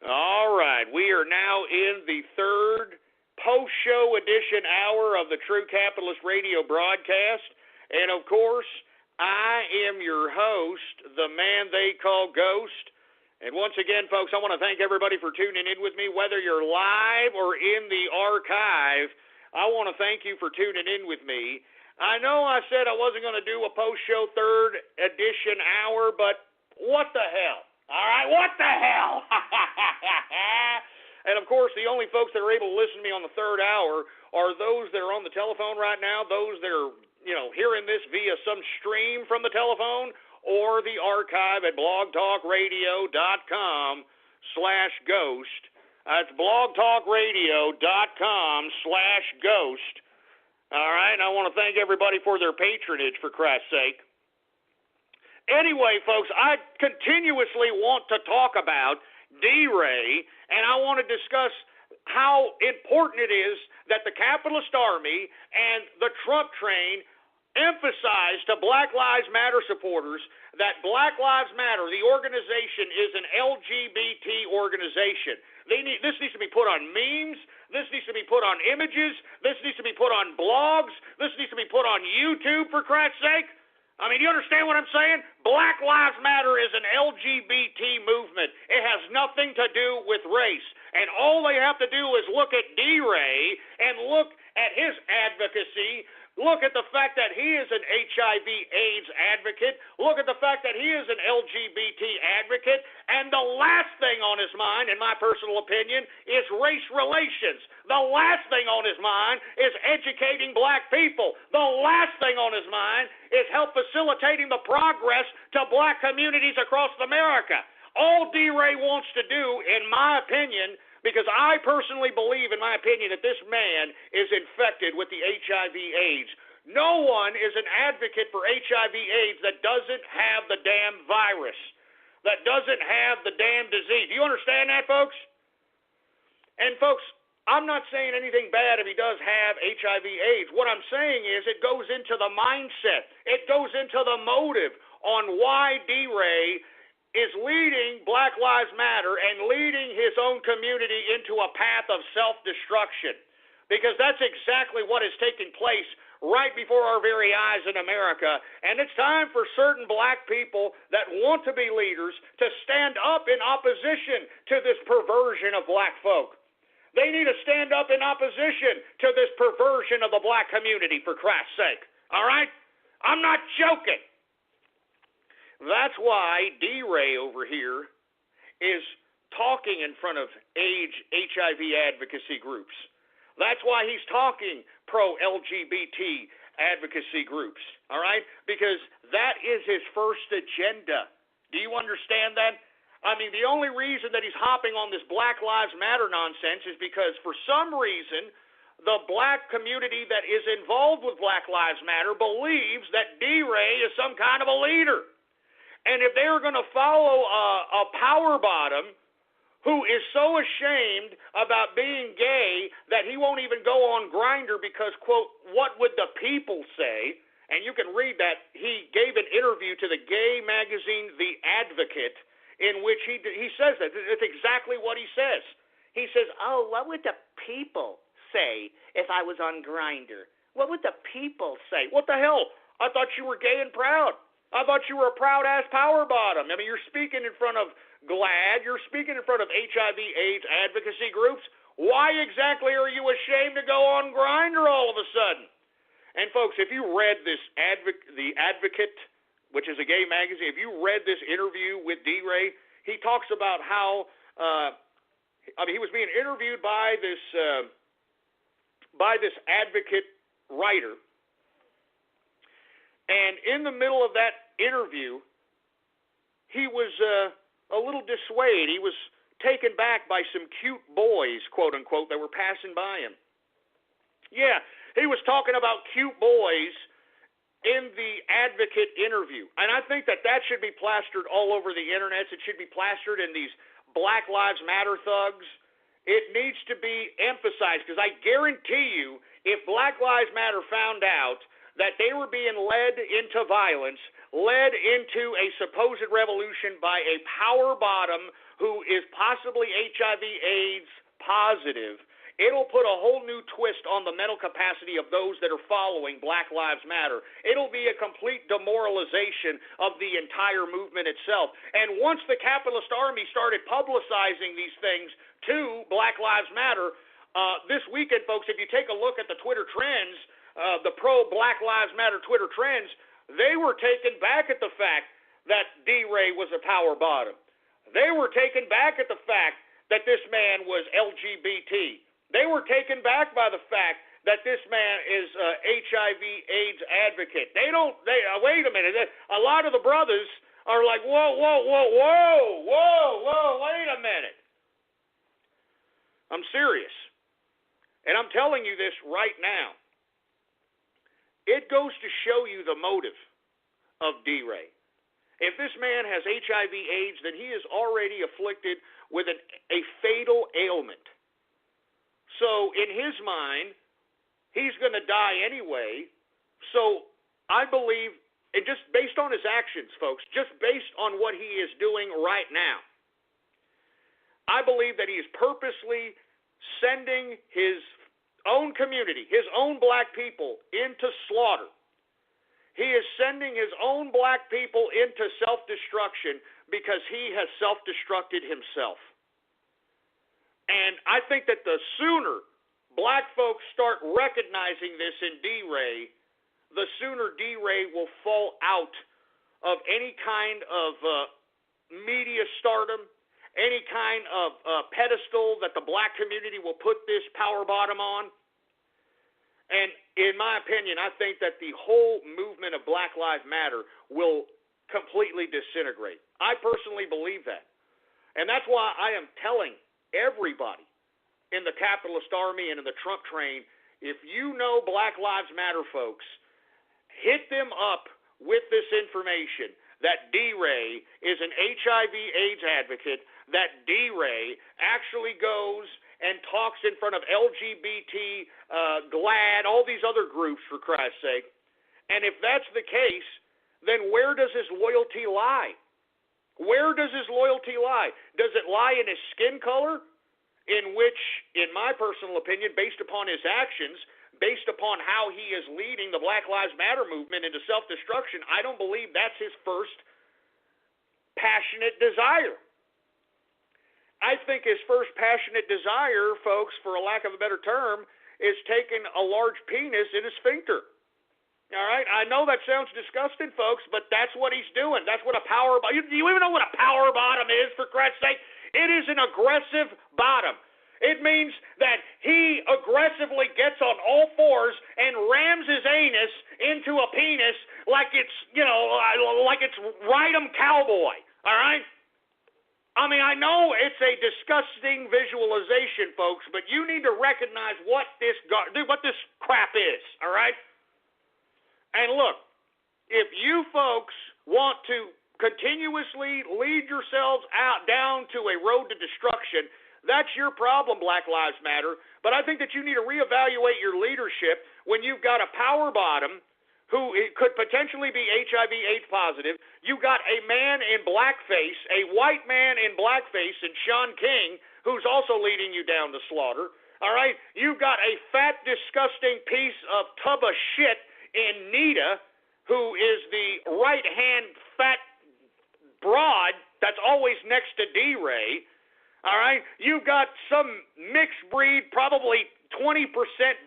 All right, we are now in the third post-show edition hour of the True Capitalist Radio broadcast. And, of course, I am your host, the man they call Ghost. And once again, folks, I want to thank everybody for tuning in with me, whether you're live or in the archive. I want to thank you for tuning in with me. I know I said I wasn't going to do a post-show third edition hour, but what the hell? All right, what the hell? And, of course, the only folks that are able to listen to me on the third hour are those that are on the telephone right now, those that are, hearing this via some stream from the telephone or the archive at blogtalkradio.com/ghost. That's blogtalkradio.com/ghost. All right, and I want to thank everybody for their patronage, for Christ's sake. Anyway, folks, I continuously want to talk about D-Ray, and I want to discuss how important it is that the capitalist army and the Trump train emphasize to Black Lives Matter supporters that Black Lives Matter, the organization, is an LGBT organization. This needs to be put on memes. This needs to be put on images. This needs to be put on blogs. This needs to be put on YouTube, for Christ's sake. I mean, you understand what I'm saying? Black Lives Matter is an LGBT movement. It has nothing to do with race. And all they have to do is look at D-Ray and look at his advocacy. Look at the fact that he is an HIV/AIDS advocate. Look at the fact that he is an LGBT advocate. And the last thing on his mind, in my personal opinion, is race relations. The last thing on his mind is educating black people. The last thing on his mind is help facilitating the progress to black communities across America. All D-Ray wants to do, in my opinion, because I personally believe, in my opinion, that this man is infected with the HIV/AIDS. No one is an advocate for HIV/AIDS that doesn't have the damn virus, that doesn't have the damn disease. Do you understand that, folks? And, folks, I'm not saying anything bad if he does have HIV/AIDS. What I'm saying is it goes into the mindset. It goes into the motive on why D-Ray is leading Black Lives Matter and leading his own community into a path of self-destruction. Because that's exactly what is taking place right before our very eyes in America. And it's time for certain black people that want to be leaders to stand up in opposition to this perversion of black folk. They need to stand up in opposition to this perversion of the black community, for Christ's sake. All right? I'm not joking. That's why D-Ray over here is talking in front of HIV advocacy groups. That's why he's talking pro-LGBT advocacy groups, all right? Because that is his first agenda. Do you understand that? I mean, the only reason that he's hopping on this Black Lives Matter nonsense is because for some reason the black community that is involved with Black Lives Matter believes that D-Ray is some kind of a leader. And if they are going to follow a power bottom who is so ashamed about being gay that he won't even go on Grindr because, quote, what would the people say? And you can read that. He gave an interview to the gay magazine The Advocate in which he says that. It's exactly what he says. He says, oh, what would the people say if I was on Grindr? What would the people say? What the hell? I thought you were gay and proud. I thought you were a proud-ass power bottom. I mean, you're speaking in front of GLAAD. You're speaking in front of HIV/AIDS advocacy groups. Why exactly are you ashamed to go on Grindr all of a sudden? And, folks, if you read this The Advocate, which is a gay magazine, if you read this interview with D-Ray, he talks about how he was being interviewed by this advocate writer. And in the middle of that interview, he was a little dissuaded. He was taken back by some cute boys, quote unquote, that were passing by him. Yeah, he was talking about cute boys in the advocate interview. And I think that should be plastered all over the internet. It should be plastered in these Black Lives Matter thugs. It needs to be emphasized because I guarantee you if Black Lives Matter found out that they were being led into violence, led into a supposed revolution by a power bottom who is possibly HIV/AIDS positive, it'll put a whole new twist on the mental capacity of those that are following Black Lives Matter. It'll be a complete demoralization of the entire movement itself. And once the capitalist army started publicizing these things to Black Lives Matter, this weekend, folks, if you take a look at the Twitter trends, the pro-Black Lives Matter Twitter trends, they were taken back at the fact that D-Ray was a power bottom. They were taken back at the fact that this man was LGBT. They were taken back by the fact that this man is HIV/AIDS advocate. Wait a minute. A lot of the brothers are like, whoa, wait a minute. I'm serious. And I'm telling you this right now. It goes to show you the motive of D-Ray. If this man has HIV/AIDS, then he is already afflicted with a fatal ailment. So in his mind, he's going to die anyway. So I believe, and just based on his actions, folks, just based on what he is doing right now, I believe that he is purposely sending his own community, his own black people, into slaughter. He is sending his own black people into self-destruction because he has self-destructed himself. And I think that the sooner black folks start recognizing this in D-Ray, the sooner D-Ray will fall out of any kind of media stardom, any kind of pedestal that the black community will put this power bottom on. And in my opinion, I think that the whole movement of Black Lives Matter will completely disintegrate. I personally believe that. And that's why I am telling everybody in the capitalist army and in the Trump train, if you know Black Lives Matter folks, hit them up with this information that D-Ray is an HIV/AIDS advocate, that D-Ray actually goes and talks in front of LGBT, GLAAD, all these other groups, for Christ's sake. And if that's the case, then where does his loyalty lie? Where does his loyalty lie? Does it lie in his skin color? In which, in my personal opinion, based upon his actions, based upon how he is leading the Black Lives Matter movement into self-destruction, I don't believe that's his first passionate desire. I think his first passionate desire, folks, for a lack of a better term, is taking a large penis in his sphincter. All right? I know that sounds disgusting, folks, but that's what he's doing. That's what a power bottom. Do you even know what a power bottom is, for Christ's sake? It is an aggressive bottom. It means that he aggressively gets on all fours and rams his anus into a penis like it's, like it's Ride 'em Cowboy. All right? I mean, I know it's a disgusting visualization, folks, but you need to recognize what this crap is, all right? And look, if you folks want to continuously lead yourselves out down to a road to destruction, that's your problem, Black Lives Matter. But I think that you need to reevaluate your leadership when you've got a power bottom who could potentially be HIV/AIDS positive. You got a man in blackface, a white man in blackface, and Sean King, who's also leading you down to slaughter. All right? You've got a fat, disgusting piece of tub of shit in Nita, who is the right-hand fat broad that's always next to D-Ray. All right? You've got some mixed breed, probably 20%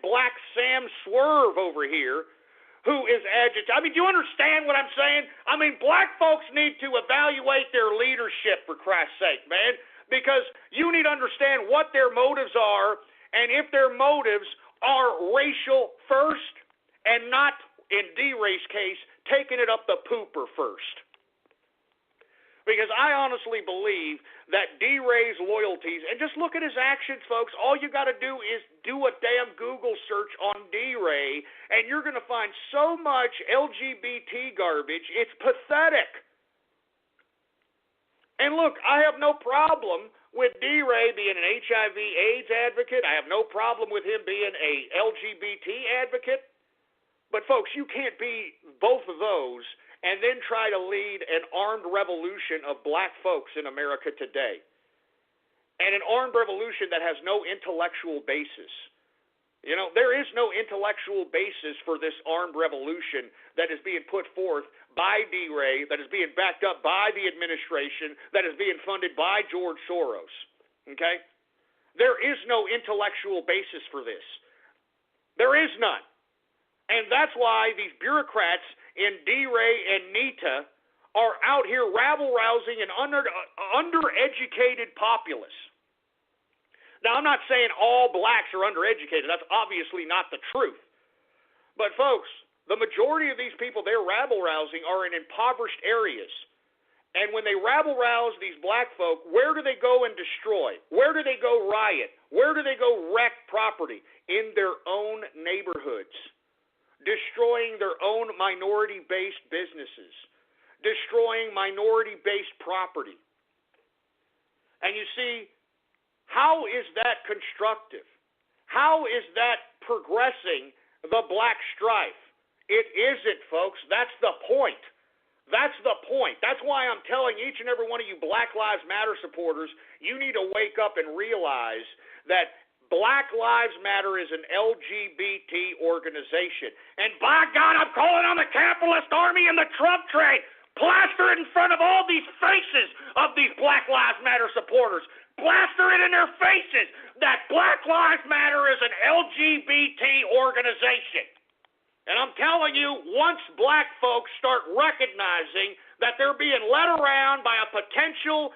black Sam Swerve over here, who is agitated. I mean, do you understand what I'm saying? I mean, black folks need to evaluate their leadership, for Christ's sake, man, because you need to understand what their motives are, and if their motives are racial first and not, in D-Ray's case, taking it up the pooper first. Because I honestly believe that D-Ray's loyalties, and just look at his actions, folks, all you got to do is do a damn Google search on D-Ray, and you're going to find so much LGBT garbage, it's pathetic. And look, I have no problem with D-Ray being an HIV/AIDS advocate. I have no problem with him being a LGBT advocate. But, folks, you can't be both of those and then try to lead an armed revolution of black folks in America today. And an armed revolution that has no intellectual basis. You know, there is no intellectual basis for this armed revolution that is being put forth by D-Ray, that is being backed up by the administration, that is being funded by George Soros. Okay? There is no intellectual basis for this. There is none. And that's why these bureaucrats in D-Ray and Nita are out here rabble-rousing an undereducated populace. Now, I'm not saying all blacks are undereducated. That's obviously not the truth. But, folks, the majority of these people they're rabble-rousing are in impoverished areas. And when they rabble-rouse these black folk, where do they go and destroy? Where do they go riot? Where do they go wreck property? In their own neighborhoods. Destroying their own minority-based businesses, destroying minority-based property. And you see, how is that constructive? How is that progressing the black strife? It isn't, folks. That's the point. That's the point. That's why I'm telling each and every one of you Black Lives Matter supporters, you need to wake up and realize that Black Lives Matter is an LGBT organization. And by God, I'm calling on the capitalist army and the Trump train. Plaster it in front of all these faces of these Black Lives Matter supporters. Plaster it in their faces that Black Lives Matter is an LGBT organization. And I'm telling you, once black folks start recognizing that they're being led around by a potential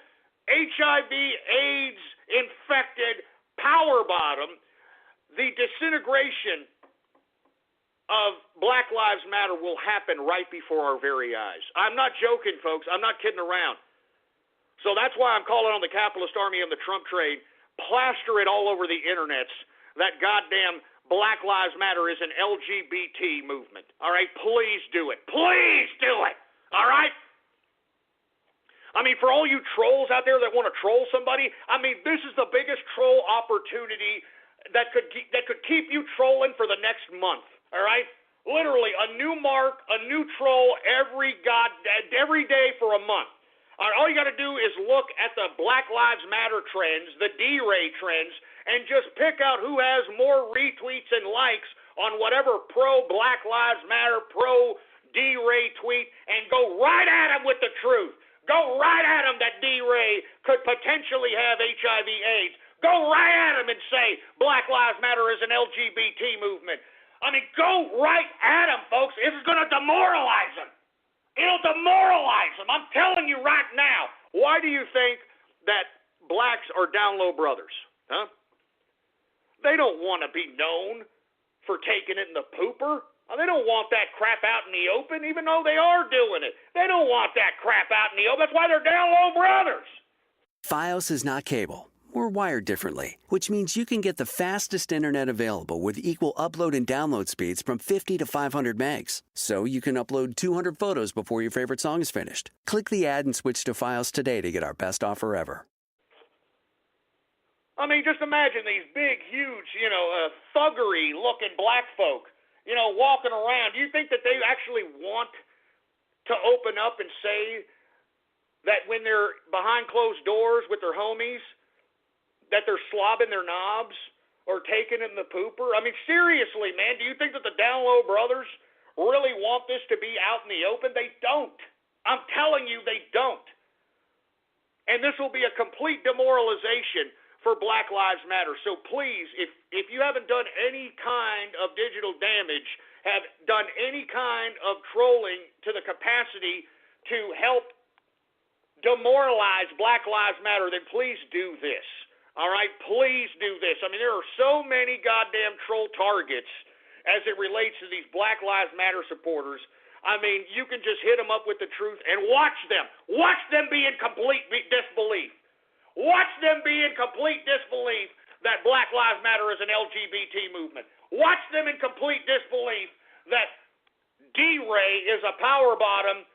HIV/AIDS infected power bottom, the disintegration of Black Lives Matter will happen right before our very eyes. I'm not joking, folks. I'm not kidding around. So that's why I'm calling on the capitalist army and the Trump trade. Plaster it all over the internets. That goddamn Black Lives Matter is an LGBT movement. All right? Please do it. Please do it. All right? I mean, for all you trolls out there that want to troll somebody, I mean, this is the biggest troll opportunity that could keep you trolling for the next month, all right? Literally, a new mark, a new troll every day for a month. All right, all you got to do is look at the Black Lives Matter trends, the D-Ray trends, and just pick out who has more retweets and likes on whatever pro-Black Lives Matter, pro-D-Ray tweet, and go right at them with the truth. Go right at him that D-Ray could potentially have HIV/AIDS. Go right at him and say Black Lives Matter is an LGBT movement. I mean, go right at him, folks. This is going to demoralize him. It'll demoralize him. I'm telling you right now. Why do you think that blacks are down low brothers? Huh? They don't want to be known for taking it in the pooper. They don't want that crap out in the open, even though they are doing it. They don't want that crap out in the open. That's why they're down low brothers. Fios is not cable. We're wired differently, which means you can get the fastest internet available with equal upload and download speeds from 50 to 500 megs. So you can upload 200 photos before your favorite song is finished. Click the ad and switch to Fios today to get our best offer ever. I mean, just imagine these big, huge, thuggery-looking black folk, walking around. Do you think that they actually want to open up and say that when they're behind closed doors with their homies, that they're slobbing their knobs or taking in the pooper? I mean, seriously, man, do you think that the Down Low brothers really want this to be out in the open? They don't. I'm telling you, they don't. And this will be a complete demoralization for Black Lives Matter. So please, if you haven't done any kind of digital damage, have done any kind of trolling to the capacity to help demoralize Black Lives Matter, then please do this. All right? Please do this. I mean, there are so many goddamn troll targets as it relates to these Black Lives Matter supporters. I mean, you can just hit them up with the truth and watch them. Watch them be in complete disbelief. Watch them be in complete disbelief that Black Lives Matter is an LGBT movement. Watch them in complete disbelief that D-Ray is a power bottom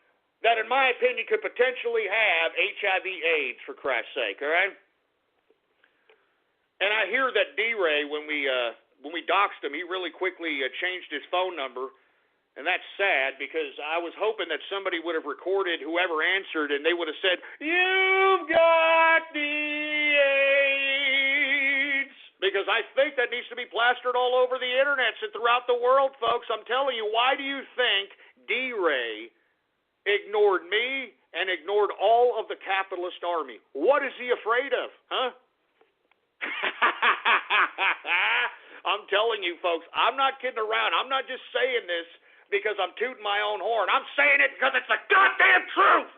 that, in my opinion, could potentially have HIV/AIDS, for Christ's sake, all right? And I hear that D-Ray, when we doxed him, he really quickly changed his phone number. And that's sad, because I was hoping that somebody would have recorded whoever answered, and they would have said, "You've got the AIDS." Because I think that needs to be plastered all over the internet and throughout the world, folks. I'm telling you, why do you think D-Ray ignored me and ignored all of the capitalist army? What is he afraid of, huh? I'm telling you, folks, I'm not kidding around. I'm not just saying this because I'm tooting my own horn. I'm saying it because it's the goddamn truth.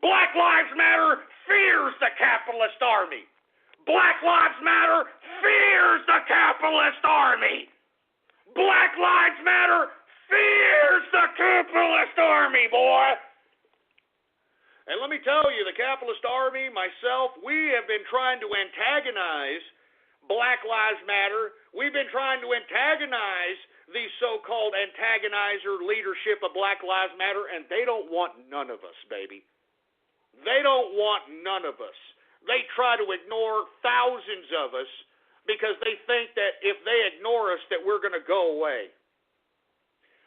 Black Lives Matter fears the capitalist army. Black Lives Matter fears the capitalist army. Black Lives Matter fears the capitalist army, boy. And let me tell you, the capitalist army, myself, we have been trying to antagonize Black Lives Matter. We've been trying to antagonize the so-called antagonizer leadership of Black Lives Matter, and they don't want none of us, baby. They don't want none of us. They try to ignore thousands of us because they think that if they ignore us that we're going to go away.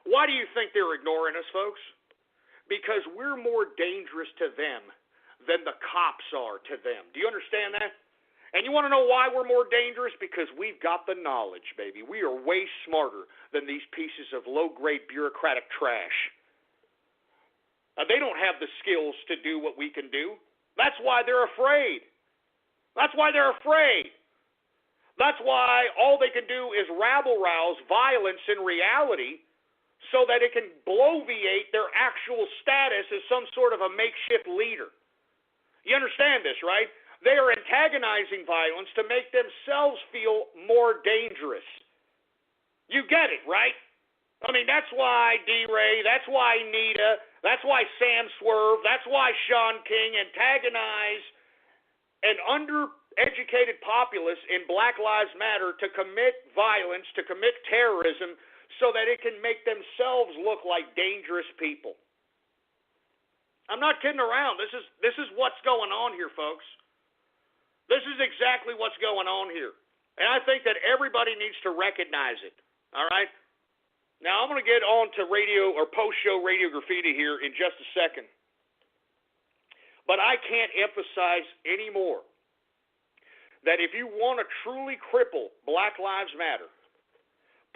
Why do you think they're ignoring us, folks? Because we're more dangerous to them than the cops are to them. Do you understand that? And you want to know why we're more dangerous? Because we've got the knowledge, baby. We are way smarter than these pieces of low-grade bureaucratic trash. They don't have the skills to do what we can do. That's why they're afraid. That's why they're afraid. That's why all they can do is rabble-rouse violence in reality so that it can bloviate their actual status as some sort of a makeshift leader. You understand this, right? They are antagonizing violence to make themselves feel more dangerous. You get it, right? I mean, that's why D-Ray, that's why Nita, that's why Sam Swerve, that's why Sean King antagonize an undereducated populace in Black Lives Matter to commit violence, to commit terrorism, so that it can make themselves look like dangerous people. I'm not kidding around. This is what's going on here, folks. This is exactly what's going on here. And I think that everybody needs to recognize it. All right? Now, I'm going to get on to radio or post-show radio graffiti here in just a second. But I can't emphasize anymore that if you want to truly cripple Black Lives Matter,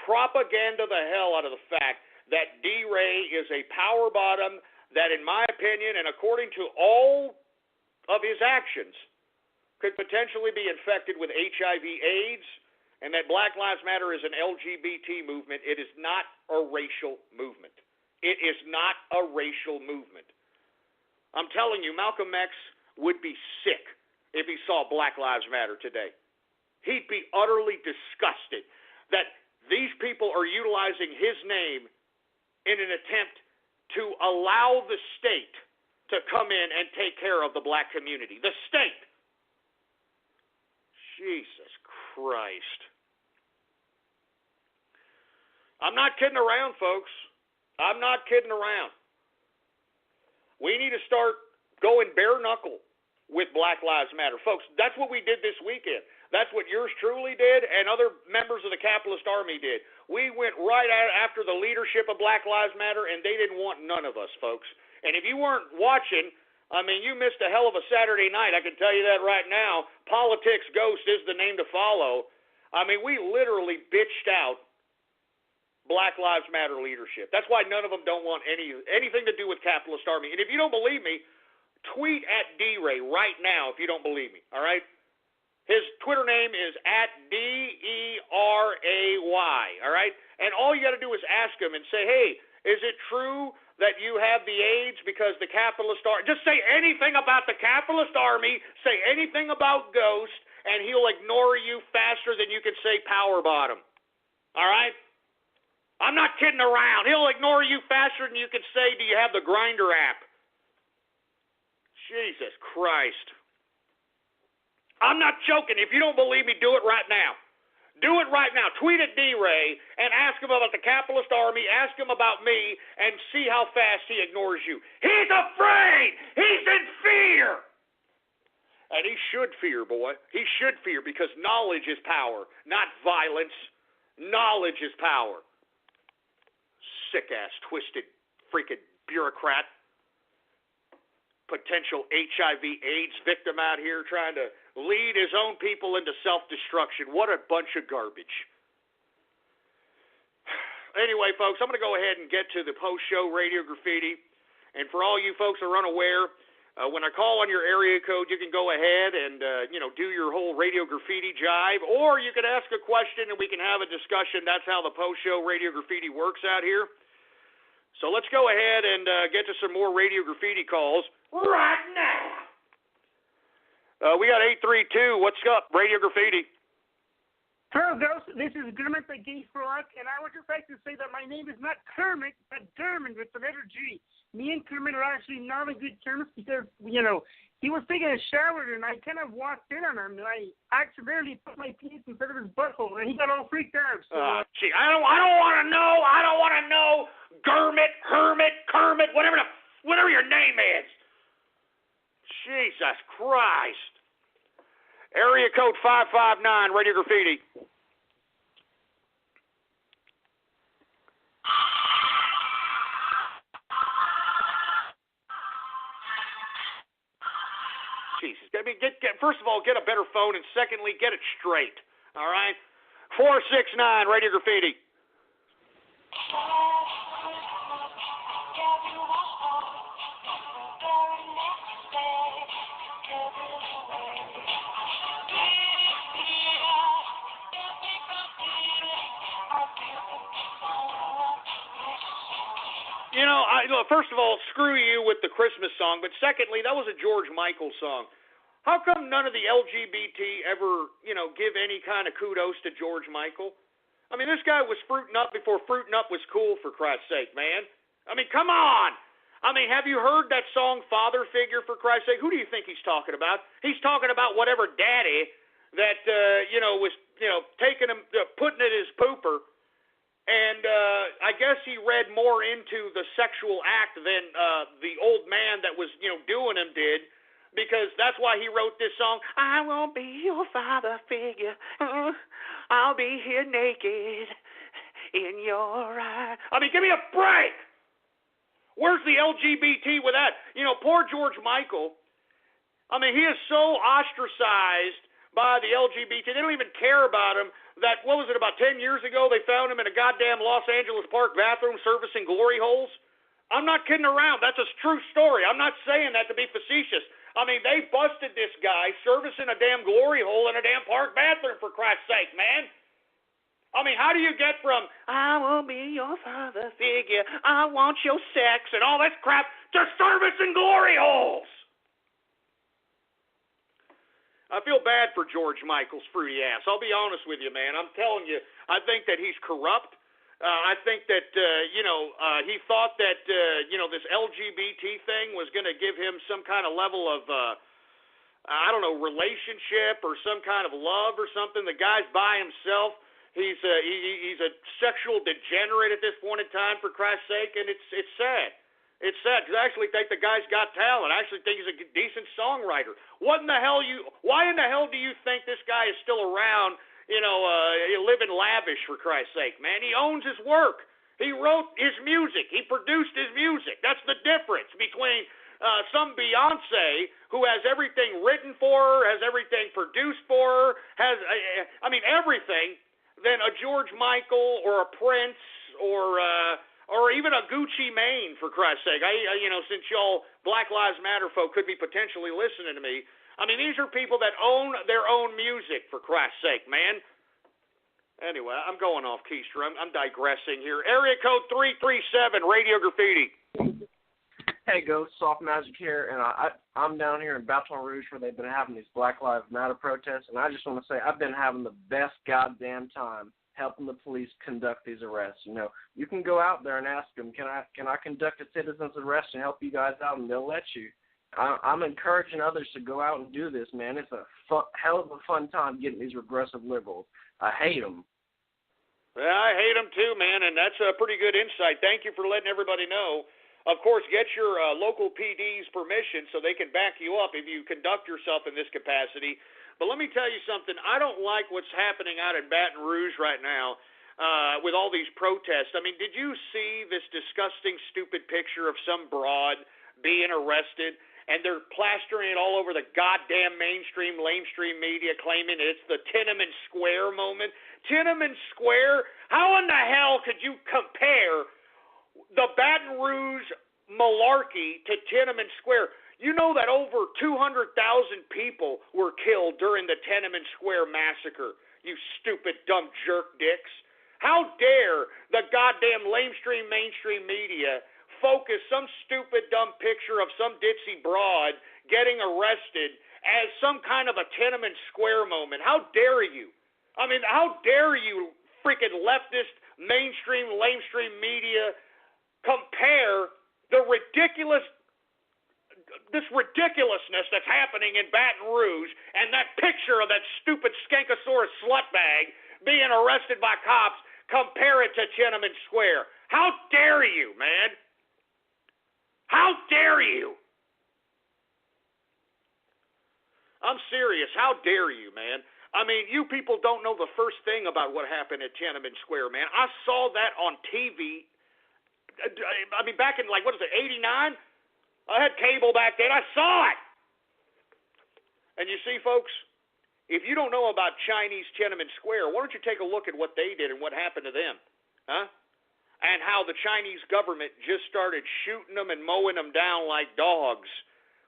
propaganda the hell out of the fact that D-Ray is a power bottom that, in my opinion, and according to all of his actions, could potentially be infected with HIV/AIDS, and that Black Lives Matter is an LGBT movement. It is not a racial movement. It is not a racial movement. I'm telling you, Malcolm X would be sick if he saw Black Lives Matter today. He'd be utterly disgusted that these people are utilizing his name in an attempt to allow the state to come in and take care of the black community. The state. Jesus Christ. I'm not kidding around, folks. I'm not kidding around. We need to start going bare knuckle with Black Lives Matter. Folks, that's what we did this weekend. That's what yours truly did and other members of the capitalist army did. We went right after the leadership of Black Lives Matter, and they didn't want none of us, folks. And if you weren't watching, I mean, you missed a hell of a Saturday night. I can tell you that right now. Politics Ghost is the name to follow. I mean, we literally bitched out Black Lives Matter leadership. That's why none of them don't want anything to do with capitalist army. And if you don't believe me, tweet at D-Ray right now if you don't believe me, all right? His Twitter name is at DERAY, all right? And all you got to do is ask him and say, hey, is it true that you have the AIDS because the capitalist army? Just say anything about the capitalist army, say anything about Ghost, and he'll ignore you faster than you can say power bottom, all right? I'm not kidding around. He'll ignore you faster than you can say, do you have the Grindr app? Jesus Christ. I'm not joking. If you don't believe me, do it right now. Do it right now. Tweet at D-Ray and ask him about the capitalist army, ask him about me, and see how fast he ignores you. He's afraid. He's in fear. And he should fear, boy. He should fear because knowledge is power, not violence. Knowledge is power. Sick-ass, twisted, freaking bureaucrat. Potential HIV/AIDS victim out here trying to lead his own people into self-destruction. What a bunch of garbage. Anyway, folks, I'm going to go ahead and get to the post-show Radio Graffiti. And for all you folks who are unaware, when I call on your area code, you can go ahead and do your whole Radio Graffiti jive, or you can ask a question and we can have a discussion. That's how the post-show Radio Graffiti works out here. So let's go ahead and get to some more Radio Graffiti calls right now. We got 832. What's up, Radio Graffiti? Hello, Ghost. This is Kermit the Geek Frog, and I would just like to say that my name is not Kermit, but Dermot with the letter G. Me and Kermit are actually not on good terms because, he was taking a shower and I kind of walked in on him and I accidentally put my penis inside of his butthole and he got all freaked out. So, gee, I don't want to know. I don't want to know. Kermit, Kermit, whatever your name is. Jesus Christ. Area code 559, Radio Graffiti. Jesus. I mean, first of all, get a better phone, and secondly, get it straight. All right? 469, Radio Graffiti. First of all, screw you with the Christmas song, but secondly, that was a George Michael song. How come none of the LGBT ever, give any kind of kudos to George Michael? I mean, this guy was fruiting up before fruiting up was cool, for Christ's sake, man. I mean, come on. I mean, have you heard that song, Father Figure, for Christ's sake? Who do you think he's talking about? He's talking about whatever daddy that, was, taking him, putting in his pooper. And I guess he read more into the sexual act than the old man that was, doing him did, because that's why he wrote this song. I won't be your father figure. I'll be here naked in your eyes. I mean, give me a break. Where's the LGBT with that? Poor George Michael. I mean, he is so ostracized by the LGBT. They don't even care about him. That, what was it, about 10 years ago, they found him in a goddamn Los Angeles Park bathroom servicing glory holes? I'm not kidding around. That's a true story. I'm not saying that to be facetious. I mean, they busted this guy servicing a damn glory hole in a damn park bathroom, for Christ's sake, man. I mean, how do you get from, I will be your father figure, I want your sex, and all that crap, to servicing glory holes? I feel bad for George Michael's fruity ass. I'll be honest with you, man. I'm telling you, I think that he's corrupt. I think that, he thought that, this LGBT thing was going to give him some kind of level of, relationship or some kind of love or something. The guy's by himself. He's a sexual degenerate at this point in time, for Christ's sake, and it's sad. It's sad because I actually think the guy's got talent. I actually think he's a decent songwriter. Why in the hell do you think this guy is still around, living lavish, for Christ's sake, man? He owns his work. He wrote his music. He produced his music. That's the difference between some Beyonce who has everything written for her, has everything produced for her, has, everything, than a George Michael or a Prince or even a Gucci Mane, for Christ's sake. Since y'all Black Lives Matter folk could be potentially listening to me, these are people that own their own music, for Christ's sake, man. Anyway, I'm going off keister. I'm digressing here. Area code 337, Radio Graffiti. Hey, Ghost, Soft Magic here, and I'm down here in Baton Rouge where they've been having these Black Lives Matter protests, and I just want to say I've been having the best goddamn time helping the police conduct these arrests. You can go out there and ask them, can I conduct a citizen's arrest and help you guys out, and they'll let you. I'm encouraging others to go out and do this, man. It's a hell of a fun time getting these regressive liberals. I hate them. Well, I hate them too, man, and that's a pretty good insight. Thank you for letting everybody know. Of course, get your local PD's permission so they can back you up if you conduct yourself in this capacity. But let me tell you something. I don't like what's happening out in Baton Rouge right now with all these protests. Did you see this disgusting, stupid picture of some broad being arrested, and they're plastering it all over the goddamn lamestream media, claiming it's the Tiananmen Square moment? Tiananmen Square? How in the hell could you compare the Baton Rouge malarkey to Tiananmen Square? You know that over 200,000 people were killed during the Tiananmen Square massacre, you stupid, dumb jerk dicks. How dare the goddamn mainstream media focus some stupid, dumb picture of some ditzy broad getting arrested as some kind of a Tiananmen Square moment? How dare you? How dare you, freaking leftist, mainstream media, compare the this ridiculousness that's happening in Baton Rouge and that picture of that stupid Skankosaurus slutbag being arrested by cops, compare it to Tiananmen Square? How dare you, man? How dare you? I'm serious. How dare you, man? You people don't know the first thing about what happened at Tiananmen Square, man. I saw that on TV. Back in, 89? I had cable back then. I saw it. And you see, folks, if you don't know about Chinese Tiananmen Square, why don't you take a look at what they did and what happened to them? Huh? And how the Chinese government just started shooting them and mowing them down like dogs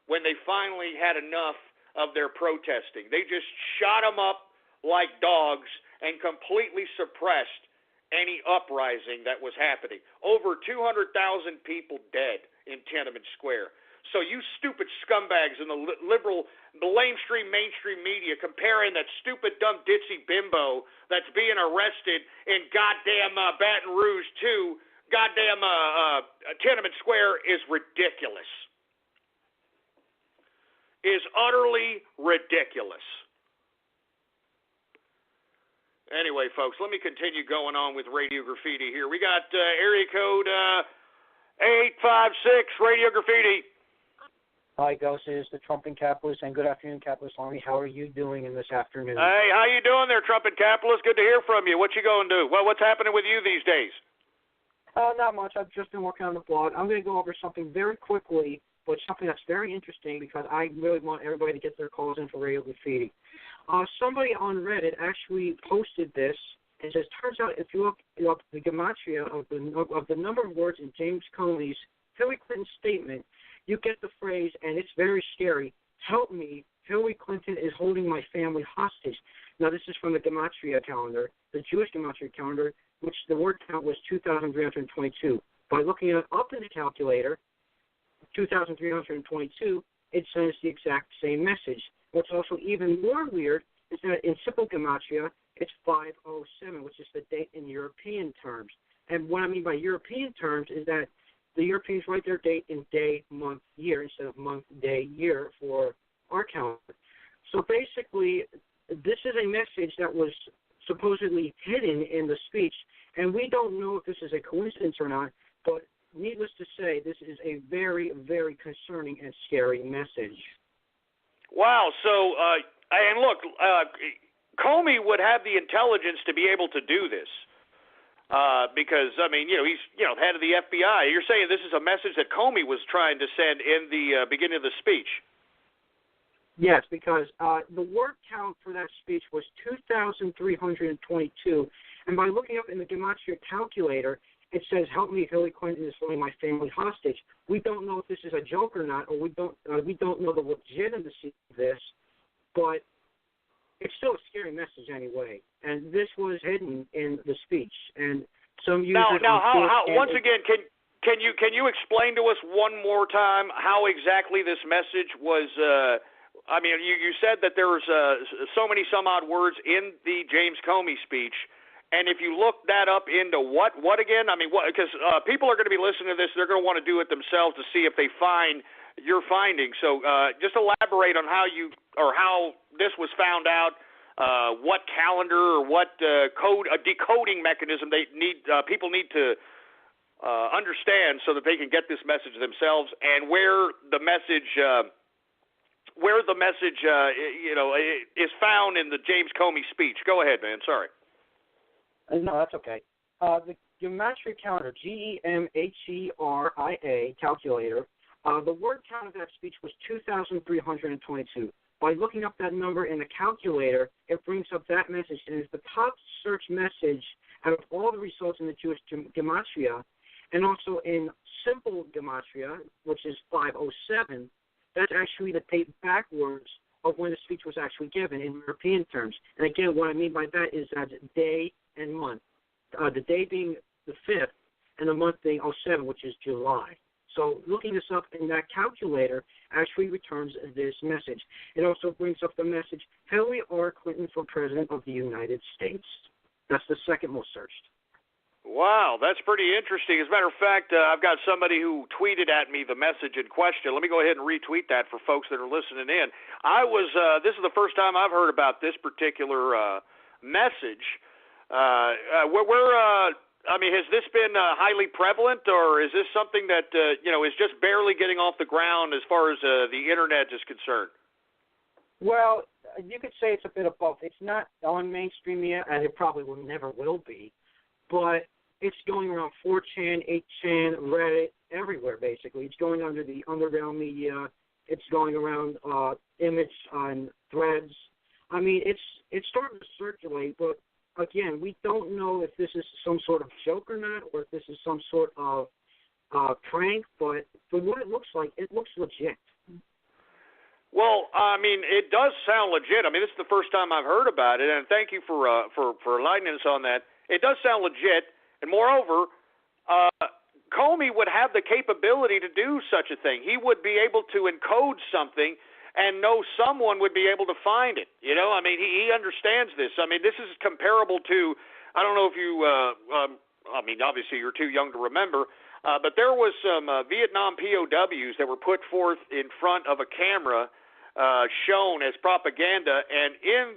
when they finally had enough of their protesting. They just shot them up like dogs and completely suppressed any uprising that was happening. Over 200,000 people dead in Tiananmen Square. So you stupid scumbags in the mainstream media comparing that stupid, dumb, ditzy bimbo that's being arrested in goddamn Baton Rouge to goddamn Tiananmen Square is ridiculous. Is utterly ridiculous. Anyway, folks, let me continue going on with Radio Graffiti here. We got area code 856, Radio Graffiti. Hi, Ghost. It is the Trumpet Capitalist, and good afternoon, Capitalist Army. How are you doing in this afternoon? Hey, how you doing there, Trumpet Capitalist? Good to hear from you. What you going to do? Well, what's happening with you these days? Not much. I've just been working on the blog. I'm going to go over something very quickly, but something that's very interesting because I really want everybody to get their calls in for Radio Graffiti. Somebody on Reddit actually posted this. It says, turns out if you look up the gematria of the number of words in James Comey's Hillary Clinton statement, you get the phrase, and it's very scary, help me, Hillary Clinton is holding my family hostage. Now, this is from the gematria calendar, the Jewish gematria calendar, which the word count was 2,322. By looking it up in the calculator, 2,322, it sends the exact same message. What's also even more weird is that in simple gematria, it's 507, which is the date in European terms. And what I mean by European terms is that the Europeans write their date in day, month, year instead of month, day, year for our calendar. So basically, this is a message that was supposedly hidden in the speech, and we don't know if this is a coincidence or not, but needless to say, this is a very, very concerning and scary message. Wow. So, and look, Comey would have the intelligence to be able to do this. Because, I mean, he's, head of the FBI. You're saying this is a message that Comey was trying to send in the beginning of the speech. Yes, because the word count for that speech was 2,322. And by looking up in the Gematria calculator, it says, "Help me, Hillary Clinton is holding my family hostage." We don't know if this is a joke or not, or we don't know the legitimacy of this, but it's still a scary message anyway. And this was hidden in the speech. And some users how once again, can you explain to us one more time how exactly this message was? I mean, you said that there was so many some odd words in the James Comey speech. And if you look that up into what again? I mean, because people are going to be listening to this, they're going to want to do it themselves to see if they find your findings. So just elaborate on how this was found out, what calendar or what decoding mechanism people need to understand so that they can get this message themselves, and where the message is found in the James Comey speech. Go ahead, man. Sorry. No, that's okay. The Gematria calendar, Gematria calculator, the word count of that speech was 2,322. By looking up that number in the calculator, it brings up that message, and it's the top search message out of all the results in the Jewish Gematria, and also in simple Gematria, which is 507. That's actually the date backwards of when the speech was actually given in European terms. And again, what I mean by that is that day and month. The day being the 5th and the month being 07, which is July. So looking this up in that calculator actually returns this message. It also brings up the message, Hillary R. Clinton for President of the United States. That's the second most searched. Wow, that's pretty interesting. As a matter of fact, I've got somebody who tweeted at me the message in question. Let me go ahead and retweet that for folks that are listening in. This is the first time I've heard about this particular message. Has this been highly prevalent, or is this something that is just barely getting off the ground as far as the internet is concerned? Well, you could say it's a bit of both. It's not on mainstream yet, and it probably never will be, but it's going around 4chan, 8chan, Reddit, everywhere basically. It's going under the underground media. It's going around image on Threads. I mean, it's starting to circulate, but again, we don't know if this is some sort of joke or not, or if this is some sort of prank, but from what it looks like, it looks legit. Well, I mean, it does sound legit. I mean, this is the first time I've heard about it, and thank you for enlightening us on that. It does sound legit, and moreover, Comey would have the capability to do such a thing. He would be able to encode something and know someone would be able to find it. I mean, he understands this. I mean, this is comparable to, I don't know if you, obviously you're too young to remember, but there was some Vietnam POWs that were put forth in front of a camera shown as propaganda, and in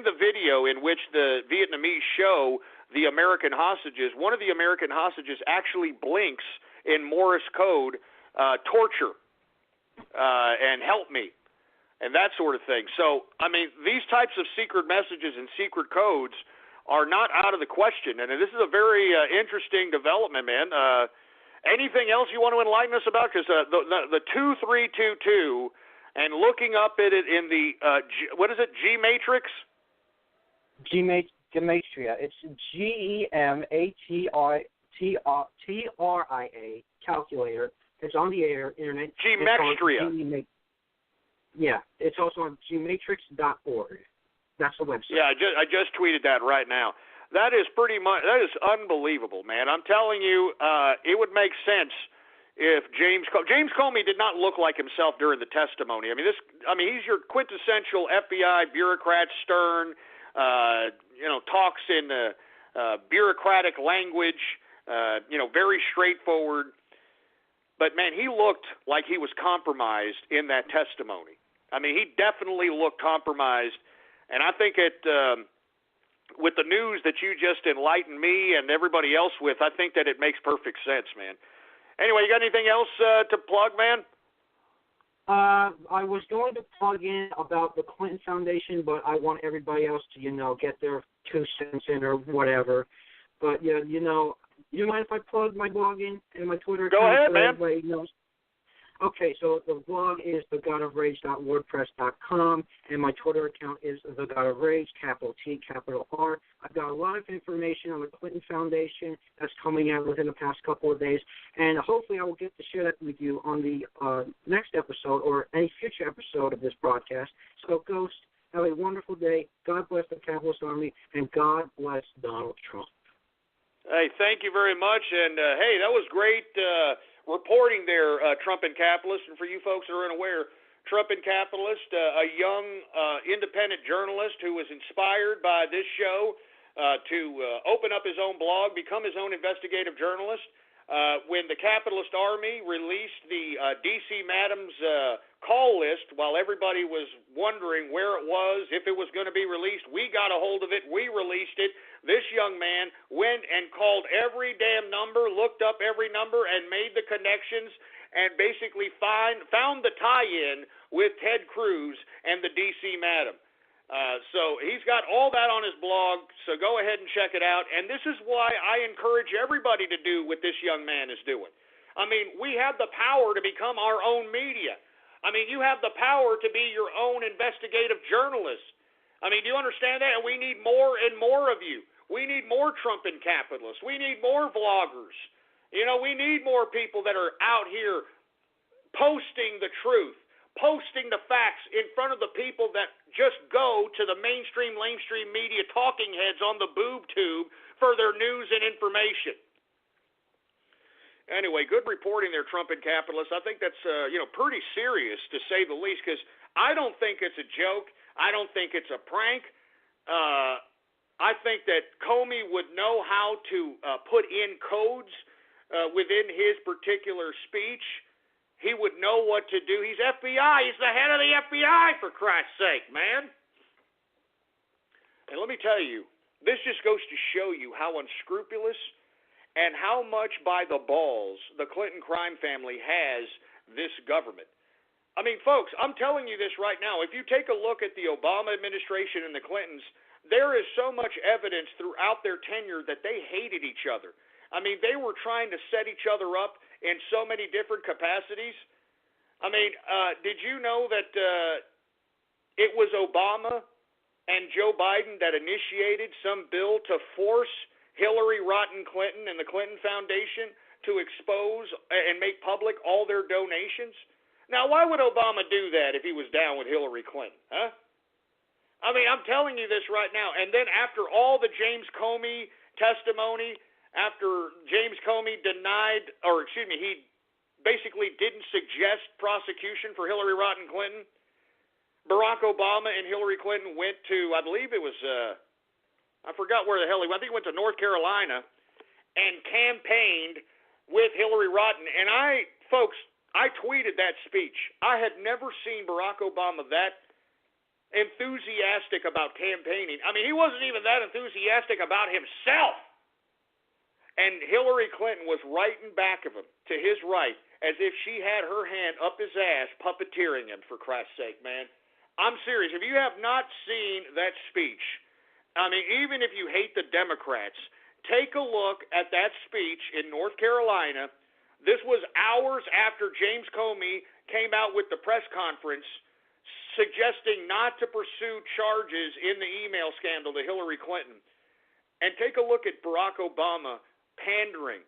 the video in which the Vietnamese show the American hostages, one of the American hostages actually blinks in Morse code, torture, and help me, and that sort of thing. So, I mean, these types of secret messages and secret codes are not out of the question, and this is a very interesting development, man. Anything else you want to enlighten us about? Because the 2322 and looking up at it in the, what is it, G-Matrix? Gematria. It's Gematria calculator. It's on the internet. Gematria. Yeah, it's also on gmatrix.org. That's the website. Yeah, I just tweeted that right now. That is unbelievable, man. I'm telling you, it would make sense if James Comey did not look like himself during the testimony. I mean, he's your quintessential FBI bureaucrat, stern, talks in bureaucratic language, very straightforward. But, man, he looked like he was compromised in that testimony. I mean, he definitely looked compromised. And I think with the news that you just enlightened me and everybody else with, I think that it makes perfect sense, man. Anyway, you got anything else to plug, man? I was going to plug in about the Clinton Foundation, but I want everybody else to, get their 2 cents in or whatever. But, you mind if I plug my blog in and my Twitter account? Go ahead, so man. Everybody knows? Okay, so the blog is thegodofrage.wordpress.com, and my Twitter account is thegodofrage, capital T, capital R. I've got a lot of information on the Clinton Foundation that's coming out within the past couple of days, and hopefully I will get to share that with you on the next episode or any future episode of this broadcast. So, Ghost, have a wonderful day. God bless the Capitalist Army, and God bless Donald Trump. Hey, thank you very much, and, hey, that was great reporting there, Trump and Capitalist. And for you folks that are unaware, Trump and Capitalist, a young independent journalist who was inspired by this show to open up his own blog, become his own investigative journalist. When the Capitalist Army released the D.C. Madam's call list, while everybody was wondering where it was, if it was going to be released, we got a hold of it, we released it. This young man went and called every damn number, looked up every number, and made the connections, and basically found the tie-in with Ted Cruz and the D.C. Madam. So he's got all that on his blog, so go ahead and check it out. And this is why I encourage everybody to do what this young man is doing. I mean, we have the power to become our own media. I mean, you have the power to be your own investigative journalist. I mean, do you understand that? And we need more and more of you. We need more Trump and capitalists. We need more vloggers. We need more people that are out here posting the truth, posting the facts in front of the people that just go to the mainstream media talking heads on the boob tube for their news and information. Anyway, good reporting there, Trump and capitalists. I think that's pretty serious, to say the least, because I don't think it's a joke. I don't think it's a prank. I think that Comey would know how to put in codes within his particular speech. He would know what to do. He's FBI. He's the head of the FBI, for Christ's sake, man. And let me tell you, this just goes to show you how unscrupulous and how much by the balls the Clinton crime family has this government. I mean, folks, I'm telling you this right now. If you take a look at the Obama administration and the Clintons, there is so much evidence throughout their tenure that they hated each other. I mean, they were trying to set each other up in so many different capacities. I mean, did you know that it was Obama and Joe Biden that initiated some bill to force Hillary Rotten Clinton and the Clinton Foundation to expose and make public all their donations? Now, why would Obama do that if he was down with Hillary Clinton, huh? I mean, I'm telling you this right now. And then after all the James Comey testimony, after James Comey he basically didn't suggest prosecution for Hillary Rotten Clinton, Barack Obama and Hillary Clinton went to, I believe it was, I forgot where the hell he went. I think he went to North Carolina and campaigned with Hillary Rotten. And I tweeted that speech. I had never seen Barack Obama that enthusiastic about campaigning. I mean, he wasn't even that enthusiastic about himself. And Hillary Clinton was right in back of him, to his right, as if she had her hand up his ass, puppeteering him, for Christ's sake, man. I'm serious. If you have not seen that speech, I mean, even if you hate the Democrats, take a look at that speech in North Carolina. This was hours after James Comey came out with the press conference suggesting not to pursue charges in the email scandal to Hillary Clinton. And take a look at Barack Obama pandering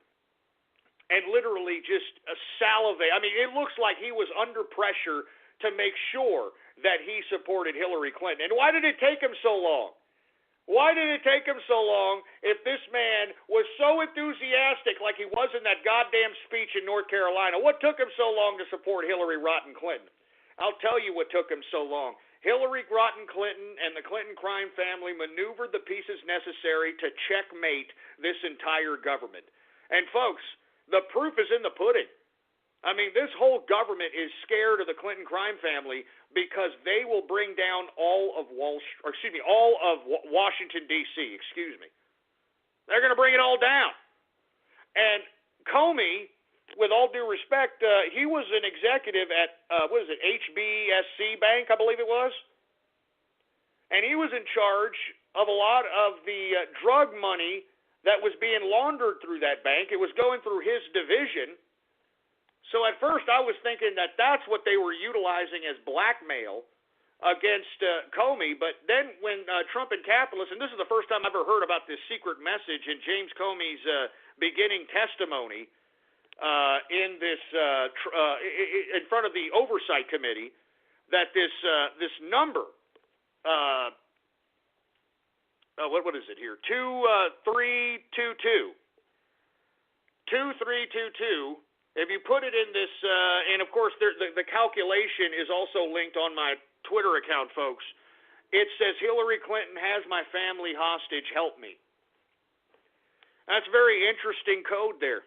and literally just salivate. I mean, it looks like he was under pressure to make sure that he supported Hillary Clinton. And why did it take him so long? Why did it take him so long if this man was so enthusiastic like he was in that goddamn speech in North Carolina? What took him so long to support Hillary Rotten Clinton? I'll tell you what took him so long. Hillary Rodham Clinton and the Clinton crime family maneuvered the pieces necessary to checkmate this entire government. And folks, the proof is in the pudding. I mean, this whole government is scared of the Clinton crime family because they will bring down all of Washington D.C. They're going to bring it all down. And Comey, with all due respect, he was an executive at HBSC Bank, I believe it was, and he was in charge of a lot of the drug money that was being laundered through that bank. It was going through his division. So at first I was thinking that that's what they were utilizing as blackmail against Comey. But then when Trump and capitalists, and this is the first time I've ever heard about this secret message in James Comey's beginning testimony in front of the Oversight Committee, that this number, what is it here? 2322. 2322. If you put it in this, and of course the calculation is also linked on my Twitter account, folks. It says Hillary Clinton has my family hostage, help me. That's very interesting code there.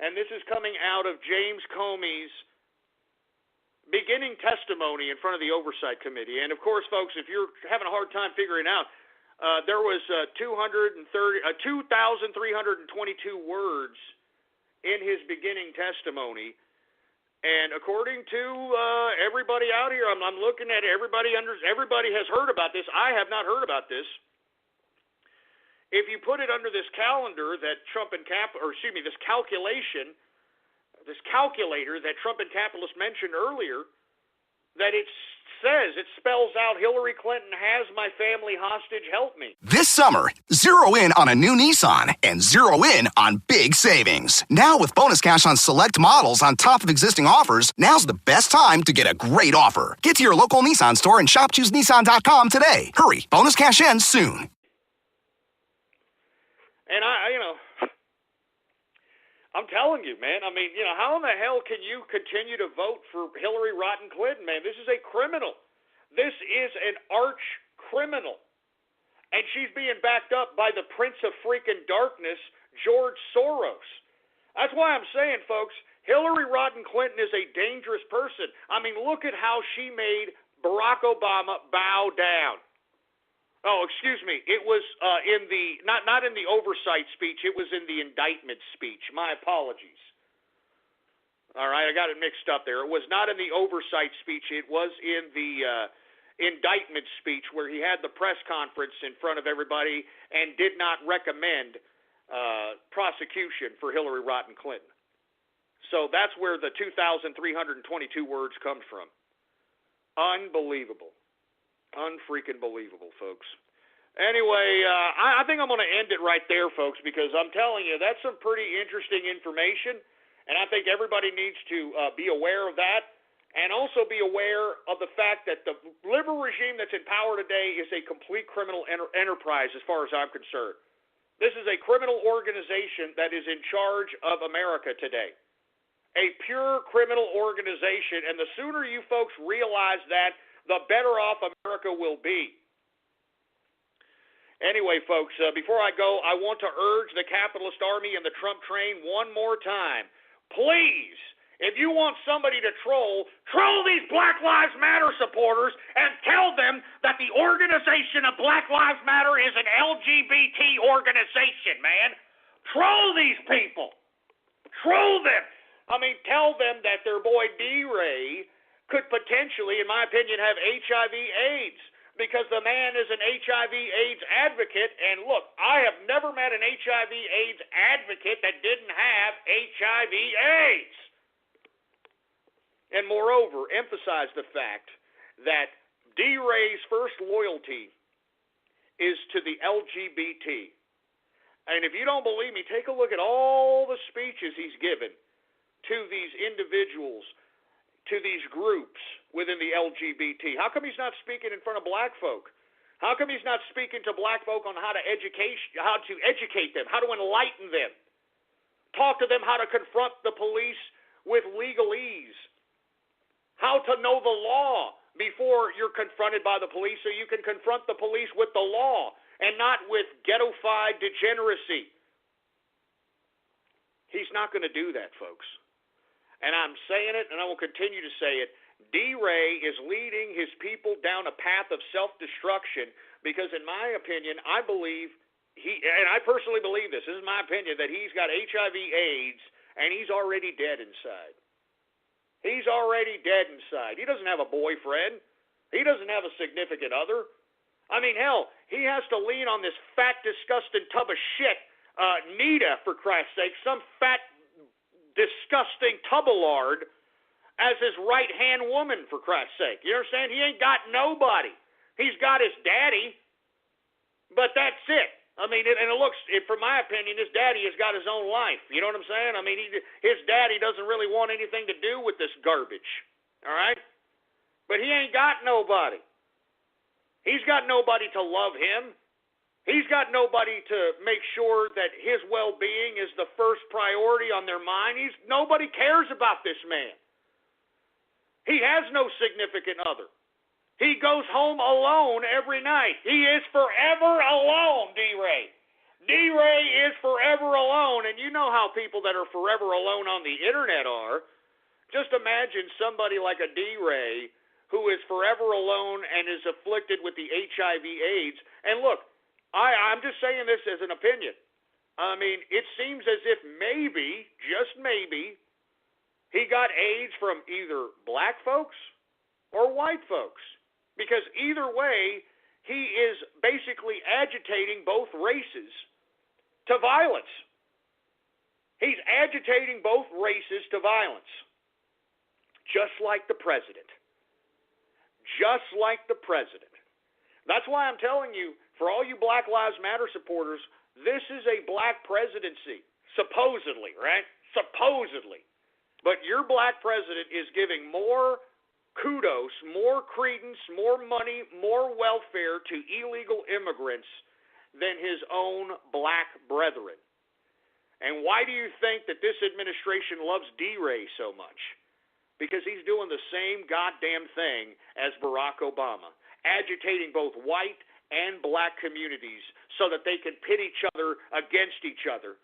And this is coming out of James Comey's beginning testimony in front of the Oversight Committee. And of course, folks, if you're having a hard time figuring out, there was 2,322 words in his beginning testimony, and according to everybody out here, I'm looking at everybody has heard about this. I have not heard about this. If you put it under this calendar that this calculator that Trump and capitalists mentioned earlier, that it spells out Hillary Clinton has my family hostage, help me. This summer, zero in on a new Nissan and zero in on big savings. Now with bonus cash on select models on top of existing offers, now's the best time to get a great offer. Get to your local Nissan store and shop ChooseNissan.com today. Hurry, bonus cash ends soon. And I'm telling you, man, I mean, how in the hell can you continue to vote for Hillary Rodham Clinton, man? This is a criminal. This is an arch criminal. And she's being backed up by the Prince of freaking Darkness, George Soros. That's why I'm saying, folks, Hillary Rodham Clinton is a dangerous person. I mean, look at how she made Barack Obama bow down. Oh, excuse me. It was in the not in the oversight speech. It was in the indictment speech. My apologies. All right, I got it mixed up there. It was not in the oversight speech. It was in the indictment speech where he had the press conference in front of everybody and did not recommend prosecution for Hillary Rodham Clinton. So that's where the 2,322 words comes from. Unbelievable. Unfreaking believable, folks. Anyway, I think I'm going to end it right there, folks, because I'm telling you, that's some pretty interesting information, and I think everybody needs to be aware of that, and also be aware of the fact that the liberal regime that's in power today is a complete criminal enterprise as far as I'm concerned. This is a criminal organization that is in charge of America today. A pure criminal organization, and the sooner you folks realize that, the better off America will be. Anyway, folks, before I go, I want to urge the capitalist army and the Trump train one more time. Please, if you want somebody to troll these Black Lives Matter supporters and tell them that the organization of Black Lives Matter is an LGBT organization, man. Troll these people. Troll them. I mean, tell them that their boy D-Ray could potentially, in my opinion, have HIV/AIDS because the man is an HIV/AIDS advocate. And look, I have never met an HIV/AIDS advocate that didn't have HIV/AIDS. And moreover, emphasize the fact that D-Ray's first loyalty is to the LGBT. And if you don't believe me, take a look at all the speeches he's given to these individuals, to these groups within the LGBT. How come he's not speaking in front of black folk? How come he's not speaking to black folk on how to educate them, how to enlighten them, talk to them how to confront the police with legalese, how to know the law before you're confronted by the police, so you can confront the police with the law and not with ghetto-fied degeneracy. He's not going to do that, folks. And I'm saying it, and I will continue to say it. D-Ray is leading his people down a path of self-destruction because, in my opinion, I believe and I personally believe this is my opinion, that he's got HIV/AIDS, and he's already dead inside. He's already dead inside. He doesn't have a boyfriend. He doesn't have a significant other. I mean, hell, he has to lean on this fat, disgusting tub of shit, Nita, for Christ's sake, some fat, disgusting tub of lard, as his right-hand woman, for Christ's sake. You understand? He ain't got nobody. He's got his daddy, but that's it. I mean, and it looks, from my opinion, his daddy has got his own life. You know what I'm saying? I mean, his daddy doesn't really want anything to do with this garbage, all right? But he ain't got nobody. He's got nobody to love him. He's got nobody to make sure that his well-being is the first priority on their mind. Nobody cares about this man. He has no significant other. He goes home alone every night. He is forever alone, D-Ray. D-Ray is forever alone, and you know how people that are forever alone on the internet are. Just imagine somebody like a D-Ray who is forever alone and is afflicted with the HIV/AIDS. And look, I'm just saying this as an opinion. I mean, it seems as if maybe, just maybe, he got AIDS from either black folks or white folks. Because either way, he is basically agitating both races to violence. He's agitating both races to violence. Just like the president. Just like the president. That's why I'm telling you, for all you Black Lives Matter supporters, this is a black presidency. Supposedly, right? Supposedly. But your black president is giving more kudos, more credence, more money, more welfare to illegal immigrants than his own black brethren. And why do you think that this administration loves D-Ray so much? Because he's doing the same goddamn thing as Barack Obama, agitating both white and black communities so that they can pit each other against each other,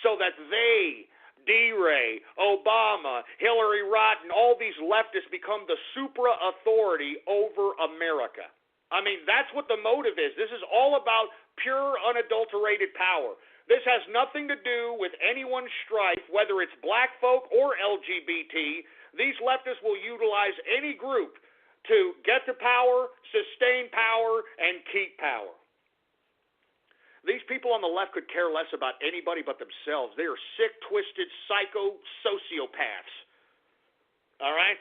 so that they, D-Ray, Obama, Hillary Rodham, all these leftists become the supra-authority over America. I mean, that's what the motive is. This is all about pure, unadulterated power. This has nothing to do with anyone's strife, whether it's black folk or LGBT. These leftists will utilize any group to get to power, sustain power, and keep power. These people on the left could care less about anybody but themselves. They are sick, twisted, psycho sociopaths. All right?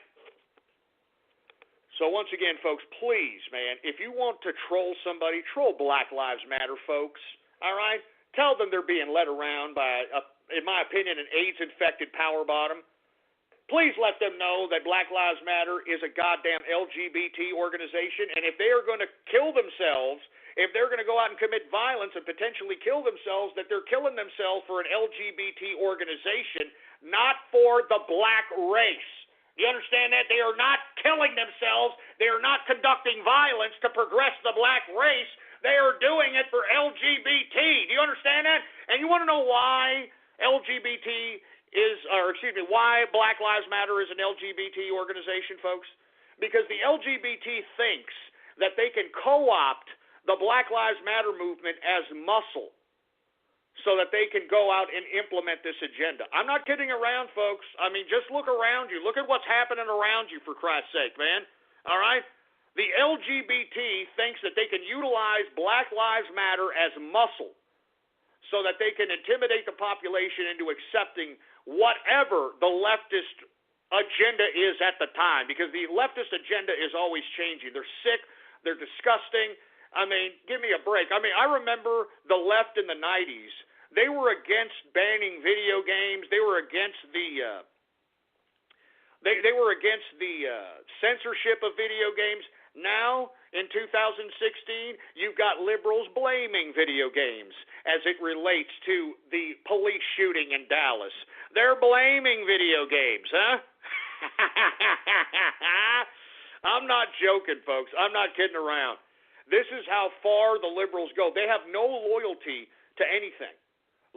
So once again, folks, please, man, if you want to troll somebody, troll Black Lives Matter, folks. All right? Tell them they're being led around by, in my opinion, an AIDS-infected power bottom. Please let them know that Black Lives Matter is a goddamn LGBT organization, and if they are going to kill themselves, if they're going to go out and commit violence and potentially kill themselves, that they're killing themselves for an LGBT organization, not for the black race. You understand that? They are not killing themselves. They are not conducting violence to progress the black race. They are doing it for LGBT. Do you understand that? And you want to know why why Black Lives Matter is an LGBT organization, folks? Because the LGBT thinks that they can co-opt the Black Lives Matter movement as muscle so that they can go out and implement this agenda. I'm not kidding around, folks. I mean, just look around you. Look at what's happening around you, for Christ's sake, man. All right? The LGBT thinks that they can utilize Black Lives Matter as muscle so that they can intimidate the population into accepting whatever the leftist agenda is at the time, because the leftist agenda is always changing. They're sick. They're disgusting. I mean, give me a break. I mean, I remember the left in the 90s. They were against banning video games. They were against the censorship of video games. Now, in 2016, you've got liberals blaming video games as it relates to the police shooting in Dallas. They're blaming video games, huh? I'm not joking, folks. I'm not kidding around. This is how far the liberals go. They have no loyalty to anything.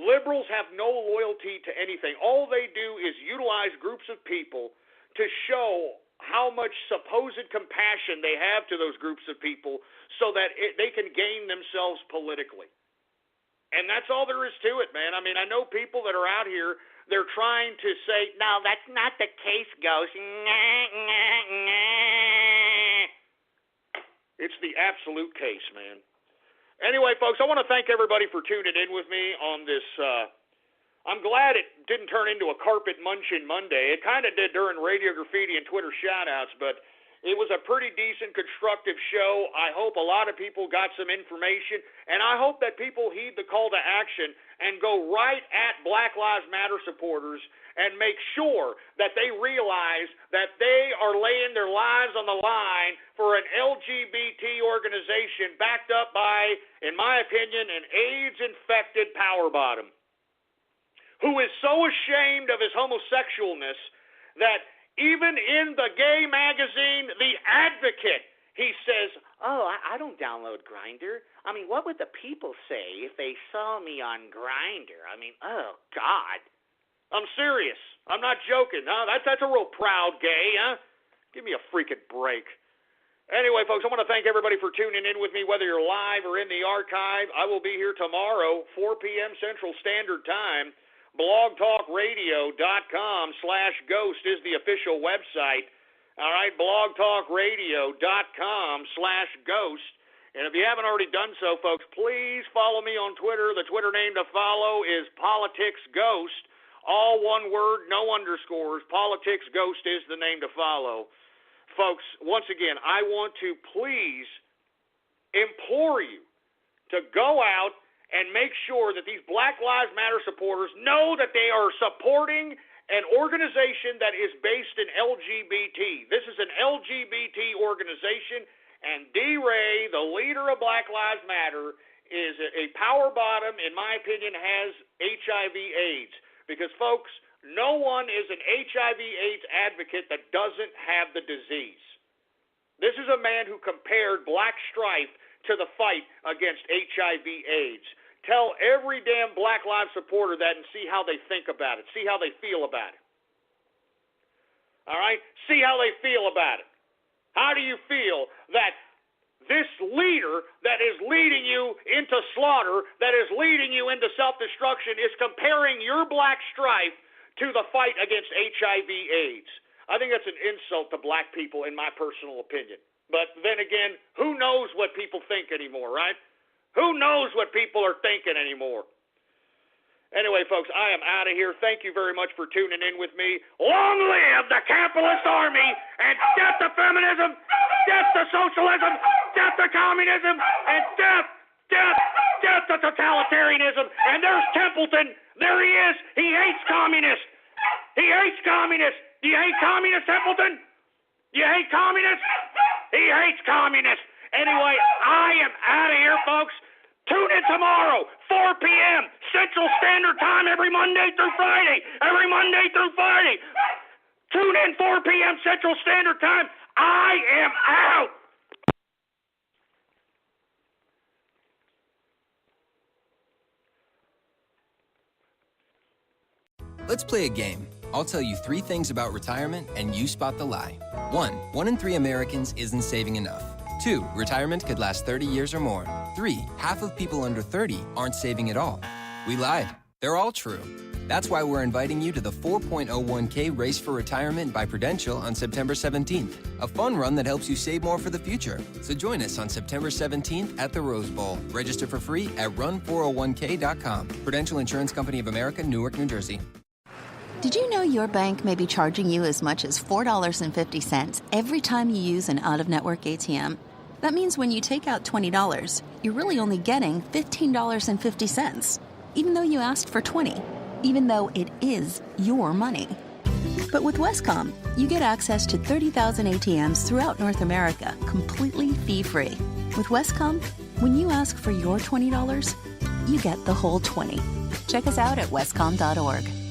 Liberals have no loyalty to anything. All they do is utilize groups of people to show how much supposed compassion they have to those groups of people so that they can gain themselves politically. And that's all there is to it, man. I mean, I know people that are out here, they're trying to say, no, that's not the case, Ghost. It's the absolute case, man. Anyway, folks, I want to thank everybody for tuning in with me on this. I'm glad it didn't turn into a carpet munching Monday. It kind of did during Radio Graffiti and Twitter shout-outs, but it was a pretty decent, constructive show. I hope a lot of people got some information, and I hope that people heed the call to action and go right at Black Lives Matter supporters and make sure that they realize that they are laying their lives on the line for an LGBT organization backed up by, in my opinion, an AIDS-infected power bottom who is so ashamed of his homosexualness that even in the gay magazine, The Advocate, he says, oh, I don't download Grindr. I mean, what would the people say if they saw me on Grindr? I mean, oh, God. I'm serious. I'm not joking. No, that's a real proud gay, huh? Give me a freaking break. Anyway, folks, I want to thank everybody for tuning in with me, whether you're live or in the archive. I will be here tomorrow, 4 p.m. Central Standard Time. blogtalkradio.com/ghost is the official website. All right, blogtalkradio.com/ghost. And if you haven't already done so, folks, please follow me on Twitter. The Twitter name to follow is PoliticsGhost. All one word, no underscores. PoliticsGhost is the name to follow. Folks, once again, I want to please implore you to go out and make sure that these Black Lives Matter supporters know that they are supporting an organization that is based in LGBT. This is an LGBT organization, and D. Ray, the leader of Black Lives Matter, is a power bottom, in my opinion, has HIV/AIDS. Because, folks, no one is an HIV/AIDS advocate that doesn't have the disease. This is a man who compared Black Strife to the fight against HIV/AIDS. Tell every damn Black Lives supporter that and see how they think about it. See how they feel about it. All right? See how they feel about it. How do you feel that this leader that is leading you into slaughter, that is leading you into self-destruction, is comparing your Black Strife to the fight against HIV/AIDS? I think that's an insult to black people, in my personal opinion. But then again, who knows what people think anymore, right? Who knows what people are thinking anymore? Anyway, folks, I am out of here. Thank you very much for tuning in with me. Long live the capitalist army, and death to feminism, death to socialism, death to communism, and death to totalitarianism. And there's Templeton. There he is. He hates communists. He hates communists. Do you hate communists, Templeton? Do you hate communists? He hates communists. Anyway, I am out of here, folks. Tune in tomorrow, 4 p.m. Central Standard Time, every Monday through Friday. Every Monday through Friday. Tune in, 4 p.m. Central Standard Time. I am out. Let's play a game. I'll tell you 3 things about retirement, and you spot the lie. 1 in 3 Americans isn't saving enough. 2, retirement could last 30 years or more. 3, half of people under 30 aren't saving at all. We lied. They're all true. That's why we're inviting you to the 4.01k Race for Retirement by Prudential on September 17th. A fun run that helps you save more for the future. So join us on September 17th at the Rose Bowl. Register for free at run401k.com. Prudential Insurance Company of America, Newark, New Jersey. Did you know your bank may be charging you as much as $4.50 every time you use an out-of-network ATM? That means when you take out $20, you're really only getting $15.50, even though you asked for $20, even though it is your money. But with Westcom, you get access to 30,000 ATMs throughout North America, completely fee-free. With Westcom, when you ask for your $20, you get the whole $20. Check us out at westcom.org.